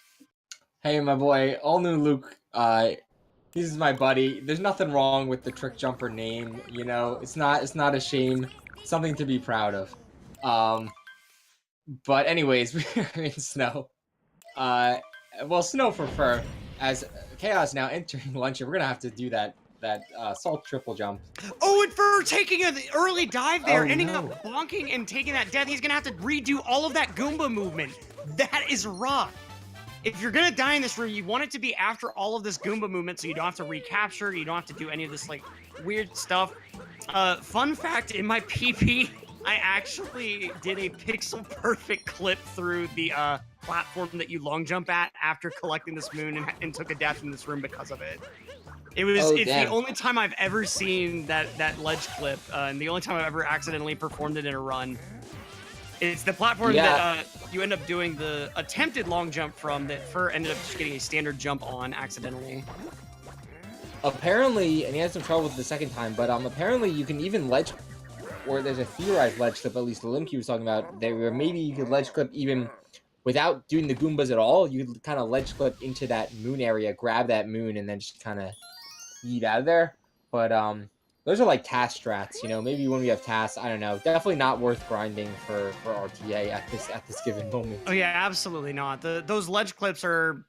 Hey, my boy, all new Luke, he's my buddy. There's nothing wrong with the trick jumper name, it's not a shame. It's something to be proud of. But anyways, we're in Snow. Well, Snow for Fur. As Chaos now entering Luncheon, we're gonna have to do that salt triple jump. Oh, and for taking an early dive there, ending no. up bonking and taking that death, he's gonna have to redo all of that Goomba movement. That is rough. If you're gonna die in this room, you want it to be after all of this Goomba movement, so you don't have to recapture, you don't have to do any of this like weird stuff. Fun fact, in my PP, I actually did a pixel perfect clip through the platform that you long jump at after collecting this moon and took a death in this room because of it. It's the only time I've ever seen that ledge clip, and the only time I've ever accidentally performed it in a run. It's the platform that you end up doing the attempted long jump from that Fur ended up just getting a standard jump on accidentally. Apparently, and he had some trouble with it the second time, but apparently you can even ledge, or there's a theorized ledge clip, at least the Limkey was talking about, where maybe you could ledge clip even without doing the Goombas at all. You could kind of ledge clip into that moon area, grab that moon, and then just kind of yeet out of there. But those are like task strats, maybe when we have tasks, I don't know. Definitely not worth grinding for RTA at this given moment. Oh yeah, absolutely not. Those ledge clips are,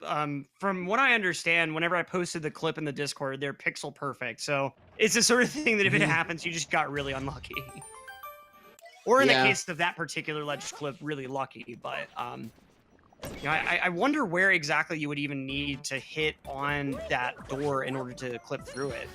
from what I understand, whenever I posted the clip in the Discord, they're pixel perfect. So it's the sort of thing that if it happens, you just got really unlucky. Or in the case of that particular ledge clip, really lucky. But I wonder where exactly you would even need to hit on that door in order to clip through it.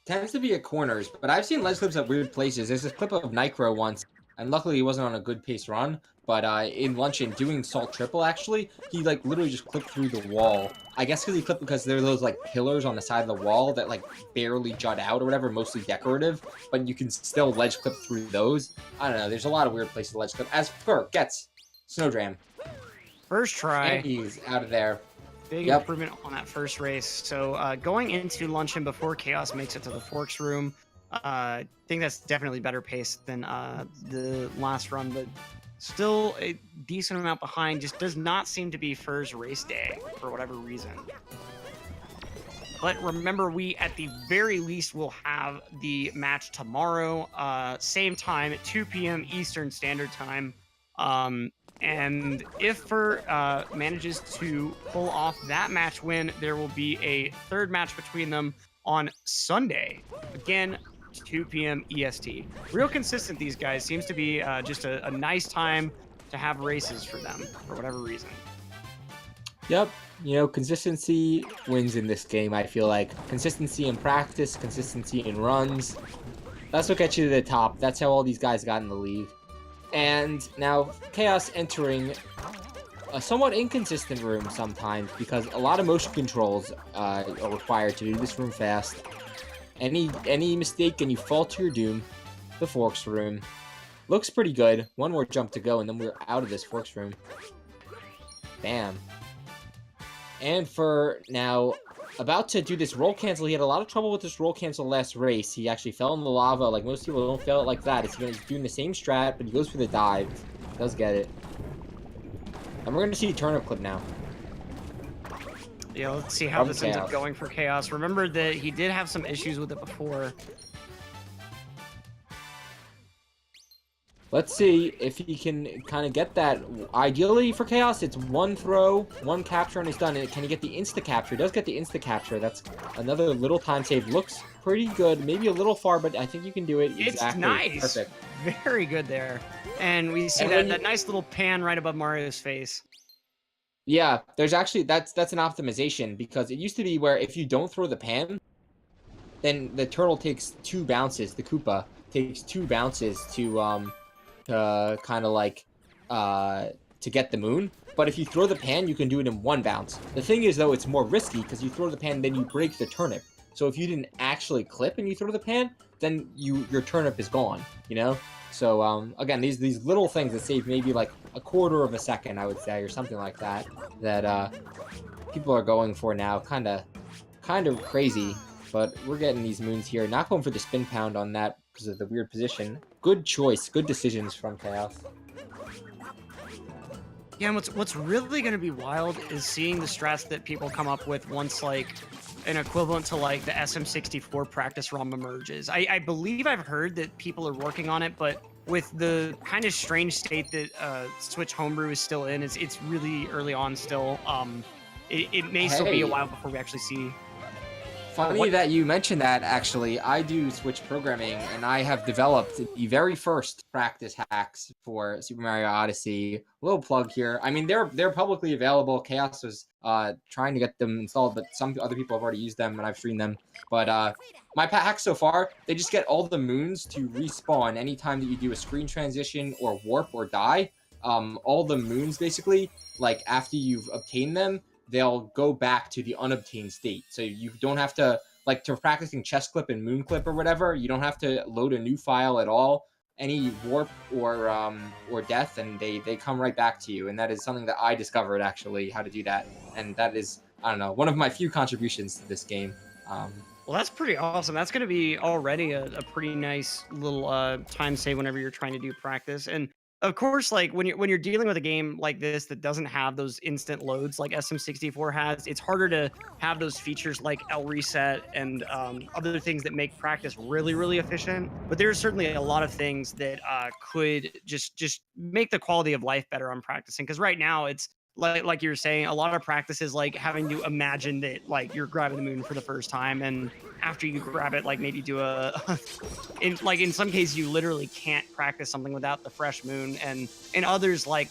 Tends to be at corners, but I've seen ledge clips at weird places. There's this clip of Nicro once, and luckily he wasn't on a good pace run, but in Luncheon, doing Salt Triple, actually, he, like, literally just clipped through the wall. I guess because he clipped because there are those, like, pillars on the side of the wall that, like, barely jut out or whatever, mostly decorative, but you can still ledge clip through those. I don't know, there's a lot of weird places to ledge clip. As Fur gets Snowdram. First try. And he's out of there. Big improvement on that first race. So going into Luncheon before Chaos makes it to the Forks room, I think that's definitely better pace than the last run, but still a decent amount behind. Just does not seem to be Fur's race day for whatever reason. But remember, we at the very least will have the match tomorrow, same time at 2 p.m. Eastern Standard Time. And if Fur manages to pull off that match win, there will be a third match between them on Sunday. Again, 2 p.m. EST. Real consistent, these guys. Seems to be just a nice time to have races for them, for whatever reason. Yep. You know, consistency wins in this game, I feel like. Consistency in practice, consistency in runs. That's what gets you to the top. That's how all these guys got in the league. And now, Chaos entering a somewhat inconsistent room sometimes because a lot of motion controls are required to do this room fast. Any mistake and you fall to your doom. The Forks room. Looks pretty good. One more jump to go and then we're out of this Forks room. Bam. And for now, about to do this roll cancel. He had a lot of trouble with this roll cancel last race. He actually fell in the lava. Like, most people don't fail it like that. He's doing the same strat, but he goes for the dive. Does get it. And we're going to see a turnip clip now. Yeah, let's see how this ends up going for Chaos. Remember that he did have some issues with it before. Let's see if he can kind of get that. Ideally for Chaos, it's one throw, one capture, and he's done. And can he get the insta-capture? He does get the insta-capture. That's another little time save. Looks pretty good. Maybe a little far, but I think you can do it. It's exactly. Nice. Perfect. Very good there. And we see that nice little pan right above Mario's face. Yeah, there's actually, that's an optimization, because it used to be where if you don't throw the pan, then the turtle takes 2 bounces. The Koopa takes 2 bounces to kind of like to get the moon. But if you throw the pan, you can do it in 1 bounce. The thing is, though, it's more risky because you throw the pan, then you break the turnip. So if you didn't actually clip and you throw the pan, then your turnip is gone, you know? So again, these little things that save maybe like a quarter of a second, I would say, or something like that, that people are going for now. Kind of crazy, but we're getting these moons here. Not going for the spin pound on that because of the weird position. Good choice, good decisions from Chaos. Yeah, and what's really going to be wild is seeing the strats that people come up with once, like, an equivalent to, like, the SM64 practice ROM emerges. I believe I've heard that people are working on it, but with the kind of strange state that Switch Homebrew is still in, it's really early on still. It may still be a while before we actually see. Funny that you mentioned that, actually. I do Switch programming, and I have developed the very first practice hacks for Super Mario Odyssey. A little plug here. I mean, they're publicly available. Chaos was trying to get them installed, but some other people have already used them, and I've streamed them. But my hacks so far, they just get all the moons to respawn anytime that you do a screen transition or warp or die. All the moons, basically, like, after you've obtained them, they'll go back to the unobtained state. So you don't have to, like, to practicing chest clip and moon clip or whatever, you don't have to load a new file at all. Any warp or death, and they come right back to you. And that is something that I discovered, actually, how to do that. And that is, I don't know, one of my few contributions to this game. Well, that's pretty awesome. That's going to be already a pretty nice little time save whenever you're trying to do practice. And of course, like, when you're dealing with a game like this that doesn't have those instant loads like SM64 has, it's harder to have those features like L reset and other things that make practice really, really efficient. But there's certainly a lot of things that could just make the quality of life better on practicing. Because right now it's like you were saying, a lot of practices like having to imagine that, like, you're grabbing the moon for the first time, and after you grab it, like, maybe do in some cases you literally can't practice something without the fresh moon, and in others, like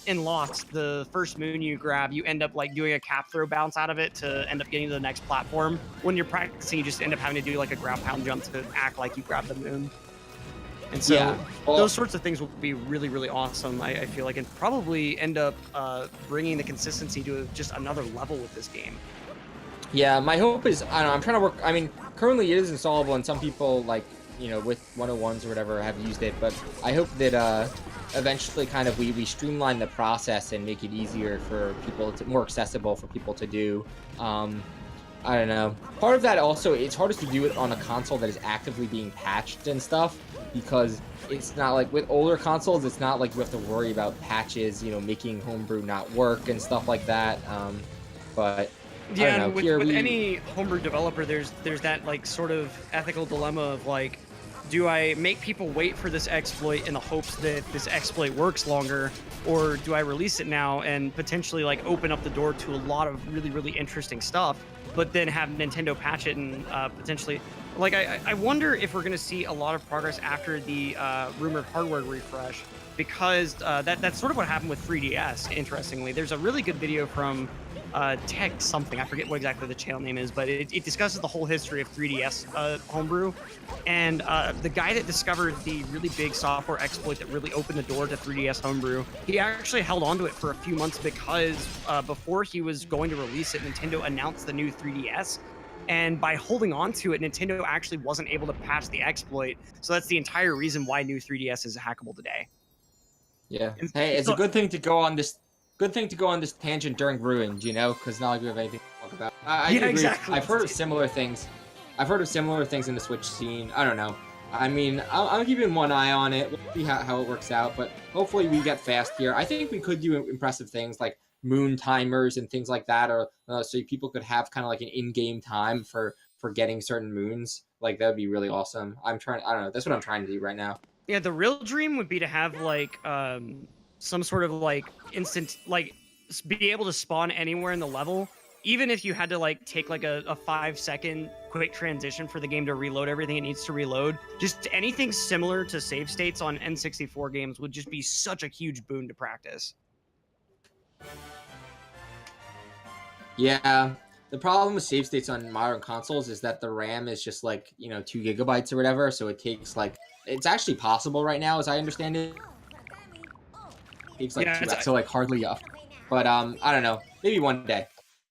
in Lost, the first moon you grab, you end up like doing a cap throw bounce out of it to end up getting to the next platform. When you're practicing, you just end up having to do like a ground pound jump to act like you grabbed the moon. And so yeah, well, those sorts of things will be really, really awesome, I feel like, and probably end up bringing the consistency to just another level with this game. Yeah, my hope is, I don't know, I'm trying to work, I mean, currently it is installable, and some people, like, you know, with 101s or whatever have used it, but I hope that eventually kind of we streamline the process and make it easier for people, more accessible for people to do. I don't know. Part of that also, it's hardest to do it on a console that is actively being patched and stuff, because it's not like with older consoles, it's not like you have to worry about patches, you know, making homebrew not work and stuff like that. But yeah, I don't know. And with any homebrew developer, there's that like sort of ethical dilemma of like, do I make people wait for this exploit in the hopes that this exploit works longer, or do I release it now and potentially like open up the door to a lot of really, really interesting stuff, but then have Nintendo patch it and potentially like I wonder if we're going to see a lot of progress after the rumored hardware refresh, because that's sort of what happened with 3DS. Interestingly, there's a really good video from Tech something. I forget what exactly the channel name is, but it discusses the whole history of 3DS homebrew. And the guy that discovered the really big software exploit that really opened the door to 3DS homebrew, he actually held on to it for a few months because before he was going to release it, Nintendo announced the new 3DS. And by holding on to it, Nintendo actually wasn't able to patch the exploit. So that's the entire reason why new 3DS is hackable today. Yeah. And Hey, it's so, a good thing to go on this tangent during Ruined, you know, because not like we have anything to talk about. I yeah, agree. exactly. I've heard of similar things. I've heard of similar things in the Switch scene. I don't know. I mean, I'm keeping one eye on it. We'll see how it works out, but hopefully we get fast here. I think we could do impressive things like moon timers and things like that, or so people could have kind of like an in-game time for getting certain moons. Like that would be really awesome. I don't know. That's what I'm trying to do right now. Yeah, the real dream would be to have like some sort of like instant like be able to spawn anywhere in the level, even if you had to like take like a 5-second quick transition for the game to reload everything it needs to reload. Just anything similar to save states on N64 games would just be such a huge boon to practice. Yeah. The problem with save states on modern consoles is that the RAM is just like, 2 gigabytes or whatever. So it takes like, it's actually possible right now, as I understand it. It takes like Yeah, 2x, so like hardly up. But I don't know. Maybe one day.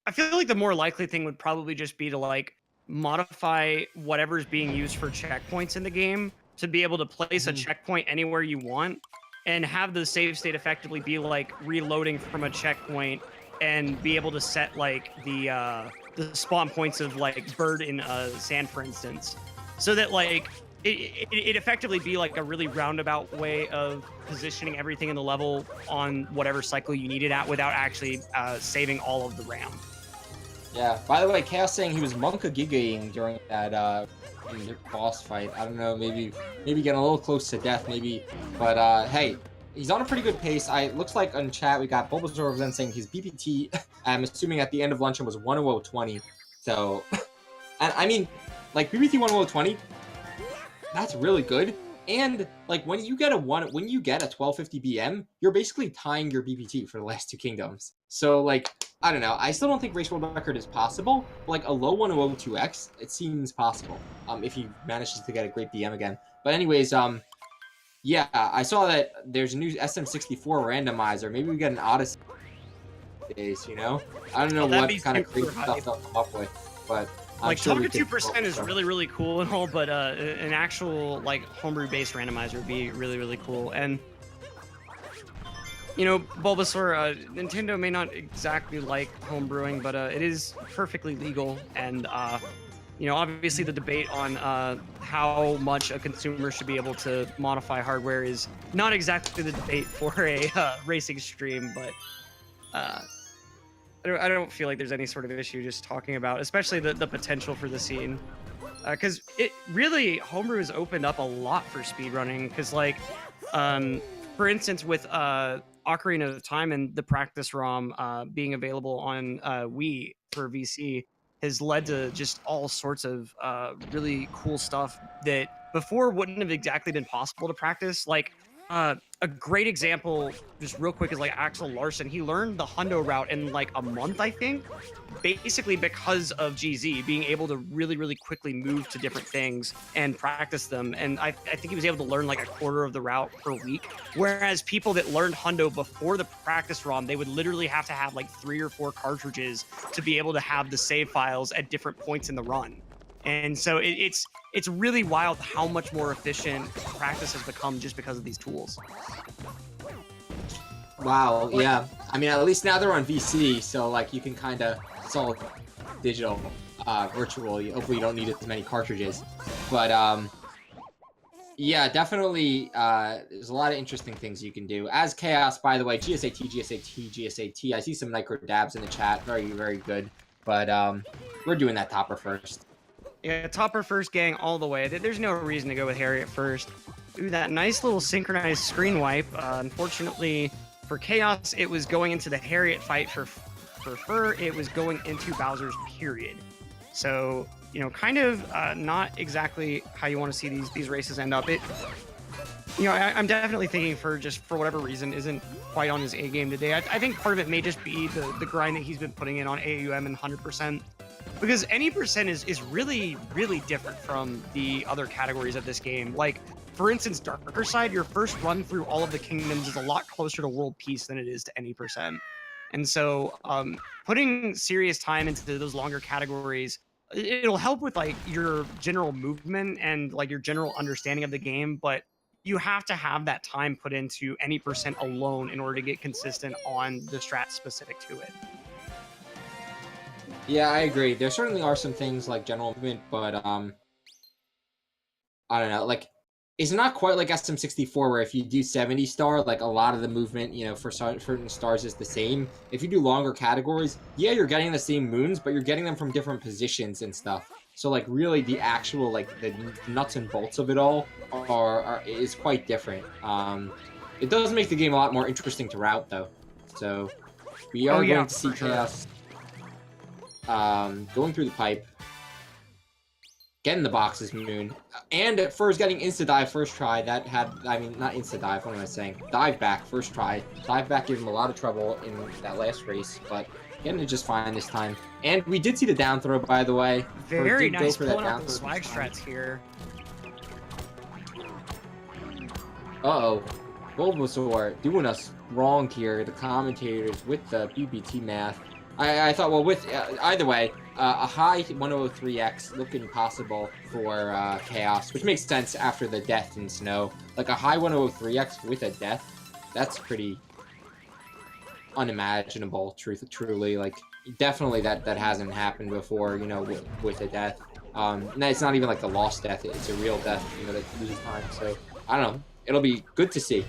I feel like the more likely thing would probably just be to like modify whatever's being used for checkpoints in the game to be able to place a checkpoint anywhere you want and have the save state effectively be like reloading from a checkpoint and be able to set like the spawn points of like bird in sand, for instance, so that like it effectively be like a really roundabout way of positioning everything in the level on whatever cycle you need it at without actually saving all of the RAM. Yeah. By the way, Chaos saying he was monka-gigaing during that boss fight. I don't know, maybe getting a little close to death, maybe. But hey, he's on a pretty good pace. Looks like on chat we got Bulbasaur represent saying his BPT, I'm assuming at the end of luncheon, was 10020. So, and I mean, like BPT 10020, that's really good. And like when you get a 1250 BM, you're basically tying your BPT for the last two kingdoms. So like, I don't know. I still don't think race world record is possible. But like a low 102x, it seems possible. If he manages to get a great BM again. But anyways, yeah, I saw that there's a new SM64 randomizer. Maybe we get an Odyssey days, you know? I don't know what kind of crazy stuff they'll come up with, but like sure Tonka 2% is really, really cool and all, but an actual like homebrew-based randomizer would be really, really cool. And you know, Bulbasaur, Nintendo may not exactly like homebrewing, but it is perfectly legal. And you know, obviously the debate on how much a consumer should be able to modify hardware is not exactly the debate for a racing stream, but I don't feel like there's any sort of issue just talking about, especially the potential for the scene. Because it really, homebrew has opened up a lot for speedrunning. Because like, for instance, with Ocarina of Time and the practice ROM being available on Wii for VC has led to just all sorts of really cool stuff that before wouldn't have exactly been possible to practice. Like a great example, just real quick, is like Axel Larson. He learned the hundo route in like a month, I think, basically because of GZ being able to really, really quickly move to different things and practice them. And I think he was able to learn like a quarter of the route per week. Whereas people that learned hundo before the practice ROM, they would literally have to have like 3 or 4 cartridges to be able to have the save files at different points in the run. And so it's really wild how much more efficient practice has become just because of these tools. Wow, yeah. I mean, at least now they're on VC, so like you can kind of, it's all digital, virtual. Hopefully you don't need as many cartridges. But yeah, definitely, there's a lot of interesting things you can do. As Chaos, by the way, GSAT, GSAT, GSAT. I see some micro dabs in the chat. Very, very good. But we're doing that topper first. Yeah, Topper first gang all the way. There's no reason to go with Harriet first. Ooh, that nice little synchronized screen wipe. Unfortunately for Chaos, it was going into the Harriet fight. For Fur, it was going into Bowser's period. So, you know, kind of not exactly how you want to see these races end up. I'm definitely thinking for whatever reason isn't quite on his A game today. I think part of it may just be the grind that he's been putting in on AUM and 100%. Because any percent is really, really different from the other categories of this game. Like, for instance, Darker Side, your first run through all of the kingdoms is a lot closer to world peace than it is to any percent. And so putting serious time into those longer categories, it'll help with like your general movement and like your general understanding of the game, but you have to have that time put into any percent alone in order to get consistent on the strat specific to it. Yeah, I agree. There certainly are some things like general movement, but I don't know. Like, it's not quite like SM64 where if you do 70 star, like a lot of the movement, you know, for certain stars is the same. If you do longer categories, yeah, you're getting the same moons, but you're getting them from different positions and stuff. So like really the actual like the nuts and bolts of it all is quite different. It does make the game a lot more interesting to route though. So we are going to see Chaos going through the pipe, getting the boxes moon, and at first getting insta-dive first try. That had, I mean, not insta-dive, what am I saying? Dive back first try. Dive back gave him a lot of trouble in that last race, but getting it just fine this time. And we did see the down throw, by the way. Very nice pulling out the swag strats here. Uh-oh. Bulbasaur doing us wrong here, the commentators with the BBT math. I thought, well, with either way, a high 103x looking possible for Chaos, which makes sense after the death in Snow. Like a high 103x with a death, that's pretty unimaginable, truly. Like, definitely that hasn't happened before, you know, with a death. It's not even like the lost death, it's a real death, you know, that loses time. So, I don't know. It'll be good to see.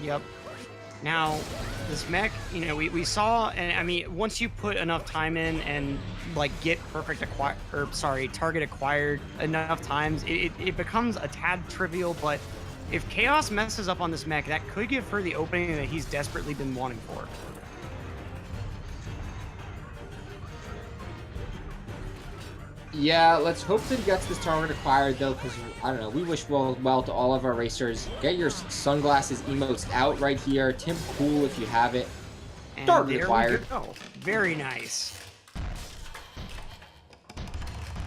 Yep. Now, this mech, you know, we saw, and I mean, once you put enough time in and like get target acquired enough times, it becomes a tad trivial. But if Chaos messes up on this mech, that could give Fur the opening that he's desperately been wanting for. Yeah, let's hope that he gets this target acquired, though, because, I don't know, we wish well to all of our racers. Get your sunglasses emotes out right here. Tim Cool if you have it. And target acquired. Very nice.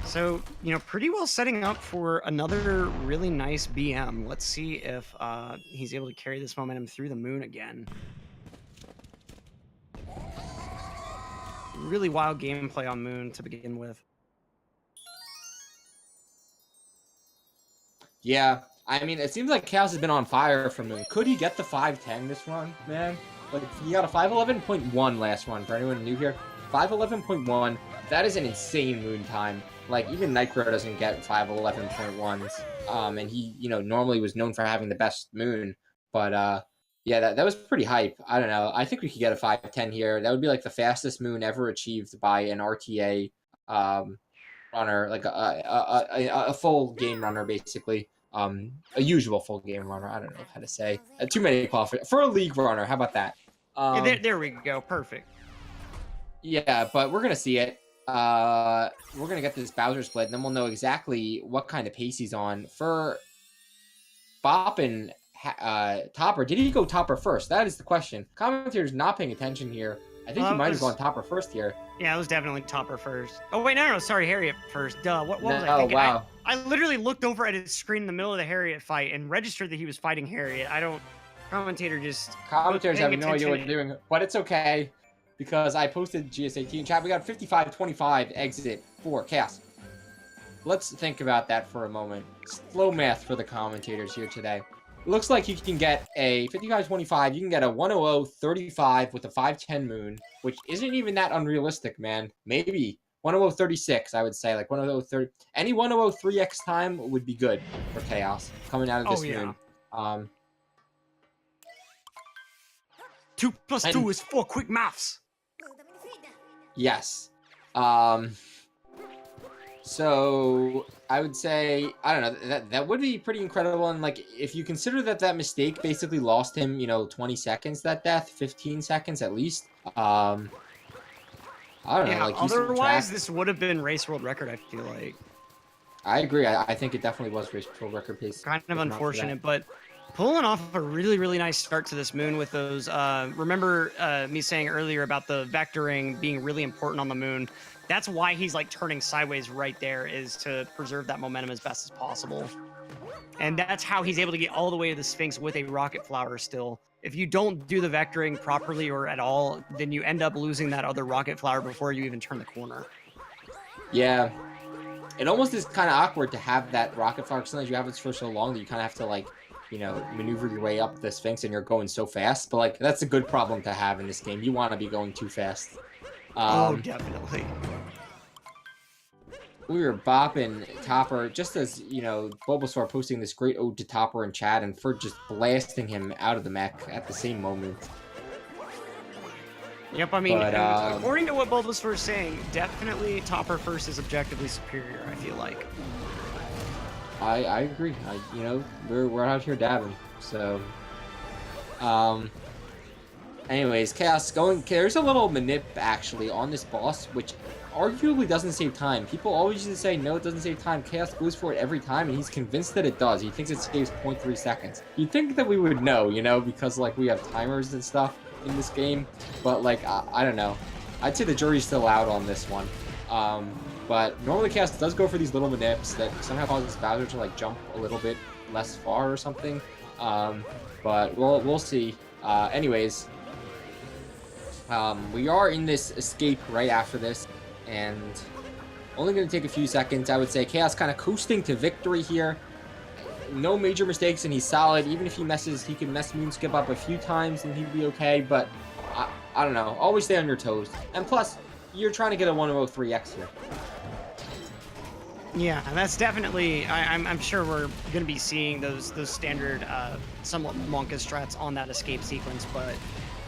So, you know, pretty well setting up for another really nice BM. Let's see if he's able to carry this momentum through the moon again. Really wild gameplay on moon to begin with. Yeah, I mean, it seems like Chaos has been on fire for Moon. Could he get the 510 this run, man? Like, he got a 511.1 last run, for anyone new here. 511.1, that is an insane Moon time. Like, even Nitro doesn't get 511.1s. And he, you know, normally was known for having the best Moon. But, yeah, that was pretty hype. I don't know. I think we could get a 510 here. That would be, like, the fastest Moon ever achieved by an RTA runner, like a full game runner, basically. A usual full game runner. I don't know how to say. Too many qualifiers for a league runner. How about that? Yeah, there we go. Perfect. Yeah, but we're gonna see it. We're gonna get this Bowser split, and then we'll know exactly what kind of pace he's on. For Bop and Topper, did he go Topper first? That is the question. Commentators not paying attention here. I think he might have gone Topper first here. Yeah, it was definitely Topper first. Oh, wait, no, sorry, Harriet first. Duh, what was I Oh, thinking? wow. I literally looked over at his screen in the middle of the Harriet fight and registered that he was fighting Harriet. Commentators have no idea what they're doing, but it's okay, because I posted GSA team chat. We got 55-25 exit for Chaos. Let's think about that for a moment. Slow math for the commentators here today. It looks like you can get a 55-25. You can get a 100-35 with a 510 moon, which isn't even that unrealistic, man. Maybe 100-36, I would say. Like 100-30. Any 100-3x time would be good for Chaos coming out of this moon. 2 + 2 is 4. Quick maths. Yes. So I would say, I don't know, that would be pretty incredible. And like, if you consider that mistake basically lost him, 20 seconds, that death, 15 seconds at least. I don't know, Yeah, like you otherwise subtract. this would have been race world record, I feel like. I agree. I think it definitely was race pro record pace Kind of if not for that. unfortunate, but pulling off a really, really nice start to this moon with those. Remember me saying earlier about the vectoring being really important on the moon? That's why he's like turning sideways right there, is to preserve that momentum as best as possible. And that's how he's able to get all the way to the Sphinx with a rocket flower still. If you don't do the vectoring properly or at all, then you end up losing that other rocket flower before you even turn the corner. Yeah, it almost is kind of awkward to have that rocket flower, sometimes you have it for so long that you kind of have to like, maneuver your way up the Sphinx and you're going so fast. But like, that's a good problem to have in this game. You want to be going too fast. Oh, Um, definitely. we were bopping Topper just as, Bulbasaur posting this great ode to Topper in chat and for just blasting him out of the mech at the same moment. Yep, I mean, But, according to what Bulbasaur is saying, definitely Topper first is objectively superior, I feel like. I agree. We're out here dabbing. So, anyways, Chaos there's a little manip actually on this boss, which arguably doesn't save time. People always used to say, no, it doesn't save time. Chaos goes for it every time, and he's convinced that it does. He thinks it saves 0.3 seconds. You'd think that we would know, because, like, we have timers and stuff in this game. But, like, I don't know. I'd say the jury's still out on this one. But normally Chaos does go for these little manips that somehow causes Bowser to, like, jump a little bit less far or something. But we'll see. Anyways, we are in this escape right after this, and only going to take a few seconds. I would say Chaos kind of coasting to victory here. No major mistakes, and he's solid. Even if he messes, he can mess Moonskip up a few times, and he'd be okay. But I don't know. Always stay on your toes. And plus, you're trying to get a 103x here. Yeah, and that's definitely. I'm sure we're going to be seeing those standard, somewhat Monka strats on that escape sequence, but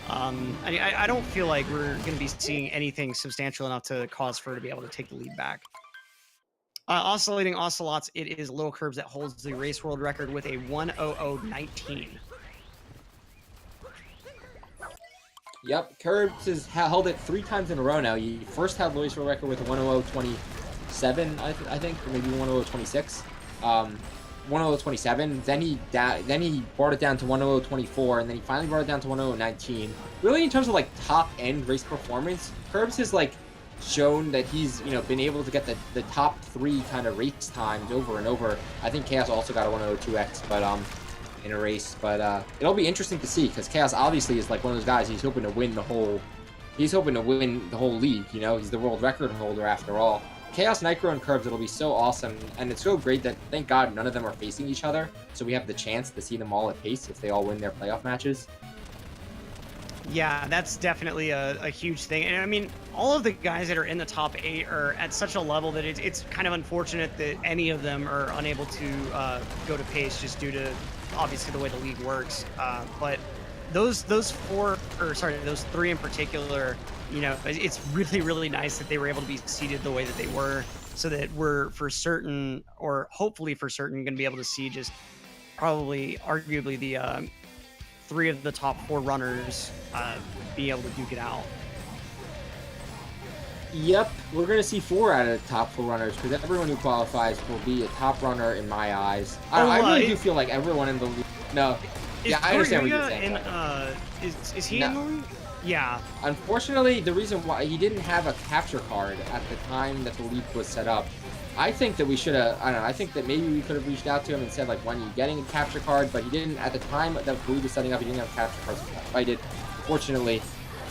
I don't feel like we're going to be seeing anything substantial enough to cause Fur to be able to take the lead back. Oscillating Ocelots, it is Little Curbs that holds the race world record with a 1:00:19. Yep, Curbs has held it 3 times in a row now. He first had the race world record with a 1:00:27, I think, or maybe 1:00:26. 1:00:27. Then he brought it down to 1:00:24, and then he finally brought it down to 1:00:19. Really, in terms of like top end race performance, Curbs has like shown that he's been able to get the top 3 kind of race times over and over. I think Chaos also got a 1:02x, but in a race. But it'll be interesting to see because Chaos obviously is like one of those guys. He's hoping to win the whole league. He's the world record holder after all. Chaos, Nitro, and Curbs, it'll be so awesome, and it's so great that, thank God, none of them are facing each other, so we have the chance to see them all at pace if they all win their playoff matches. Yeah, that's definitely a huge thing. And I mean, all of the guys that are in the top 8 are at such a level that it's kind of unfortunate that any of them are unable to go to pace just due to, obviously, the way the league works. But those 3 in particular, it's really, really nice that they were able to be seeded the way that they were, so that we're for certain, or hopefully for certain, going to be able to see just probably, arguably, the 3 of the top 4 runners be able to duke it out. Yep, we're going to see 4 out of the top 4 runners, because everyone who qualifies will be a top runner in my eyes. I really do feel like everyone in the league... No. Yeah, I understand what you're saying. Is he in the league? Yeah. Unfortunately, the reason why he didn't have a capture card at the time that the league was set up, I think that we should have, I don't know, I think that maybe we could have reached out to him and said, like, when are you getting a capture card? But he didn't, at the time that the league was setting up, he didn't have capture cards invited. Fortunately,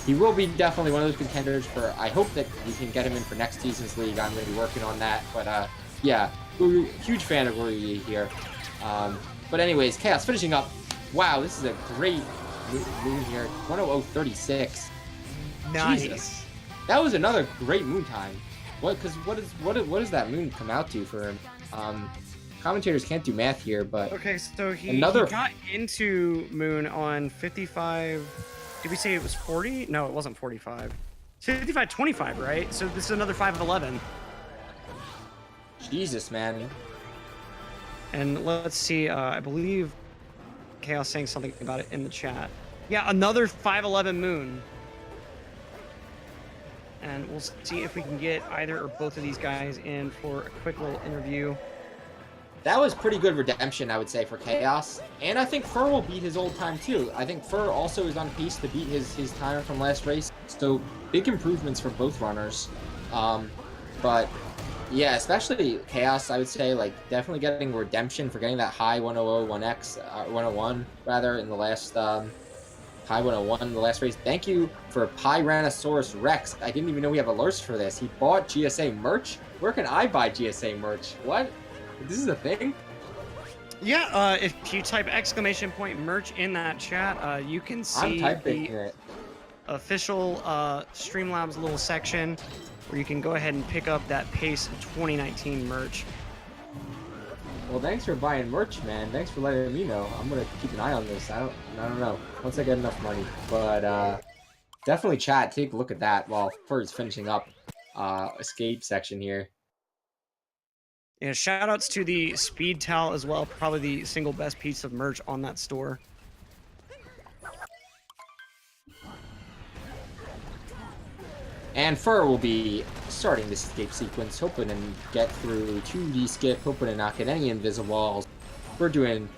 he will be definitely one of those contenders for, I hope that we can get him in for next season's league. I'm going to be working on that. But, yeah, huge fan of Rui here. But anyways, Chaos finishing up. Wow, this is a great moon here. 1:00:36. Nice. Jesus. That was another great moon time. What does that moon come out to for him? Commentators can't do math here, but okay, so he got into moon on 55. Did we say it was 40? No, it wasn't 45. 55:25, right? So this is another 5:11. Jesus, man. And let's see, I believe Chaos saying something about it in the chat. Yeah, another 511 Moon. And we'll see if we can get either or both of these guys in for a quick little interview. That was pretty good redemption, I would say, for Chaos. And I think Fur will beat his old time, too. I think Fur also is on pace to beat his time from last race. So, big improvements for both runners. But, yeah, especially Chaos, I would say, like, definitely getting redemption for getting that high 100, 1X, 101, rather, in the last, high 101 in the last race. Thank you for Pyranosaurus Rex. I didn't even know we have alerts for this. He bought GSA merch? Where can I buy GSA merch? What? This is a thing? Yeah, if you type !merch in that chat, you can see the official Streamlabs little section where you can go ahead and pick up that Pace 2019 merch. Well, thanks for buying merch, man. Thanks for letting me know. I'm gonna keep an eye on this. I don't know. Once I get enough money, but definitely chat. Take a look at that while Fur's finishing up escape section here. Yeah, shout outs to the Speed Towel as well. Probably the single best piece of merch on that store. And Fur will be starting this escape sequence, hoping to get through 2D skip, hoping to not get any invisibles. We're doing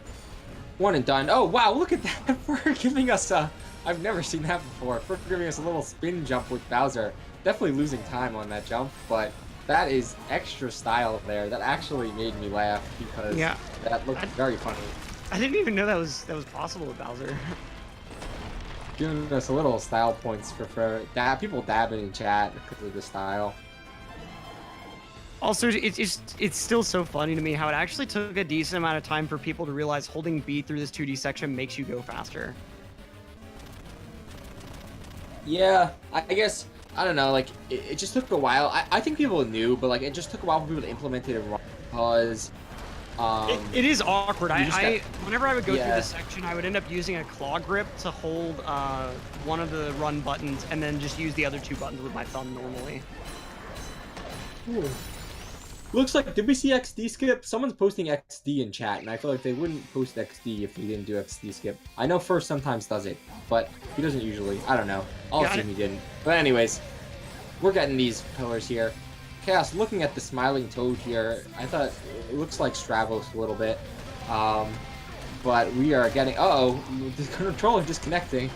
one and done. Oh, wow, look at that. Fur giving us a... I've never seen that before. Fur giving us a little spin jump with Bowser. Definitely losing time on that jump, but that is extra style there. That actually made me laugh because that looked very funny. I didn't even know that was possible with Bowser. Giving us a little style points for people dabbing in chat because of the style. Also, it's still so funny to me how it actually took a decent amount of time for people to realize holding B through this 2D section makes you go faster. Yeah, I guess, I don't know, like, it just took a while. I think people knew, but, like, it just took a while for people to implement it because... it is awkward. Whenever I would go through this section, I would end up using a claw grip to hold one of the run buttons and then just use the other two buttons with my thumb normally. Ooh. Looks like, did we see XD skip? Someone's posting XD in chat, and I feel like they wouldn't post XD if we didn't do XD skip. I know First sometimes does it, but he doesn't usually. I don't know. I'll assume he didn't. But anyways, we're getting these pillars here. Chaos, looking at the smiling toad here, I thought it looks like Stravos a little bit. But we are getting... Uh-oh, the controller disconnecting.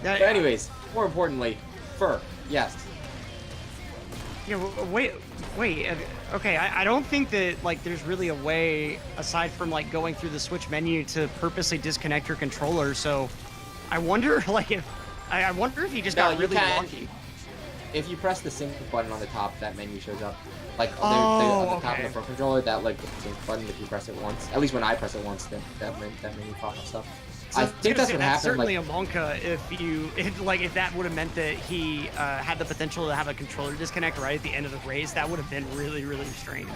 But anyways, more importantly, Fur, yes. Yeah, wait. Okay, I don't think that, like, there's really a way, aside from, like, going through the Switch menu to purposely disconnect your controller, so I wonder, like, if... I wonder if he just got really lucky. If you press the sync button on the top, that menu shows up. Like, on the top of the front controller, that, like, the sync button, if you press it once. At least when I press it once, that menu pops up. So I think that's what happened. Certainly like, a Monka if that would have meant that he had the potential to have a controller disconnect right at the end of the race, that would have been really, really strange.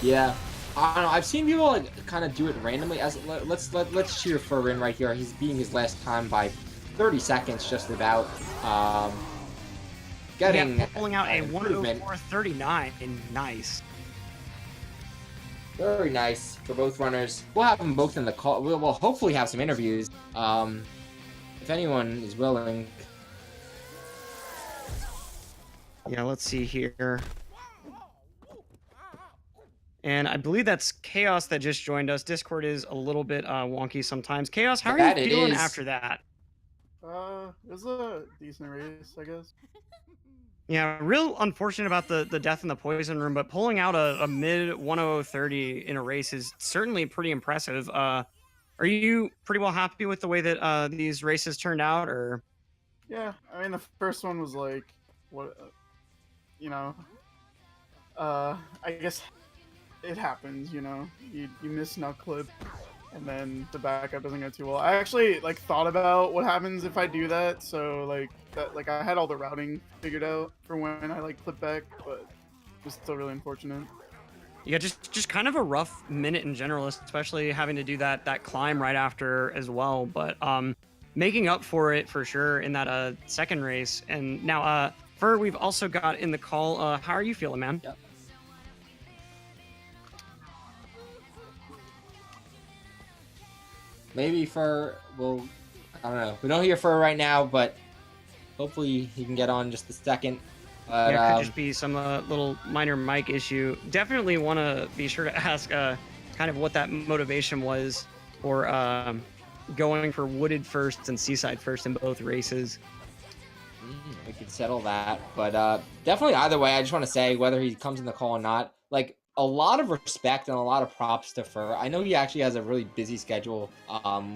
Yeah. I don't know. I've seen people like kind of do it randomly. Let's cheer Fur in right here. He's beating his last time by 30 seconds, just about. Pulling out a 104.39. Nice. Very nice for both runners. We'll have them both in the call. We'll hopefully have some interviews. If anyone is willing. Yeah, let's see here. And I believe that's Chaos that just joined us. Discord is a little bit wonky sometimes. Chaos, how are you feeling after that? It was a decent race, I guess. Yeah, real unfortunate about the death in the poison room, but pulling out a mid 100.30 in a race is certainly pretty impressive. Are you pretty well happy with the way that these races turned out, or? Yeah, I mean the first one was like, I guess it happens, you miss nut clip, and then the backup doesn't go too well. I actually like thought about what happens if I do that, so like I had all the routing figured out for when I like clip back, but it was still really unfortunate. Yeah, just kind of a rough minute in general, especially having to do that climb right after as well. But making up for it for sure in that second race. And now Fur, we've also got in the call. How are you feeling, man? maybe Fur will. I don't know. We don't hear Fur right now, but hopefully he can get on just a second. But, Yeah, it could just be some little minor mic issue. Definitely want to be sure to ask kind of what that motivation was for going for wooded first and seaside first in both races. We could settle that, but definitely either way, I just want to say whether he comes in the call or not, like a lot of respect and a lot of props to Fur. I know he actually has a really busy schedule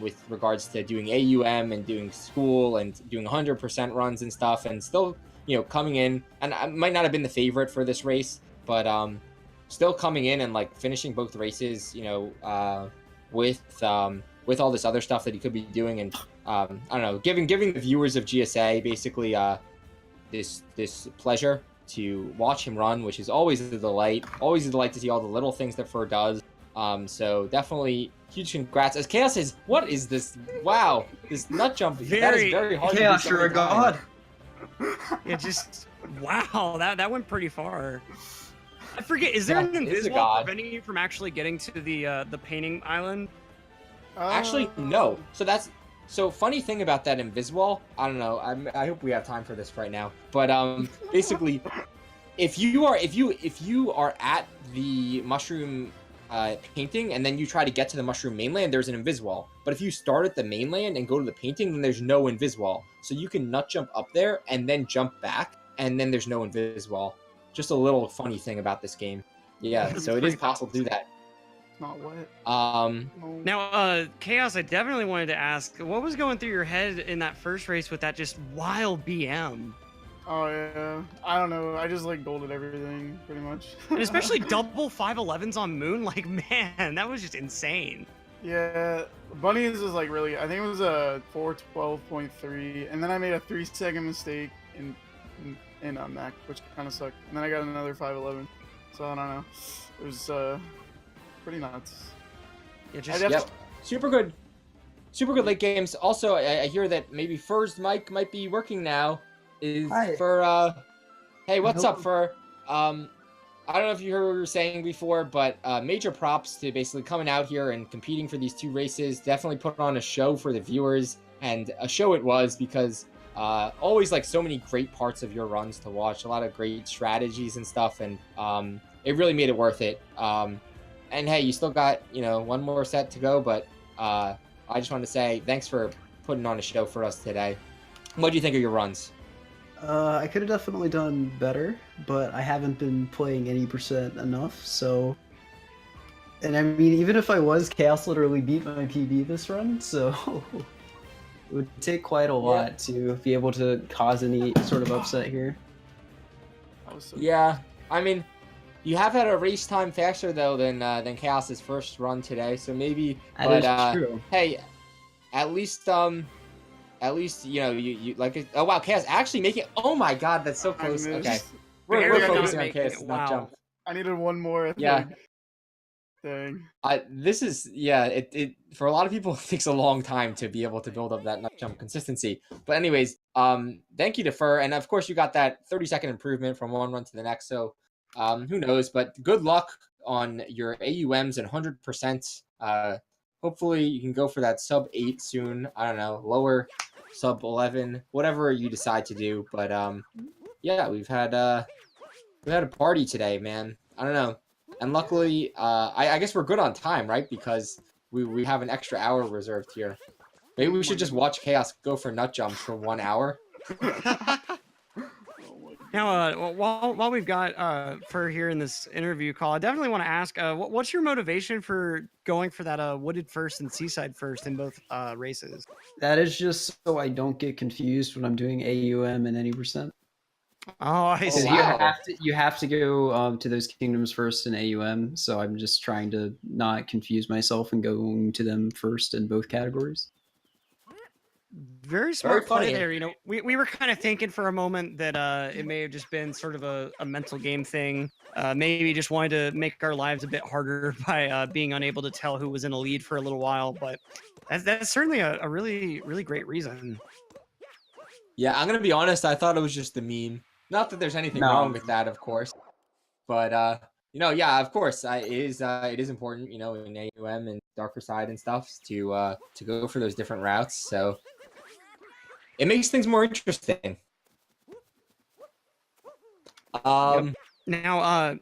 with regards to doing AUM and doing school and doing 100% runs and stuff, and still, you know, coming in, and I might not have been the favorite for this race, but still coming in and like finishing both races, you know, with all this other stuff that he could be doing, and I don't know, giving the viewers of GSA basically this pleasure to watch him run, which is always a delight. Always a delight to see all the little things that Fur does. So definitely huge congrats. As Chaos says, what is this? Wow, this nut jump. That is very hard. Chaos, you're a god. It just wow, that went pretty far. I forget. Is there an is a invisible god. preventing you from actually getting to the painting island? Actually, no. So funny thing about that Inviswall, I don't know. I hope we have time for this right now. But basically, if you are at the mushroom painting and then you try to get to the mushroom mainland, there's an Inviswall. But if you start at the mainland and go to the painting, then there's no Inviswall. So you can nut jump up there and then jump back, and then there's no Inviswall. Just a little funny thing about this game. Yeah, so it is possible to do that. Not wet. No. Now, Chaos, I definitely wanted to ask, what was going through your head in that first race with that just wild BM? Oh yeah, I don't know. I just like golded everything pretty much. And especially double 511s on Moon, like man, that was just insane. Yeah, Bunnies is like really. I think it was a 412.3, and then I made a 3-second mistake in on that, which kind of sucked. And then I got another 511. So I don't know. It was pretty nuts. Yeah, just Yep. Super good late games. Also, I hear that maybe Fur's mic might be working now. Is Hi. Fur hey, what's up, Hello. Fur? I don't know if you heard what we were saying before, but major props to basically coming out here and competing for these 2 races. Definitely put on a show for the viewers, and a show it was, because always like so many great parts of your runs to watch, a lot of great strategies and stuff, and it really made it worth it. And hey, you still got, you know, one more set to go, but I just want to say thanks for putting on a show for us today. What do you think of your runs? I could have definitely done better, but I haven't been playing any percent enough, so... And I mean, even if I was, Chaos literally beat my PB this run, so... It would take quite a lot to be able to cause any sort of upset here. Yeah, I mean, you have had a race time faster though than Chaos's first run today, so maybe. That is true. Hey, at least you know you like it. Oh wow, Chaos actually making. Oh my God, that's so close. Okay, we're focusing on Chaos, not jump. I needed one more. Yeah. Dang. This is it for a lot of people it takes a long time to be able to build up that nut jump consistency. But anyways, thank you to Fur, and of course you got that 30-second improvement from one run to the next. So who knows? But good luck on your AUMs and 100%. Hopefully you can go for that sub 8 soon. I don't know, lower sub 11, whatever you decide to do. But yeah, we had a party today, man. I don't know. And luckily, I guess we're good on time, right? Because we have an extra hour reserved here. Maybe we should just watch Chaos go for nut jumps for 1 hour. Now, while we've got Fur here in this interview call, I definitely want to ask, what's your motivation for going for that wooded first and seaside first in both races? That is just so I don't get confused when I'm doing AUM and any percent. Oh, I see. wow. You have to go to those kingdoms first in AUM, so I'm just trying to not confuse myself and going to them first in both categories. Very smart funny. play there. You know, we were kind of thinking for a moment that it may have just been sort of a mental game thing. Maybe just wanted to make our lives a bit harder by being unable to tell who was in a lead for a little while. But that's certainly a really, really great reason. Yeah, I'm gonna be honest. I thought it was just a meme. Not that there's anything wrong with that, of course. But Yeah, of course, it is important, in AUM and darker side and stuff to go for those different routes. So it makes things more interesting. Yep. Um, Now,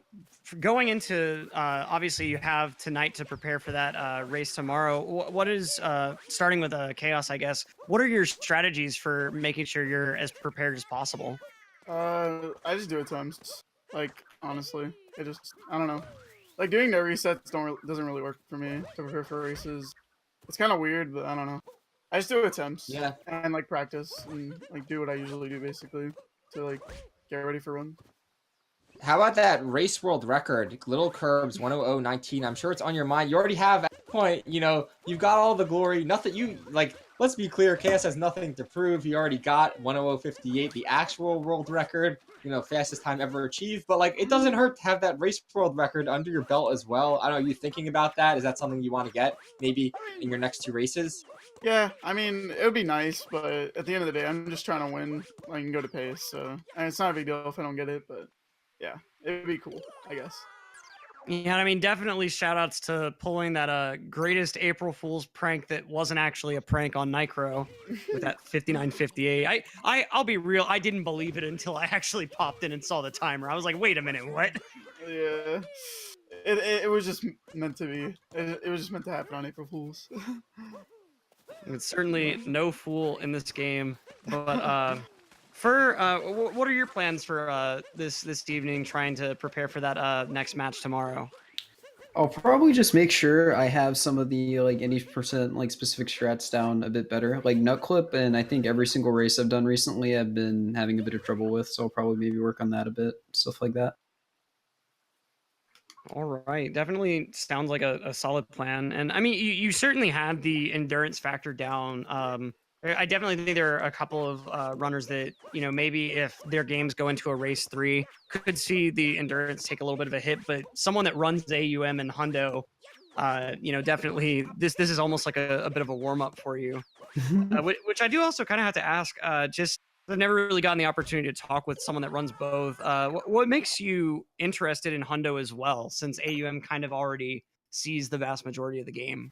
going into obviously you have tonight to prepare for that race tomorrow. What is starting with chaos? I guess. What are your strategies for making sure you're as prepared as possible? I just do it times. Like honestly, I don't know. Like doing no resets doesn't really work for me to prepare for races. It's kind of weird, but I don't know. I just do attempts yeah. and like practice and like do what I usually do basically to like get ready for one. How about that race world record, Little Curbs 10019? I'm sure it's on your mind. You already have at that point, you've got all the glory. Nothing you like. Let's be clear, KS has nothing to prove. He already got 10058, the actual world record, fastest time ever achieved. But like, it doesn't hurt to have that race world record under your belt as well. I don't know. Are you thinking about that? Is that something you want to get maybe in your next 2 races? Yeah, I mean it would be nice, but at the end of the day, I'm just trying to win. I can go to pace, so and it's not a big deal if I don't get it. But yeah, it'd be cool, I guess. Yeah, I mean, definitely shout outs to pulling that greatest April Fool's prank that wasn't actually a prank on Nicro with that 5958. I'll be real, I didn't believe it until I actually popped in and saw the timer. I was like, wait a minute, what? Yeah, it was just meant to be. It was just meant to happen on April Fools. It's certainly no fool in this game, but what are your plans for this evening, trying to prepare for that next match tomorrow? I'll probably just make sure I have some of the like 80% like specific strats down a bit better. Like nut clip, and I think every single race I've done recently I've been having a bit of trouble with, so I'll probably maybe work on that a bit, stuff like that. All right, definitely sounds like a solid plan. And I mean, you certainly have the endurance factor down. I definitely think there are a couple of runners that, maybe if their games go into a race 3, could see the endurance take a little bit of a hit. But someone that runs AUM and Hundo, definitely this is almost like a bit of a warm up for you. Which I do also kind of have to ask, just I've never really gotten the opportunity to talk with someone that runs both. What makes you interested in Hundo as well, since AUM kind of already sees the vast majority of the game?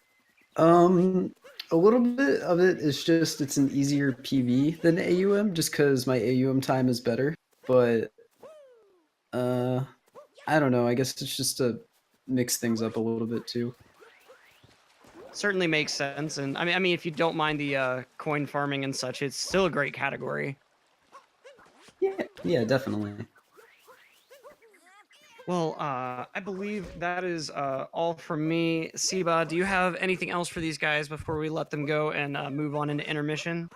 Um, a little bit of it is just it's an easier PV than AUM, just because my AUM time is better. But I don't know. I guess it's just to mix things up a little bit too. Certainly makes sense, and I mean, if you don't mind the coin farming and such, it's still a great category. Yeah, definitely. Well, I believe that is all from me. Siba, do you have anything else for these guys before we let them go and move on into intermission?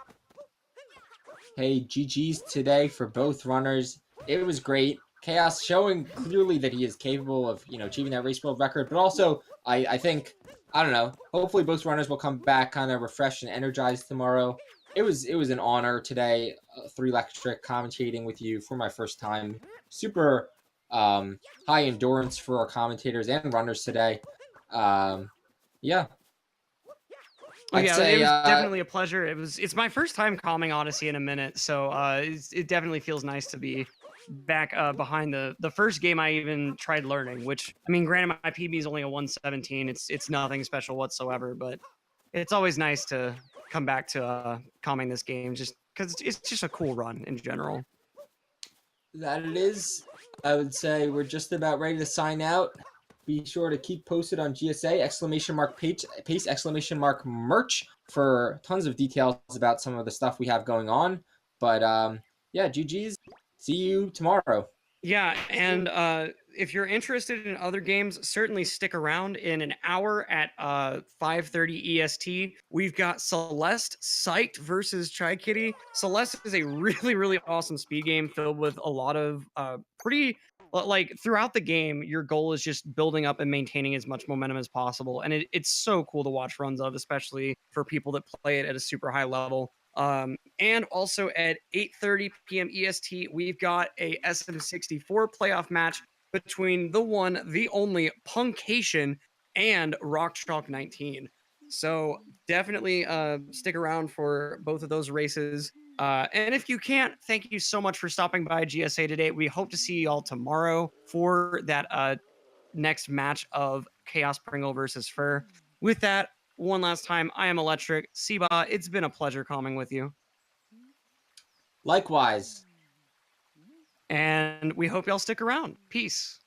Hey, GG's today for both runners. It was great. Chaos showing clearly that he is capable of, achieving that race world record. But also, I think, I don't know, hopefully both runners will come back kind of refreshed and energized tomorrow. It was an honor today, 3 Electric, commentating with you for my first time. Super high endurance for our commentators and runners today. Yeah. Oh, I'd yeah, say, it was definitely a pleasure. It's my first time calming Odyssey in a minute, so it definitely feels nice to be back behind the first game I even tried learning. Which, I mean, granted, my PB is only a 117. It's nothing special whatsoever, but it's always nice to come back to calming this game, just because it's just a cool run in general. that it is. I would say we're just about ready to sign out. Be sure to keep posted on GSA, pace, exclamation mark merch for tons of details about some of the stuff we have going on. But yeah, GG's. See you tomorrow. Yeah, and if you're interested in other games, certainly stick around. In an hour at 5:30 EST, we've got Celeste Psyched versus Chai Kitty. Celeste is a really awesome speed game filled with a lot of pretty like throughout the game. Your goal is just building up and maintaining as much momentum as possible, and it's so cool to watch runs of, especially for people that play it at a super high level. And also at 8:30 p.m. EST, we've got a SM64 playoff match between the one, the only Punkation and Rock Chalk 19. So definitely stick around for both of those races. And if you can't, thank you so much for stopping by GSA today. We hope to see you all tomorrow for that next match of Chaospringle versus Fur. With that, one last time, I am Electric. Siba, it's been a pleasure calming with you. Likewise. And we hope y'all stick around. Peace.